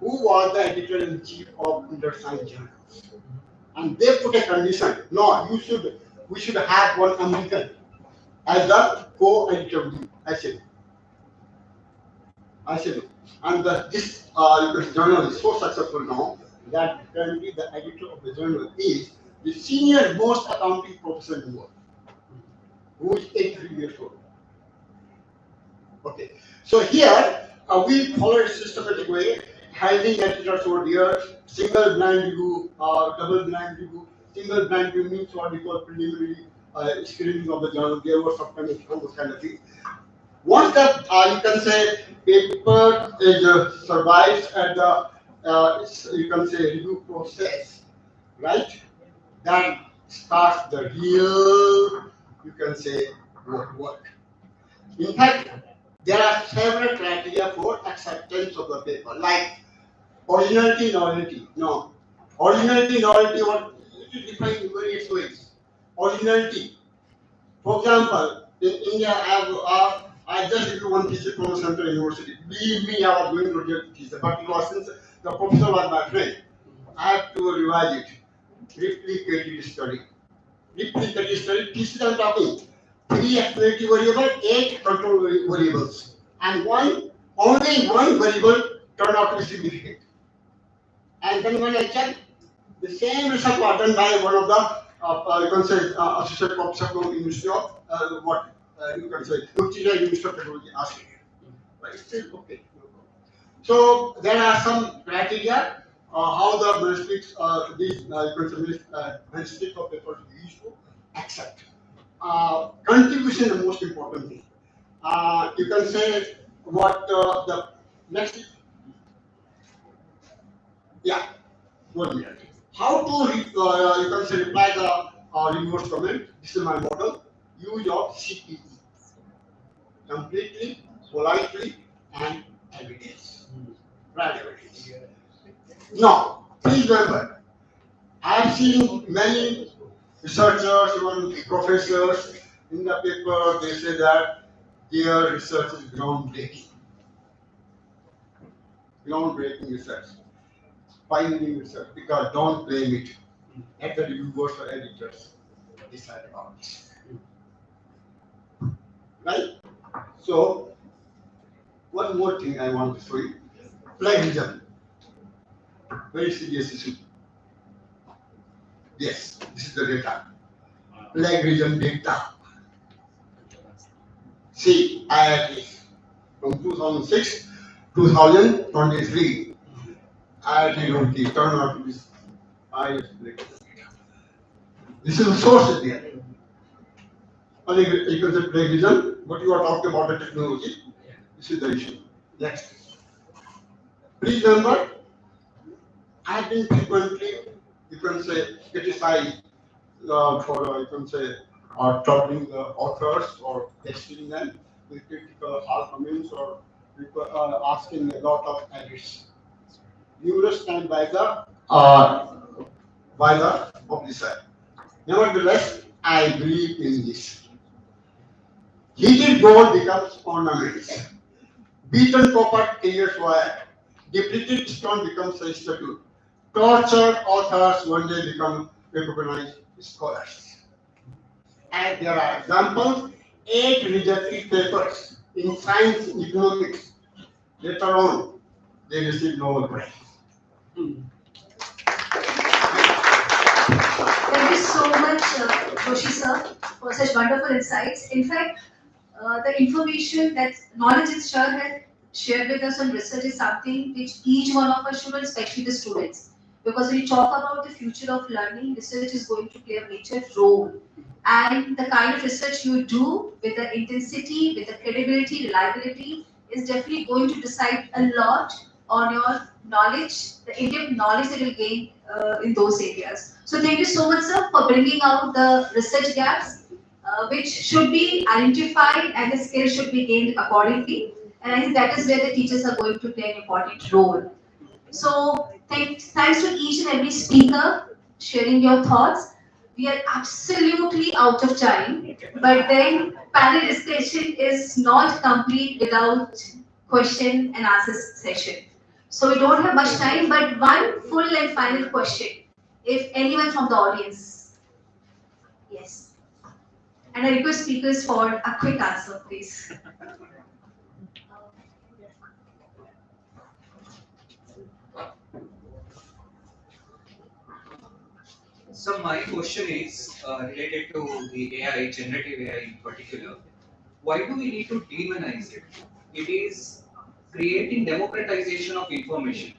who was the editor-in-chief of International Journals. And they put a condition, no, we should have one American as the co-editor. I said, and this journal is so successful now that currently the editor of the journal is the senior most accounting professor in the world, who is 83 years old. Okay, so here we follow a systematic way, having editors over here, single blind review, double blind review. Single blind review means what we call preliminary screening of the journal. There was sometimes those kind of things. Once the you can say paper is survives at the you can say review process, right? Then starts the real you can say work. In fact, there are several criteria for acceptance of the paper, like originality, novelty. No, originality, novelty, what it is defined in various ways. Originality. For example, in India, I just did one thesis from Central University. Believe me, I was going to reject the thesis, but it was since the professor was my friend, I have to revise it. Replicated study. Replicated study, thesis I'm talking. 3 explanatory variables, 8 control variables, and only one variable turned out to be significant. And then when I checked, the same research was done by one of the you can say associate professor from University of you can say University of Technology, Australia. But it's still okay. So there are some criteria how the manuscripts these you can say manuscripts of papers we used to accept. Contribution is the most important thing. You can say what the next. Yeah, 1 minute. How to you can say reply the reverse comment. This is my model. Use of CPE. Completely, politely, and evidence. Right evidence. Now, please remember, I have seen many researchers, even professors in the paper, they say that their research is groundbreaking. Groundbreaking research. Pioneering research, because don't blame it. Let the reviewers or editors decide about this. Right? So, one more thing I want to show you. Plagiarism. Very serious issue. Yes, this is the data. Plagiarism data. See, IIT from 2006 to 2023, IIT turned out to be IIT. This is the source in there. I think you can say plagiarism, but you are talking about the technology. This is the issue. Next. Please remember, I have been frequently, you can say, criticized for, you can say, troubling the authors or texting them with critical arguments or asking a lot of edits. Numerous times by the publisher. Nevertheless, I believe in this. Heated gold becomes ornaments. Beaten copper clears wire. Depleted stone becomes a statue. Tortured authors one day become recognized scholars. And there are examples, 8 rejected papers in science and economics. Later on, they received Nobel Prize. Thank you so much, Joshi sir, for such wonderful insights. In fact, the information that knowledge that sir has shared with us on research is something which each one of us should, especially the students. Because when you talk about the future of learning, research is going to play a major role. And the kind of research you do with the intensity, with the credibility, reliability, is definitely going to decide a lot on your knowledge, the in-depth knowledge that you'll gain in those areas. So thank you so much, sir, for bringing out the research gaps, which should be identified and the skills should be gained accordingly. And I think that is where the teachers are going to play an important role. So thanks to each and every speaker sharing your thoughts. We are absolutely out of time, but then panel discussion is not complete without question and answer session. So we don't have much time, but one full and final question. If anyone from the audience, yes. And I request speakers for a quick answer, please. So my question is related to the AI, generative AI in particular. Why do we need to demonize it? It is creating democratization of information.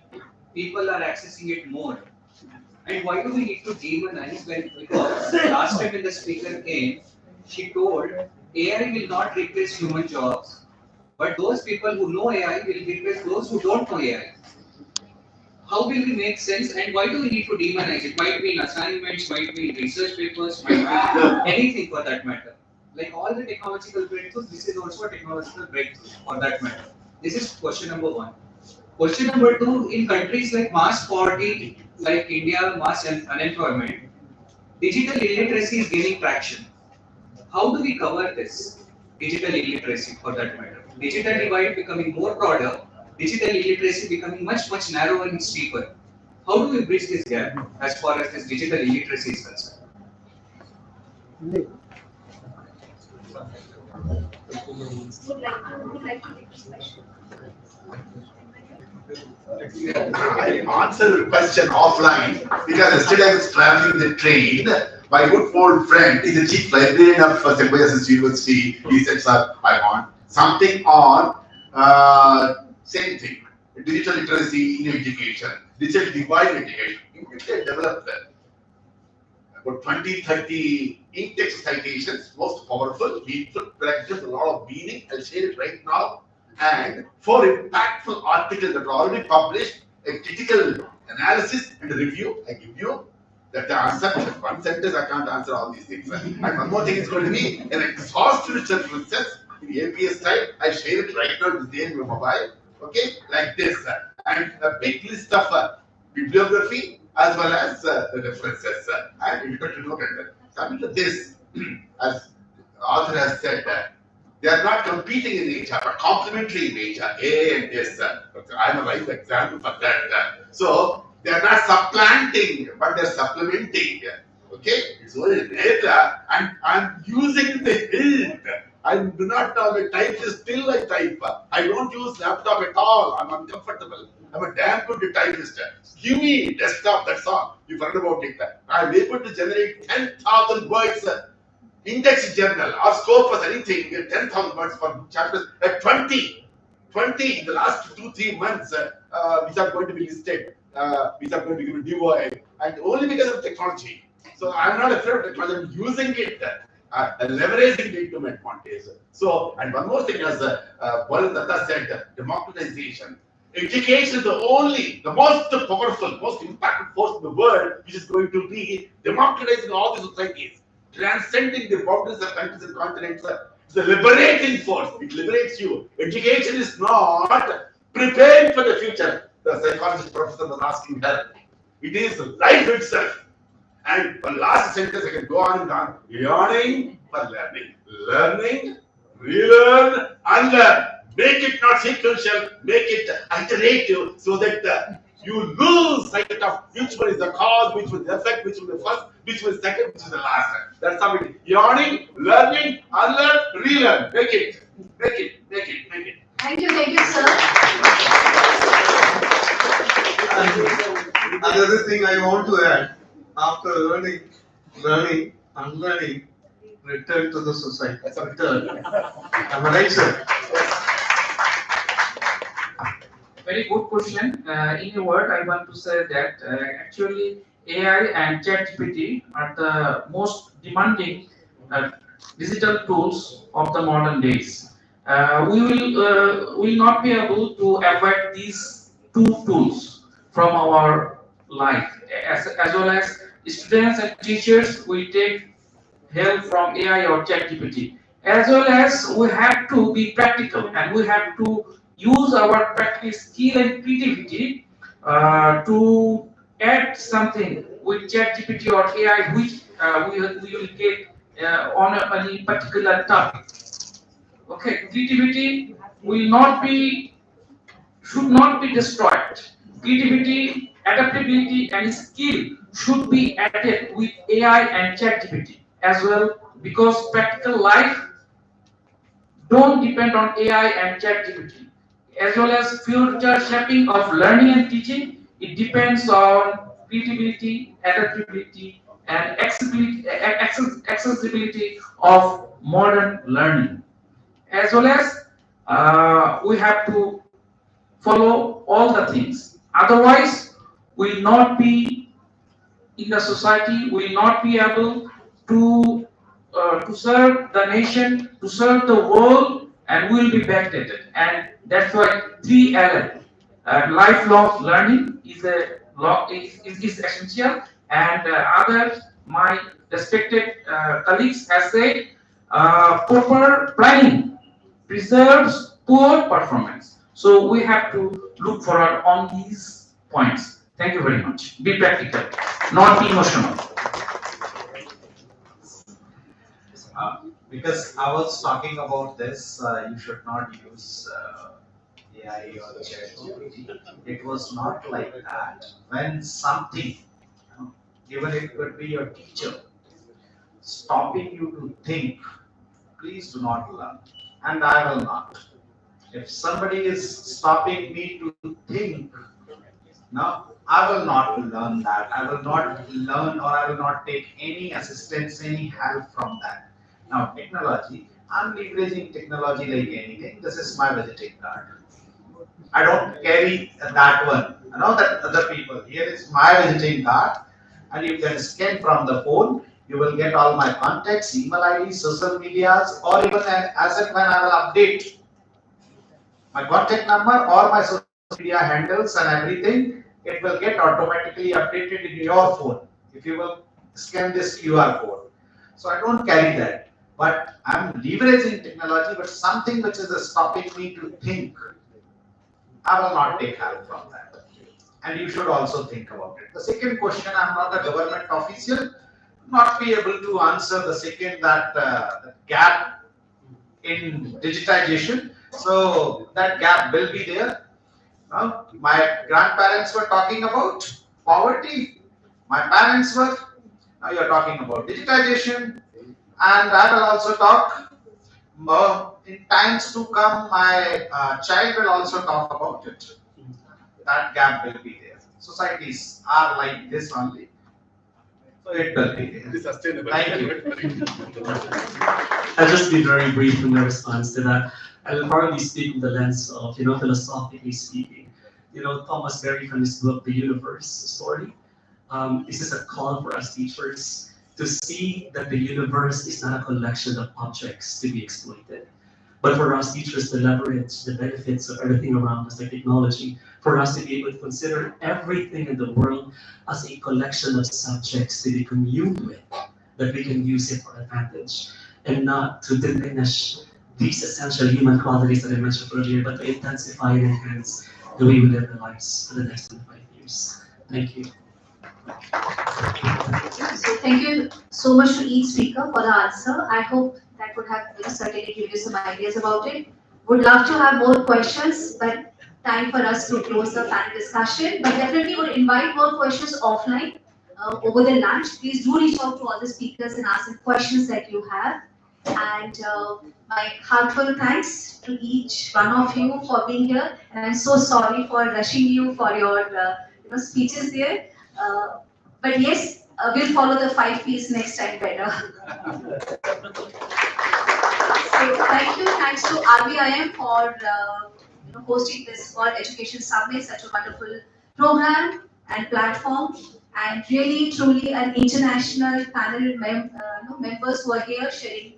People are accessing it more. And why do we need to demonize when? Because last time when the speaker came, she told AI will not replace human jobs, but those people who know AI will replace those who don't know AI. How will we make sense and why do we need to demonize it? Might be in assignments, might be in research papers, might be anything for that matter. Like all the technological breakthroughs, this is also a technological breakthrough for that matter. This is question number one. Question number two, in countries like mass poverty, like India, mass unemployment, digital illiteracy is gaining traction. How do we cover this? Digital illiteracy for that matter. Digital divide becoming more broader, digital illiteracy becoming much narrower and steeper. How do we bridge this gap as far as this digital illiteracy is concerned? I answer the question offline because yesterday I was traveling the train. My good old friend is the chief librarian of Symbiosis University. He said, "Sir, I want something on same thing, digital literacy in education, digital divide in education." You can develop that. About 20-30 in-text citations, most powerful, meaningful, practical, a lot of meaning. I'll share it right now. And 4 impactful articles that are already published, a critical analysis and a review. I give you that the answer. One sentence, I can't answer all these things. And one more thing is going to be an exhaustive research in the APS style. I share it right now with the mobile. Okay, like this. And a big list of bibliography as well as the references. And you got to look at that. Coming to this, as the author has said, they are not competing in nature, but complementary in nature. A and this. I'm a right example for that. So they are not supplanting, but they are supplementing. Okay, it's only data, and I'm using the hilt. I do not know the type is still I type. I don't use laptop at all. I'm uncomfortable. I'm a damn good typist. Give me desktop, that's all. You've heard about it. I'm able to generate 10,000 words index journal or Scopus, anything, 10,000 words for chapters, 20 in the last 2-3 months, which are going to be listed, which are going to be DOI, and only because of technology. So I'm not afraid of technology, I'm using it, leveraging it to my advantage. So, and one more thing, as Datta said, democratization. Education is the most powerful, most impactful force in the world, which is going to be democratizing all the societies, transcending the boundaries of countries and continents. It's a liberating force. It liberates you. Education is not preparing for the future. The psychologist professor was asking her. It is life itself. And one last sentence, I can go on and on. Learning for learning. Learning, relearn, unlearn. Make it not sequential, make it iterative, so that you lose sight of which one is the cause, which one is the effect, which one is the first, which one is the second, which is the last. That's how it is. Learning, learning, unlearn, relearn. Make it. Thank you, sir. And another thing I want to add, after learning, unlearning, return to the society. Return. Am I right, sir? Very good question. In a word, I want to say that actually AI and ChatGPT are the most demanding digital tools of the modern days. We will not be able to avoid these two tools from our life, as well as students and teachers will take help from AI or ChatGPT. As well as we have to be practical and we have to use our practical skill and creativity to add something with ChatGPT or AI, which we will get on any particular topic. Okay, creativity should not be destroyed. Creativity, adaptability, and skill should be added with AI and ChatGPT as well, because practical life don't depend on AI and ChatGPT. As well as future shaping of learning and teaching, it depends on creativity, adaptability, and accessibility of modern learning. As well as we have to follow all the things. Otherwise, we will not be in the society, we will not be able to serve the nation, to serve the world, and we will be backdated. And that's why 3L, lifelong learning, is essential. And others, my respected colleagues, have said, proper planning preserves poor performance. So we have to look forward on these points. Thank you very much. Be practical, not emotional. Because I was talking about this, you should not use AI or ChatGPT. It was not like that. When something, even it could be your teacher, stopping you to think, please do not learn. And I will not. If somebody is stopping me to think, no, I will not learn that. I will not learn, or I will not take any assistance, any help from that. Now, technology, I'm leveraging technology like anything. This is my visiting card. I don't carry that one. I know that other people. Here is my visiting card, and you can scan from the phone. You will get all my contacts, email IDs, social medias, or even as and when I will update my contact number or my social media handles and everything, it will get automatically updated in your phone if you will scan this QR code. So I don't carry that, but I'm leveraging technology, but something which is stopping me to think, I will not take help from that. And you should also think about it. The second question, I'm not a government official, not be able to answer the second, that the gap in digitization. So that gap will be there. My grandparents were talking about poverty. My parents were. Now you're talking about digitization. And I will also talk in times to come. My child will also talk about it. That gap will be there. Societies are like this only. Sustainable. Thank you. I'll just be very brief in my response to that. I will probably speak from the lens of, philosophically speaking. Thomas Berry from his book, The Universe Story. This is a call for us teachers to see that the universe is not a collection of objects to be exploited, but for us teachers to leverage the benefits of everything around us, like technology, for us to be able to consider everything in the world as a collection of subjects to be communed with, that we can use it for advantage, and not to diminish these essential human qualities that I mentioned earlier, but to intensify and enhance the way we live our lives for the next 25 years. Thank you. So thank you so much to each speaker for the answer. I hope that would have certainly given you some ideas about it. Would love to have more questions, but time for us to close the panel discussion. But definitely would invite more questions offline over the lunch. Please do reach out to all the speakers and ask the questions that you have. And my heartfelt thanks to each one of you for being here. And I'm so sorry for rushing you for your speeches here. But yes, we'll follow the 5 P's next time better. So thanks to RBIM for hosting this Word Education Summit, such a wonderful program and platform, and really truly an international panel members who are here sharing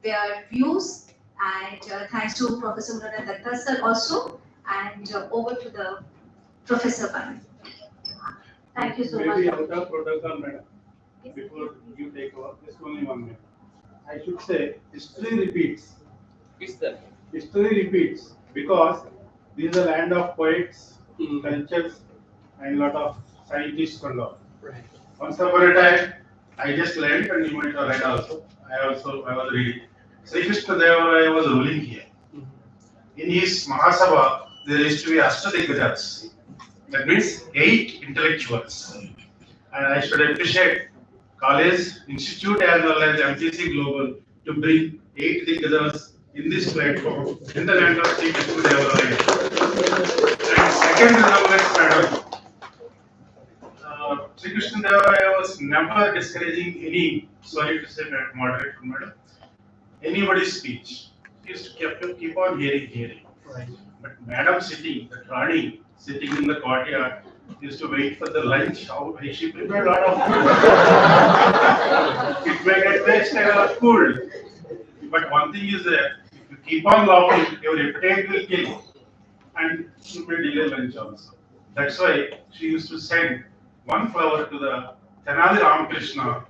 their views. And thanks to Professor Munana Datta sir also, and over to the Professor panel. Thank you so much. Maybe out of protocol, madam, before you take over, just only 1 minute. I should say, history repeats. History repeats because this is a land of poets, cultures, and lot of scientists and all. Right. Once upon a time, I just learned, and you might have read also. I was reading. Sri Krishna Deva Raya was ruling here. In his Mahasabha, there used to be Ashtadikgajas. That means 8 intellectuals. And I should appreciate college, institute as well as MTC Global to bring 8 Diggajas in this platform in the land of Sri Krishna Deva Raya. And second remembrance, madam, Sri Krishna Deva Raya was never discouraging any, sorry to say, moderator, madam, anybody's speech. He used to keep on hearing. Right. But madam sitting, the Rani, sitting in the courtyard, used to wait for the lunch. She prepared a lot of food. It may get tasted or cooled. But one thing is that if you keep on laughing, your appetite will kill you. And you may delay lunch also. That's why she used to send one flower to the Tenali Ramakrishna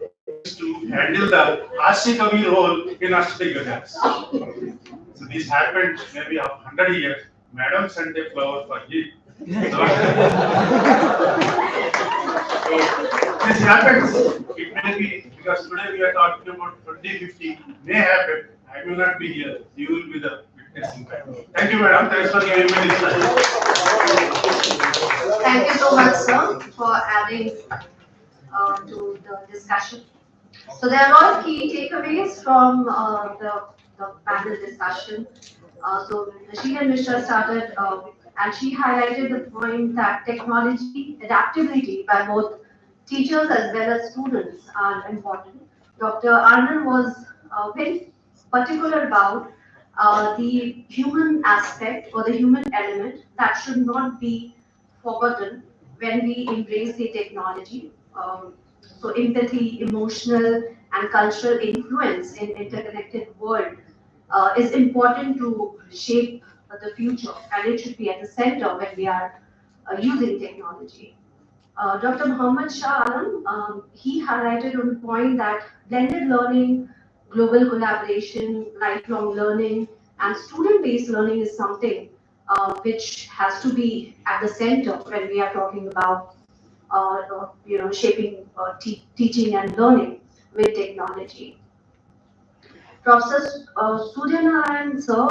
to handle the Ashikavi role in Ashtadikgajas. So this happened maybe 100 years. Madam sent a flower for him. So this happens. It may be because today we are talking about 2050. May happen. I will not be here. You will be the witnessing panel. Thank you, madam. Thanks for giving me this time. Thank you so much, sir, for adding to the discussion. So there are all key takeaways from the panel discussion. So Rashida Mishra started and she highlighted the point that technology adaptability by both teachers as well as students are important. Dr. Arnold was very particular about the human aspect or the human element that should not be forgotten when we embrace the technology. So empathy, emotional and cultural influence in interconnected world is important to shape the future, and it should be at the center when we are using technology. Dr. Muhammad Shah Alam, he highlighted on the point that blended learning, global collaboration, lifelong learning, and student-based learning is something which has to be at the center when we are talking about shaping teaching and learning with technology. Professor Suryanarayan sir,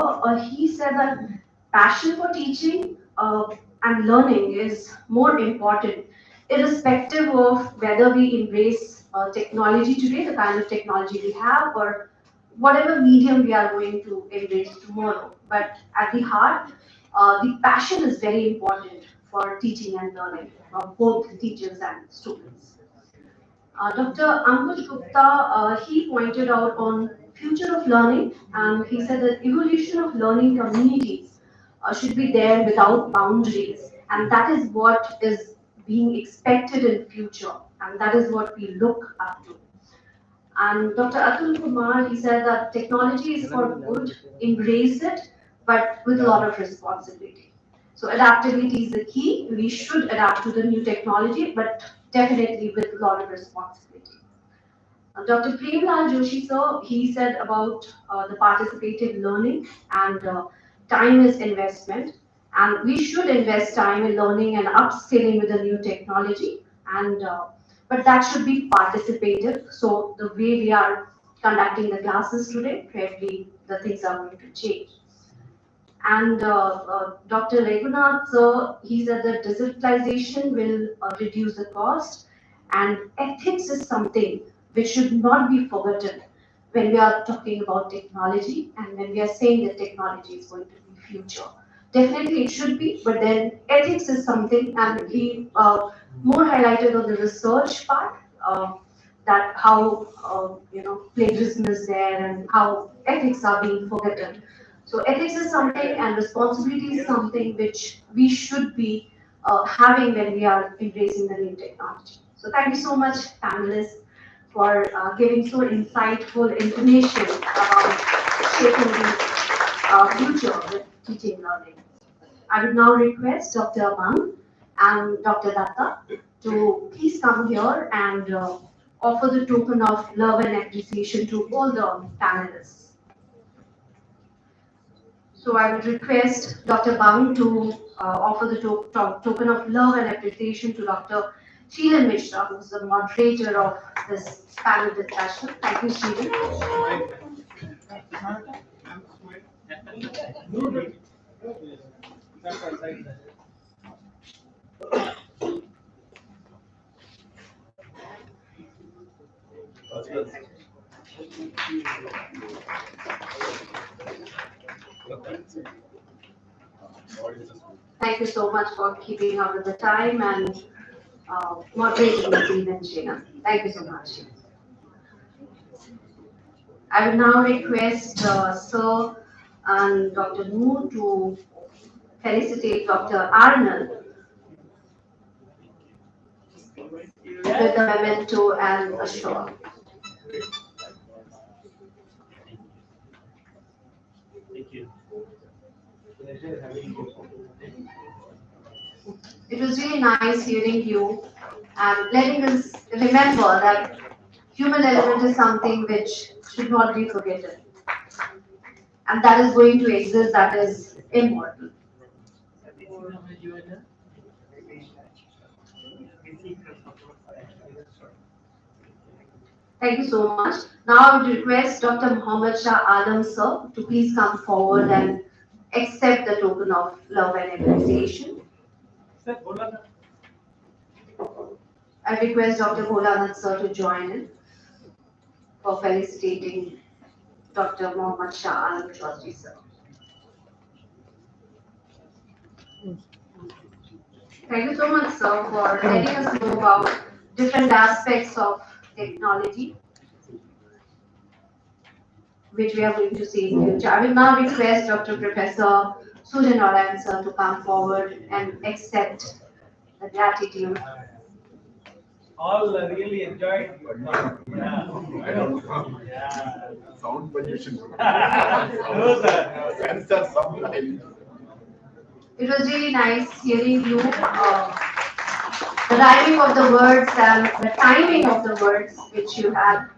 he said that passion for teaching and learning is more important, irrespective of whether we embrace technology today, the kind of technology we have, or whatever medium we are going to embrace tomorrow. But at the heart, the passion is very important for teaching and learning from both teachers and students. Dr. Ankush Gupta, he pointed out on future of learning, and he said that evolution of learning communities should be there without boundaries, and that is what is being expected in future, and that is what we look up to. And Dr. Atul Kumar, he said that technology is for good, embrace it, but with a lot of responsibility. So adaptability is the key. We should adapt to the new technology, but definitely with a lot of responsibility. Dr. Premlal Joshi sir, he said about the participative learning and time is investment. And we should invest time in learning and upskilling with the new technology. And but that should be participative. So the way we are conducting the classes today, probably the things are going to change. And Dr. Raghunath, sir, he said that digitalization will reduce the cost, and ethics is something which should not be forgotten when we are talking about technology and when we are saying that technology is going to be future. Definitely it should be, but then ethics is something, and he more highlighted on the research part, that how plagiarism is there and how ethics are being forgotten. So ethics is something and responsibility is something which we should be having when we are embracing the new technology. So thank you so much, panelists, for giving so insightful information about shaping the future with teaching learning. I would now request Dr. Bang and Dr. Datta to please come here and offer the token of love and appreciation to all the panelists. So I would request Dr. Bang to offer the token of love and appreciation to Dr. Sheelan Mishra, who is the moderator of this panel discussion. Thank you, Sheelan. Thank you so much for keeping up with the time and moderating this event, Sheena. Thank you so much. I will now request Sir and Dr. Noor to felicitate Dr. Arnold with the memento and a shawl. Thank you. It was really nice hearing you and letting us remember that human element is something which should not be forgotten. And that is going to exist, that is immortal. Thank you so much. Now I would request Dr. Muhammad Shah Alam sir to please come forward and accept the token of love and appreciation. I request Dr. Bholanath sir to join in for felicitating Dr. Muhammad Shah Alam Chaudhary sir. Thank you so much, sir, for letting us know about different aspects of technology, which we are going to see in future. I will now request Dr. Professor Surya Narayan sir to come forward and accept the gratitude. All really enjoyed. Yeah. Sound pollution. No, sir. Sensor supply. It was really nice hearing you, the rhyming of the words and the timing of the words which you had.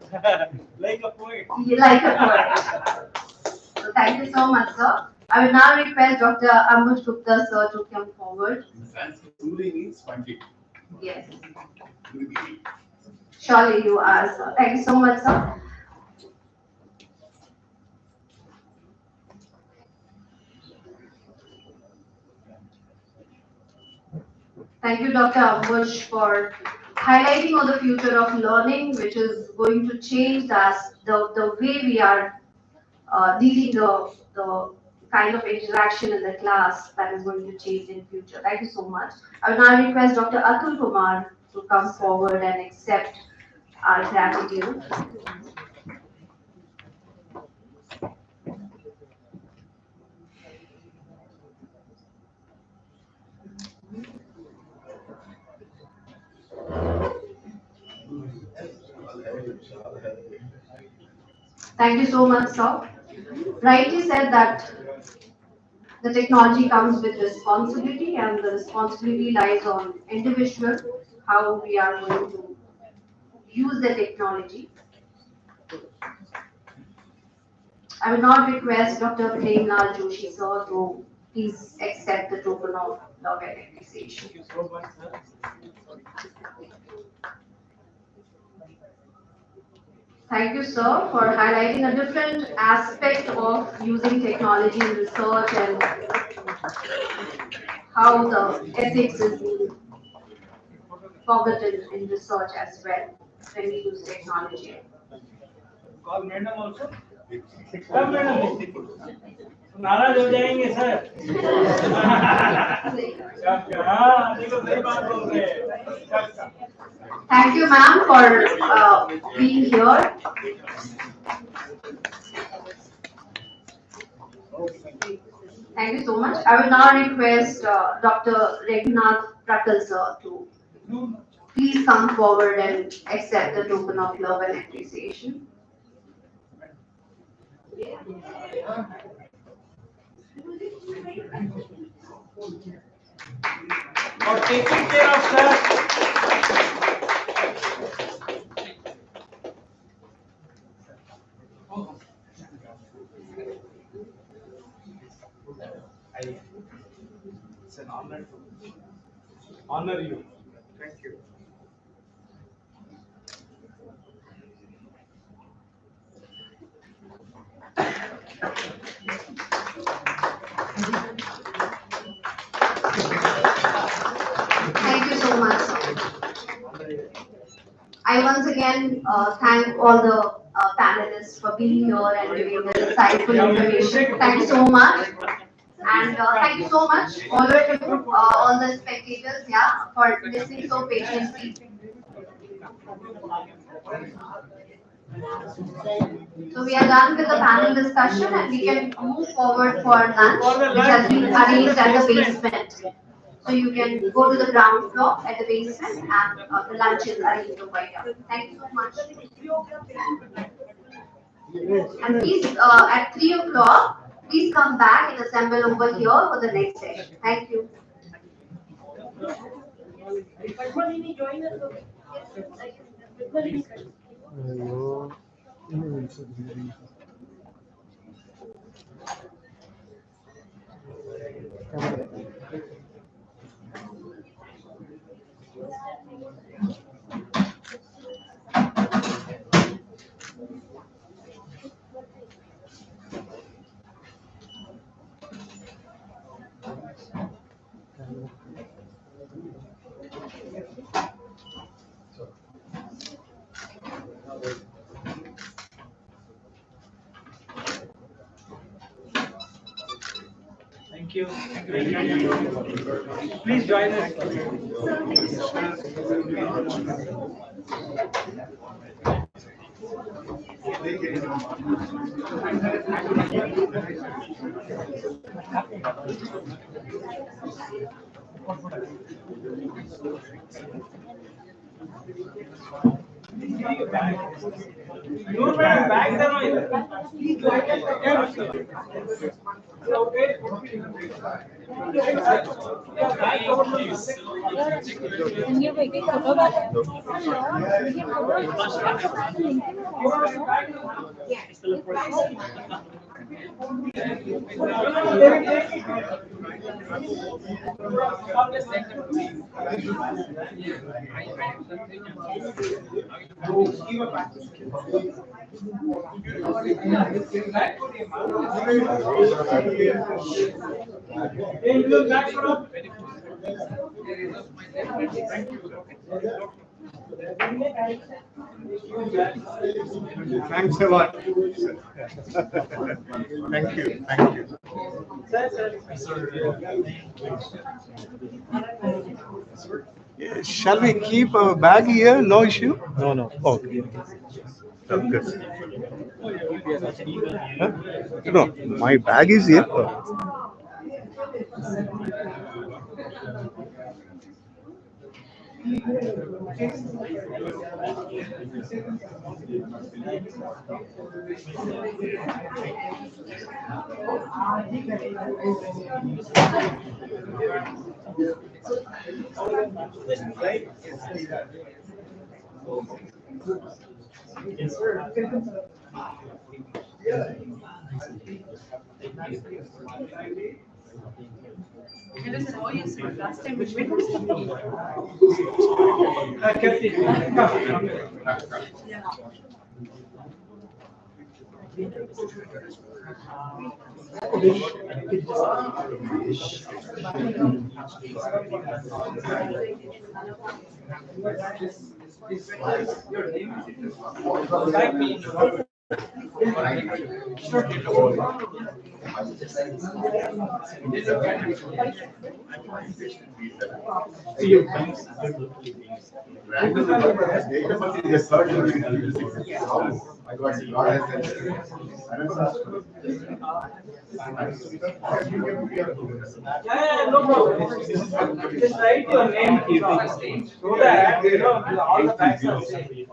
Like a poet. Like a poet. So thank you so much, sir. I will now request Dr. Ambuj Gupta sir to come forward. Suri means spongy. Yes. Surely you are, sir. Thank you so much, sir. Thank you, Dr. Ambuj, for highlighting on the future of learning, which is going to change the way we are leading the kind of interaction in the class that is going to change in future. Thank you so much. I will now request Dr. Atul Kumar to come forward and accept our gratitude. Thank you so much, sir. Rightly said that the technology comes with responsibility, and the responsibility lies on individual, how we are going to use the technology. I will not request Dr. Premlal Joshi sir to please accept the token of love and appreciation. Thank you so much, sir. Thank you, sir, for highlighting a different aspect of using technology in research and how the ethics is being forgotten in research as well when we use technology. Call madam also. कब madam नाराज हो जाएंगे sir हाँ देखो सही बात बोल रहे हैं Thank you, ma'am, for being here. Thank you so much. I will now request Dr. Regnath Prakal sir to please come forward and accept the token of love and appreciation. For taking care of sir. It's an honor to honor you. Thank you. Thank you so much, sir. I once again thank all the panelists for being here and giving the insightful information. Thank you so much. And thank you so much, all of you, all the spectators, yeah, for listening so patiently. So we are done with the panel discussion and we can move forward for lunch, which has been arranged at the basement. So you can go to the ground floor at the basement and the lunch is arranged over here. Thank you so much. And please, at 3 o'clock, please come back and assemble over here for the next session. Thank you. Thank you. Please join us. Noor madam, back there no please join us. Okay. Hey, you back for Thanks a lot. Thank you. Thank you. Shall we keep a bag here? No issue? No, no. Okay. Oh, good. Huh? No, my bag is here. Yeah, no problem. Just write your name so that you know all the facts are same.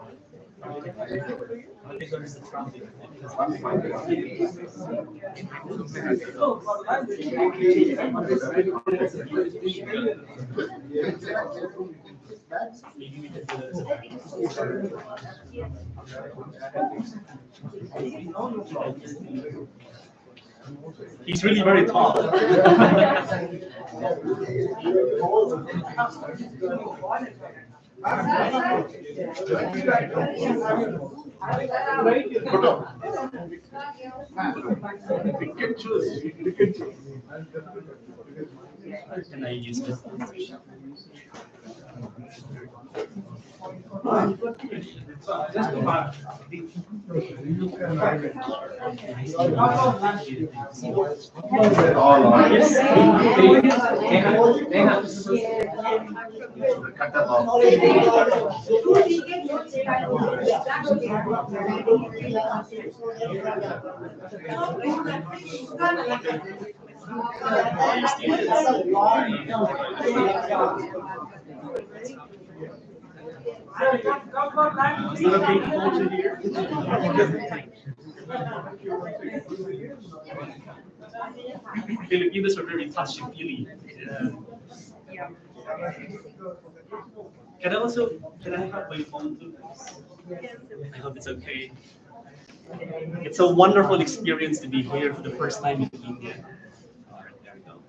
He's really very tall. Can I use this? Filipinos are very touchy-feely. Yeah. Can I have my phone too? I hope it's okay. It's a wonderful experience to be here for the first time in India. All right, there we go.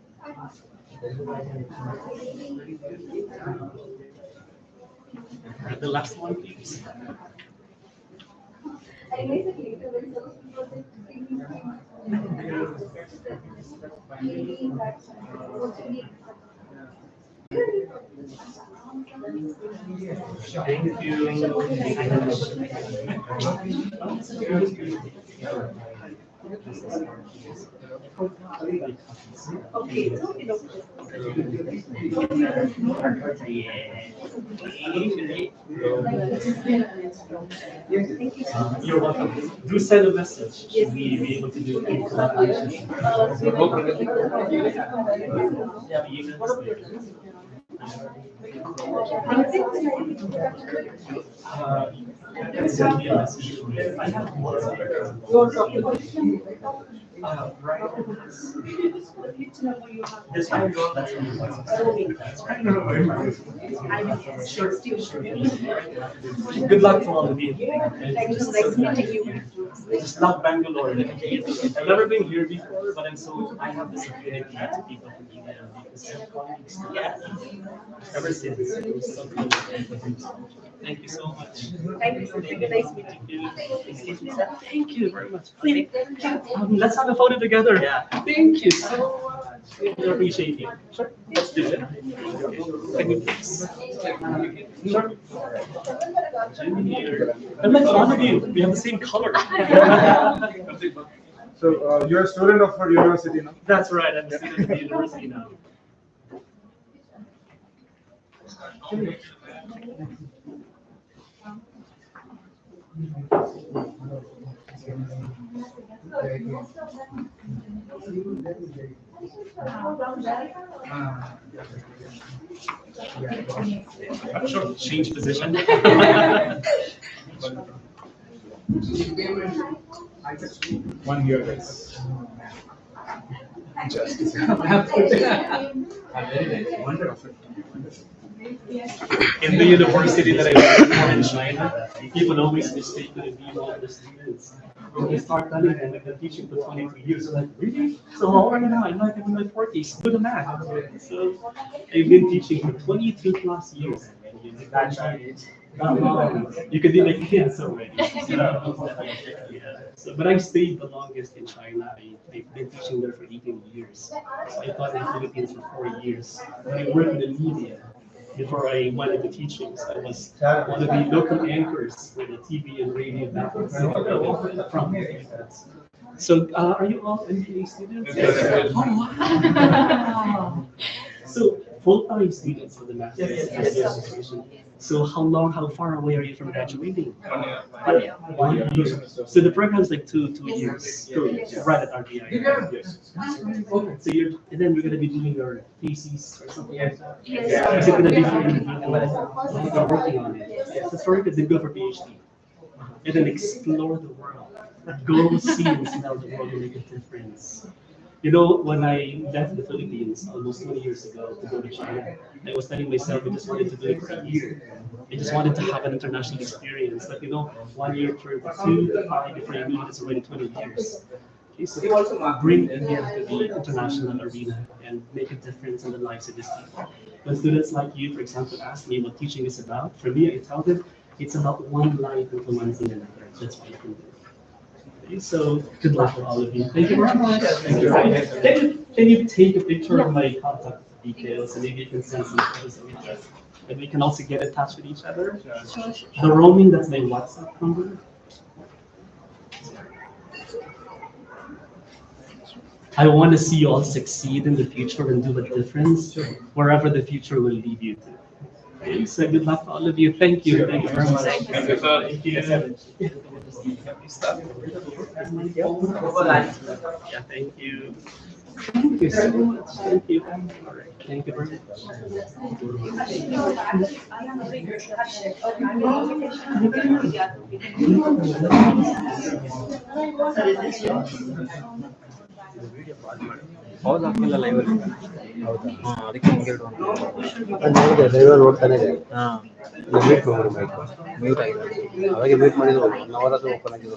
The last one, please. Thank You're welcome. Do send a message. Should we be able to do any collaboration? Yeah, you can send me a message. I have This one, that's Sure. Good luck to all of you. Just love Bangalore. I've never been here before, but I have this affinity to people from India because I'm colleagues ever since. It was so cool. Thank you so much. Thank you. Thank you. Nice meeting you. Thank you very much. Let's have a photo together. Yeah. Thank you so much. I appreciate you. Sure, let's do it. Can you please? Sure. I'm like fond of you. We have the same color. So you're a student of our university now? That's right. I'm a student of the university now. Sure, change position. One year, guys. Justice. In the university that I went for in China, people always mistake me to be one of the students. When they start telling them I've been teaching for 22 years, I'm like, really? So how old are you now? I'm like in my 40s. Do the math. So I've been teaching for 22 plus years. That long. You could be like kids already. So, but I stayed the longest in China. I've been teaching there for 18 years. So I taught in the Philippines for 4 years. I worked in the media. Before I went into teaching, so I was one of the local anchors for the TV and radio back in the So, are you all MBA students? Yes. Oh, wow. So, full-time students for the master's education. So, how far away are you from graduating? 1 year. 1 year. So the program is like two years. Right at RBI. Yes. Okay. So and then you're going to be doing your thesis or something like that. Yes. Is it going to be for individual? You're working on it. That's very good. Then go for PhD. And then explore the world. Go see and smell the world and make a difference. You know, when I left the Philippines almost 20 years ago to go to China, I was telling myself I just wanted to do it for a year. I just wanted to have an international experience. Like, 1 year turned to 2 to 5 before you knew it's already 20 years. Okay, so bring India to the international arena and make a difference in the lives of these people. When students like you, for example, ask me what teaching is about, for me, I tell them it's about one life influencing another. That's what I can do. So good luck to all of you. Thank you very much. Thank you. Can you take a picture of my contact details and maybe you can send some photos of each other? And we can also get in touch with each other. The roaming, that's my WhatsApp number. I want to see you all succeed in the future and do a difference wherever the future will lead you to. Okay, so good luck to all of you. Thank you. Thank you very much. Thank you, sir. Thank you. Yeah, thank you. Thank you so much. Thank you. All right. Thank you very ಹೌದು ಹಾಕಿಲ್ಲ live ಅಲ್ಲಿ ಹೌದಾ ಅದಕ್ಕೆ ಹಿಂಗೆ ನೋಡಿದೆ live ನೋಡ್ತಾನೆ ಇದೆ mute ಮಾಡ್ಬಿಡು mute ಆಗಿದೆ ಅವಾಗೆ ಮ್ಯೂಟ್ ಮಾಡಿದ್ರು 1 ಅವರ್ ಅದು ಓಪನ್ ಆಗಿದೆ